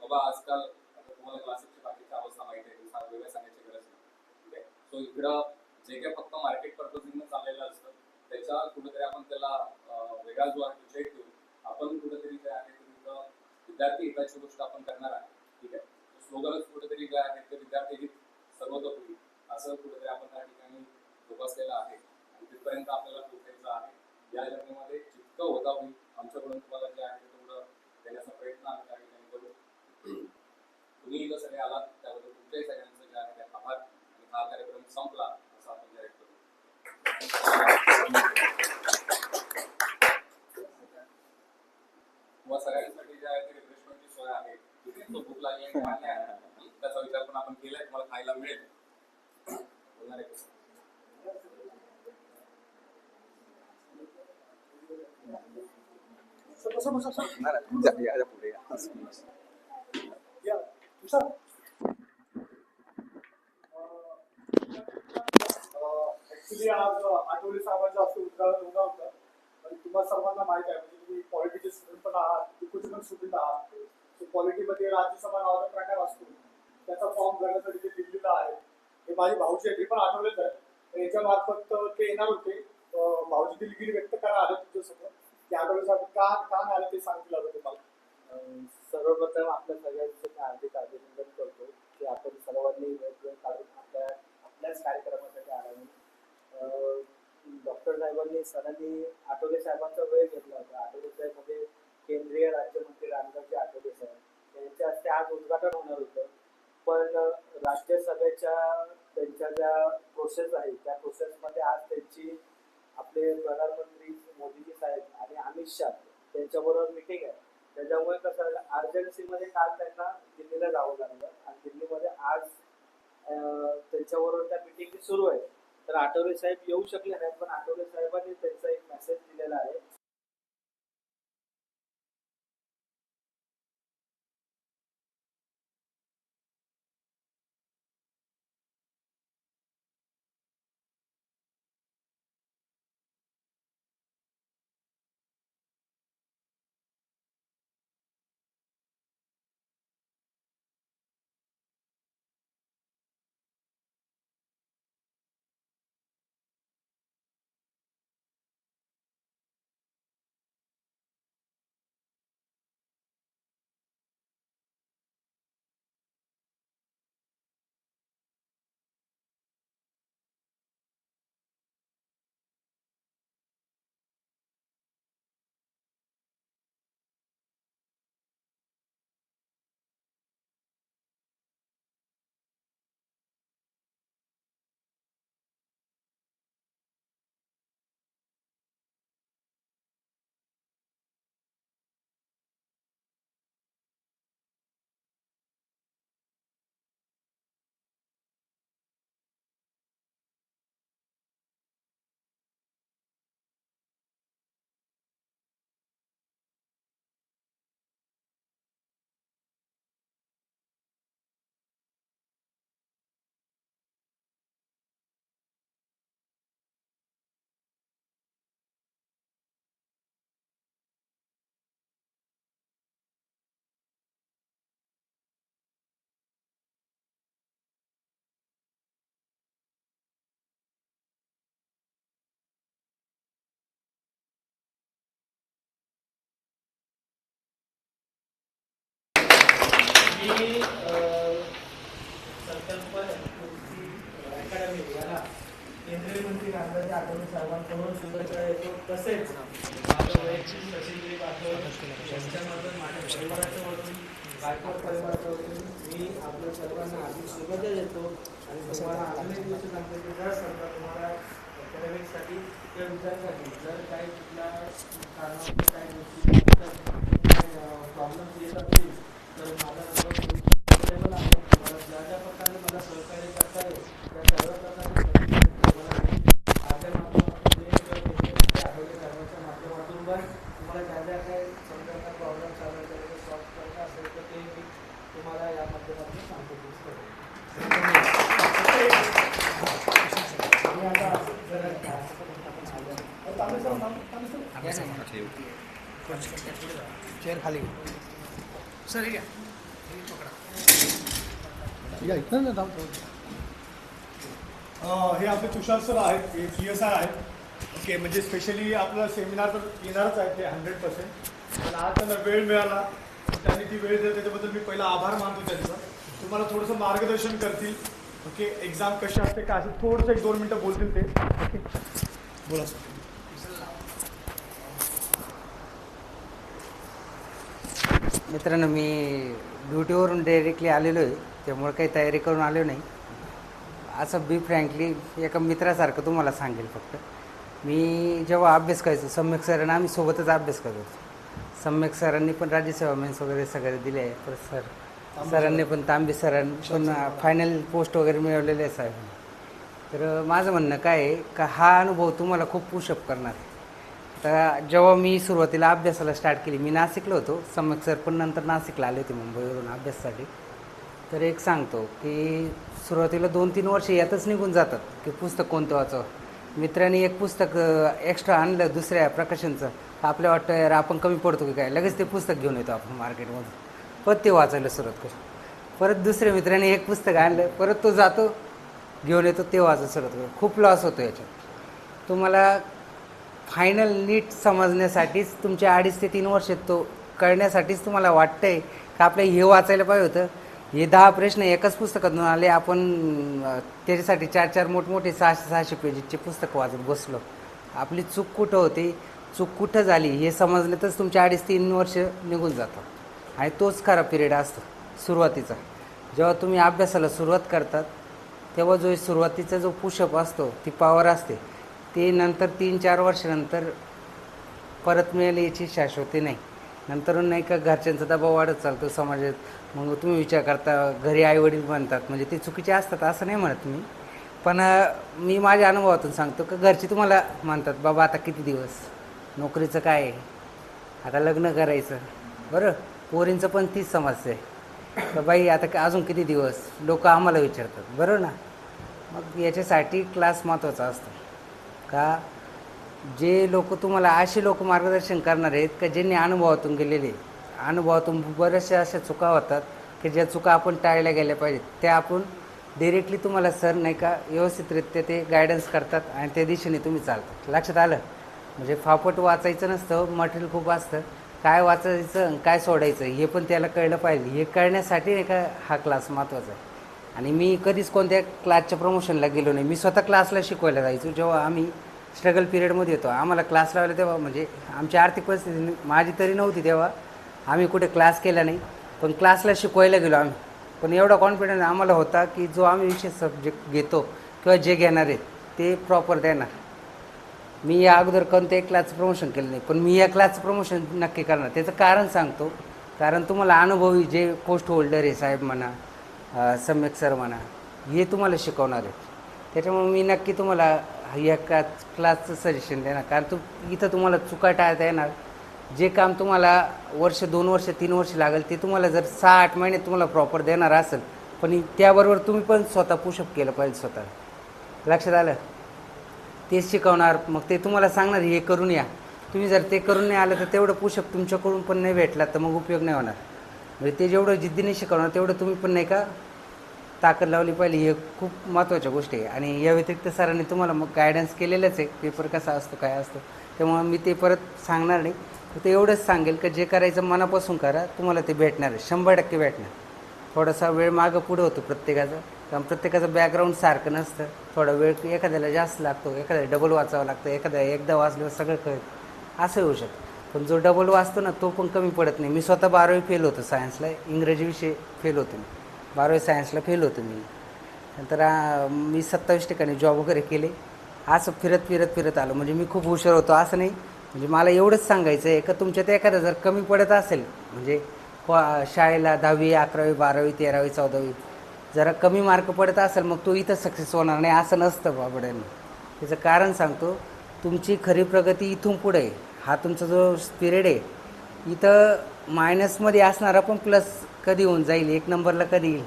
बाबा आजकाल आता तुम्हाला क्लासेसची बाकीची अवस्था माहिती आहे, वेगळं सांगायची गरज नाही. ठीक आहे. सो इकडं जे काही फक्त मार्केट पर्पजनं चाललेलं असतं त्याच्या कुठेतरी आपण त्याला वेगळा जो आहे विषय ठेवून आपण कुठेतरी जे आहे ते विद्यार्थी हिताची गोष्ट आपण करणार आहे. ठीक आहे. स्लोगनच कुठेतरी जे आहे ते विद्यार्थी हित सर्वतोपरी असं कुठेतरी आपण त्या ठिकाणी जोपासलेलं आहे. आणि तिथपर्यंत आपल्याला पोहोचायचं आहे. या जर्नीमध्ये जितकं होता होईल आमच्याकडून तुम्हाला जे आहे तेवढं देण्याचा प्रयत्न आम्ही त्या ठिकाणी करू. तुम्ही इथं सगळे आलात त्याबद्दल तुमच्याही सगळ्यांचं जे आहे ते आभार. आणि हा कार्यक्रम संपला असं आपण जाहीर करू. किंवा सगळ्यांसाठी जे आहे ते रिफ्रेशमेंटची सोय आहे. तो भूक लागली आहे त्याचा विचार पण आपण केलाय. तुम्हाला खायला मिळेल. बोलणार आहे पुढे ऍक्च्युली आज आठवले साहेबांचं असं उद्घाटन होणार होतं. आणि तुम्हाला सर्वांना माहित आहे म्हणजे तुम्ही पॉलिटिचे स्टुडंट पण आहात, इकोचे पण स्टुडंट आहात. पॉलिटीमध्ये राज्यसभा नावाचा प्रकार असतो, त्याचा फॉर्म भरण्यासाठी ते दिल्लीला आहे. हे माझी भाऊची आहे, पण आठवलेच आहे. तर याच्या मार्फत ते येणार होते. भाऊची दिलगिरी व्यक्त करा आलं तुमच्यासमोर की आठवले साहेब का का नाही आले ते सांगतील आता तुम्हाला. सर्वप्रथम आपल्या सगळ्यांचं मी हार्दिक अभिनंदन करतो की आपण सर्वांनी वेळ काढून आपल्याच कार्यक्रमासाठी आला. डॉक्टर साहेबांनी सरांनी आठवले साहेबांचा वेळ घेतला होता. आठवले साहेब म्हणजे केंद्रीय राज्यमंत्री रामदासजी आठवले साहेब यांच्या हस्ते आज उद्घाटन होणार होतं. पण राज्यसभेच्या त्यांच्या ज्या प्रोसेस आहेत त्या प्रोसेसमध्ये आज त्यांची आपले प्रधानमंत्री मोदीजी साहेब आणि अमित शहा त्यांच्याबरोबर मिटिंग आहे. त्याच्यामुळे कसं झालं अर्जन्सीमध्ये काल त्यांना दिल्लीला जावं लागलं आणि दिल्लीमध्ये आज त्यांच्याबरोबर त्या मिटिंग सुरू आहे. तर आठवले साहेब येऊ शकले नाहीत, पण आठवले साहेबांनी त्यांचा एक मेसेज दिलेला आहे मी संकल्पना अकॅडमी याला केंद्रीय मंत्री रामदास आठवले साहेबांकडून शुभेच्छा देतो. तसेच माझं वैयक्तिक सचिन पाठवलं यांच्यामधून माझ्या परिवाराच्या वरून गायकवाड परिवाराच्या वरून मी आपल्या सर्वांना आधी शुभेच्छा देतो आणि तुम्हाला अजूनही दिवशी सांगतो की जर समजा तुम्हाला अकॅडमिकसाठी त्या विद्यार्थ्यांनी जर काही कुठल्या कारणामुळे काही गोष्टी प्रॉब्लेम्स येत असतील तर माझा नंबर अवेलेबल आहे. तुम्हाला ज्या ज्या प्रकारे मला सहकार्य करता येईल त्या सर्व प्रकारे तुम्हाला माझ्या माध्यमातून माध्यमातून पण तुम्हाला ज्या ज्या काही समजा प्रॉब्लेम चालू आहे सॉल्व्ह करायचा असेल तर ते मी तुम्हाला या माध्यमातून सांगतो. चेअर खाली सर हे हे आपले तुषार सर आहेत, हे PSI आहेत. ओके, म्हणजे स्पेशली आपलं सेमिनार तर येणारच आहे ते 100%. पण आज त्यांना वेळ मिळाला, त्यांनी ती वेळ दिली त्याच्याबद्दल मी पहिला आभार मानतो त्यांचा. तुम्हाला थोडंसं मार्गदर्शन करतील. ओके, एक्झाम कशी असते काय असते थोडंसं 1-2 मिनटं बोलतील ते. ओके, बोला सर. मित्रांनो, मी ड्युटीवरून डायरेक्टली आलेलो आहे, त्यामुळे काही तयारी करून आलो नाही. असं बी फ्रँकली एका मित्रासारखं तुम्हाला सांगेल. फक्त मी जेव्हा अभ्यास करायचो सम्यक सरांना आम्ही सोबतच अभ्यास करत होतो. सम्यक सरांनी पण राज्यसेवा मेन्स वगैरे सगळे दिले आहे. तर सरांनी पण तांबे सरांनी पण फायनल पोस्ट वगैरे मिळवलेले आहे साहेब. तर माझं म्हणणं काय आहे का हा अनुभव तुम्हाला खूप पुशअप करणार आहे. तर जेव्हा मी सुरुवातीला अभ्यासाला स्टार्ट केली, मी नाशिकला होतो, सम्यक सर पण नंतर नाशिकला आले होते मुंबईवरून अभ्यासासाठी. तर एक सांगतो की सुरुवातीला 2-3 वर्ष यातच निघून जातात की पुस्तक कोणतं वाचावं. मित्रांनी एक पुस्तक एक्स्ट्रा आणलं दुसऱ्या प्रकाशनचं, आपल्या वाटतं यार आपण कमी पडतो की काय, लगेच ते पुस्तक घेऊन येतो आपण मार्केटमधून, परत ते वाचायला सुरुवात करतो. परत दुसऱ्या मित्राने एक पुस्तक आणलं, परत तो जातो घेऊन येतो, ते वाचायला सुरुवात करतो. खूप लॉस होतो याच्यात. तुम्हाला फायनल नीट समजण्यासाठीच तुमचे 2.5 ते 3 वर्ष तो कळण्यासाठीच तुम्हाला वाटतं आहे का आपलं हे वाचायला पाहिजे होतं. हे 10 प्रश्न एकाच पुस्तकातून आले, आपण त्याच्यासाठी 4-4 मोठमोठे 600-600 पेजेसचे पुस्तक वाचत बसलो. आपली चूक कुठं होती, चूक कुठं झाली हे समजण्यातच तुमचे 2.5-3 वर्ष निघून जातात. आणि तोच खरा पिरियड असतो सुरुवातीचा. जेव्हा तुम्ही अभ्यासाला सुरुवात करतात तेव्हा जो सुरुवातीचा जो पुशअप असतो, ती पॉवर असते, ते नंतर 3-4 वर्षानंतर परत मिळाली याची शाश्वती नाही. नंतर नाही का घरच्यांचा दबाव वाढत चालतो समाजात. मग तुम्ही विचार करता घरी आईवडील म्हणतात, म्हणजे ते चुकीचे असतात असं नाही म्हणत मी, पण मी माझ्या अनुभवातून सांगतो की घरचे तुम्हाला म्हणतात बाबा आता किती दिवस, नोकरीचं काय आहे, आता लग्न करायचं. बरं, पोरींचं पण तीच समस्या आहे का बाई आता अजून किती दिवस, लोक आम्हाला विचारतात. बरोबर ना. मग याच्यासाठी क्लास महत्त्वाचा असतो का जे लोक तुम्हाला असे लोक मार्गदर्शन करणार आहेत का ज्यांनी अनुभवातून गेलेले, अनुभवातून बऱ्याचशा अशा चुका होतात की ज्या चुका आपण टाळल्या गेल्या पाहिजेत, त्या आपण डिरेक्टली तुम्हाला सर नाही का व्यवस्थितरित्या ते गायडन्स करतात आणि त्या दिशेने तुम्ही चालतात. लक्षात आलं. म्हणजे फापट वाचायचं नसतं, मटेरियल खूप असतं, काय वाचायचं काय सोडायचं हे पण त्याला कळलं पाहिजे. हे कळण्यासाठी नाही का हा क्लास महत्त्वाचा आहे. आणि मी कधीच कोणत्या क्लासच्या प्रमोशनला गेलो नाही. मी स्वतः क्लासला शिकवायला जायचो. जेव्हा आम्ही स्ट्रगल पिरियडमध्ये होतो, आम्हाला क्लास लावला तेव्हा म्हणजे आमची आर्थिक परिस्थिती माझी तरी नव्हती, तेव्हा आम्ही कुठे क्लास केला नाही, पण क्लासला शिकवायला गेलो आम्ही. पण एवढा कॉन्फिडन्स आम्हाला होता की जो आम्ही विषय सब्जेक्ट घेतो किंवा जे घेणार आहेत ते प्रॉपर देणार. मी या अगोदर कोणत्याही क्लासचं प्रमोशन केलं नाही, पण मी या क्लासचं प्रमोशन नक्की करणार. त्याचं कारण सांगतो. कारण तुम्हाला अनुभवी जे पोस्ट होल्डर आहे साहेब म्हणा, सम्यक सर म्हणा, हे तुम्हाला शिकवणार आहेत. त्याच्यामुळे मी नक्की तुम्हाला या क्लासचं सजेशन देणार. कारण इथं तुम्हाला चुका टाळता येणार. जे काम तुम्हाला वर्ष 2 वर्ष 3 वर्ष लागेल ते तुम्हाला जर 6-8 महिने तुम्हाला प्रॉपर देणार असेल, पण त्याबरोबर तुम्ही पण स्वतः पुशअप केलं पाहिजे स्वतः. लक्षात आलं. तेच शिकवणार. मग ते तुम्हाला सांगणार हे करून या. तुम्ही जर ते करून नाही आलं तर तेवढं पुशअप तुमच्याकडून पण नाही भेटला तर मग उपयोग नाही होणार. म्हणजे ते जेवढं जिद्दीने शिकवणार तेवढं तुम्ही पण नाही का ताकद लावली पाहिजे. हे खूप महत्त्वाच्या गोष्टी आहे. आणि या व्यतिरिक्त सरांनी तुम्हाला मग गायडन्स केलेलंच आहे, पेपर कसा असतो काय असतो. त्यामुळे मी ते परत सांगणार नाही. फक्त एवढंच सांगेल की जे करायचं मनापासून करा, तुम्हाला ते भेटणार आहे, 100% भेटणार. थोडासा वेळ मागं पुढं होतो प्रत्येकाचं, कारण प्रत्येकाचं बॅकग्राऊंड सारखं नसतं. थोडा वेळ एखाद्याला जास्त लागतो, एखाद्याला डबल वाचावं लागतं, एखाद्या एकदा वाचल्यावर सगळं कळतं, असं होऊ शकतं. पण जो डबल वाचतो ना तो पण कमी पडत नाही. मी स्वतः 12वी फेल होतो सायन्सला, इंग्रजी विषय फेल होतो मी, 12वी सायन्सला फेल होतो मी. नंतर मी 27 ठिकाणी जॉब वगैरे केले. असं फिरत आलो. म्हणजे मी खूप हुशार होतो असं नाही. म्हणजे मला एवढंच सांगायचं आहे का तुमच्यात एखादा जर कमी पडत असेल, म्हणजे शाळेला 10वी 11वी 12वी 13वी 14वी जरा कमी मार्क पडत असेल, मग तो इथं सक्सेस होणार नाही असं नसतं बाबड्यांनी. त्याचं कारण सांगतो, तुमची खरी प्रगती इथून पुढे आहे. हा तुमचा जो पिरियड आहे, इथं मायनसमध्ये असणारा पण प्लस कधी होऊन जाईल, 1 नंबरला कधी येईल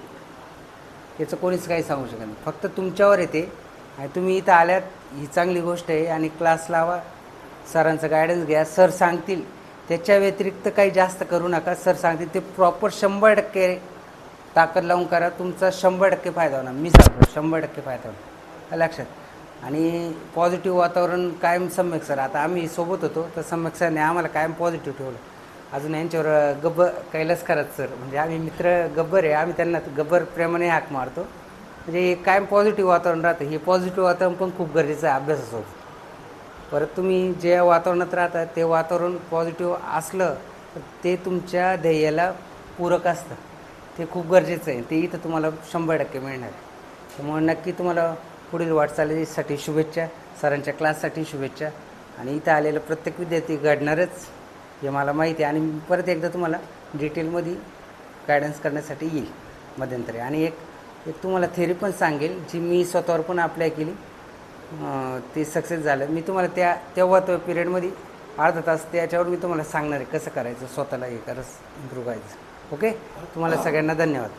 याचं कोणीच काही सांगू शकत नाही. फक्त तुमच्यावर येते. आणि तुम्ही इथं आल्यात ही चांगली गोष्ट आहे. आणि क्लास लावा, सरांचं गायडन्स घ्या, सर सांगतील त्याच्या व्यतिरिक्त काही जास्त करू नका. सर सांगतील ते प्रॉपर 100% ताकद लावून करा, तुमचा 100% फायदा होणार. मी सांगतो 100% फायदा होणार, लक्षात. आणि पॉझिटिव्ह वातावरण कायम सम्यक सर, आता आम्ही सोबत होतो तर सम्यक सरने आम्हाला कायम पॉझिटिव्ह ठेवलं. अजून यांच्यावर गब्बर कैलास खरात सर, म्हणजे आम्ही मित्र गब्बर आहे, आम्ही त्यांना गब्बर प्रेमाने हाक मारतो. म्हणजे कायम पॉझिटिव्ह वातावरण राहतं. हे पॉझिटिव्ह वातावरण पण खूप गरजेचं आहे अभ्यासासोबत. परत तुम्ही जे वातावरणात राहता ते वातावरण पॉझिटिव्ह असलं तर ते तुमच्या ध्येयाला पूरक असतं. ते खूप गरजेचं आहे. ते इथं तुम्हाला 100% मिळणार. त्यामुळे नक्की तुम्हाला पुढील वाटचालीसाठी शुभेच्छा, सरांच्या क्लाससाठी शुभेच्छा. आणि इथं आलेलं प्रत्येक विद्यार्थी घडणारच हे मला माहिती आहे. आणि परत एकदा तुम्हाला डिटेलमध्ये गायडन्स करण्यासाठी येईल मध्यंतरी. आणि एक तुम्हाला थेरी पण सांगेल जी मी स्वतःवर पण अप्लाय केली, ते सक्सेस झालं. मी तुम्हाला तेव्हा पिरियडमध्ये अर्धा तास त्याच्यावर मी तुम्हाला सांगणार आहे कसं करायचं, स्वतःला हे करायचं, इम्प्रूव्ह करायचं. ओके, तुम्हाला सगळ्यांना धन्यवाद.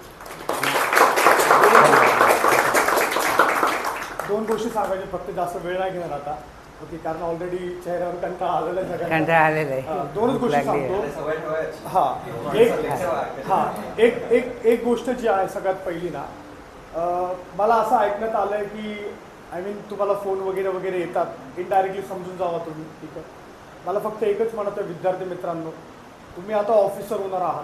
2 गोष्टी सांगायच्या, फक्त जास्त वेळ नाही घेणार आता. ओके, कारण ऑलरेडी चेहऱ्यावर कंटाळा आलेला आहे सगळ्यांना. कंटाळा आलेला आहे, 2च गोष्टी सांगतो. एक गोष्ट जी आहे सगळ्यात पहिली ना, मला असं ऐकण्यात आलं आहे की तुम्हाला फोन वगैरे येतात, इनडायरेक्टली समजून जावा तुम्ही. ठीक आहे, मला फक्त एकच म्हणत आहे विद्यार्थी मित्रांनो, तुम्ही आता ऑफिसर होणार आहात.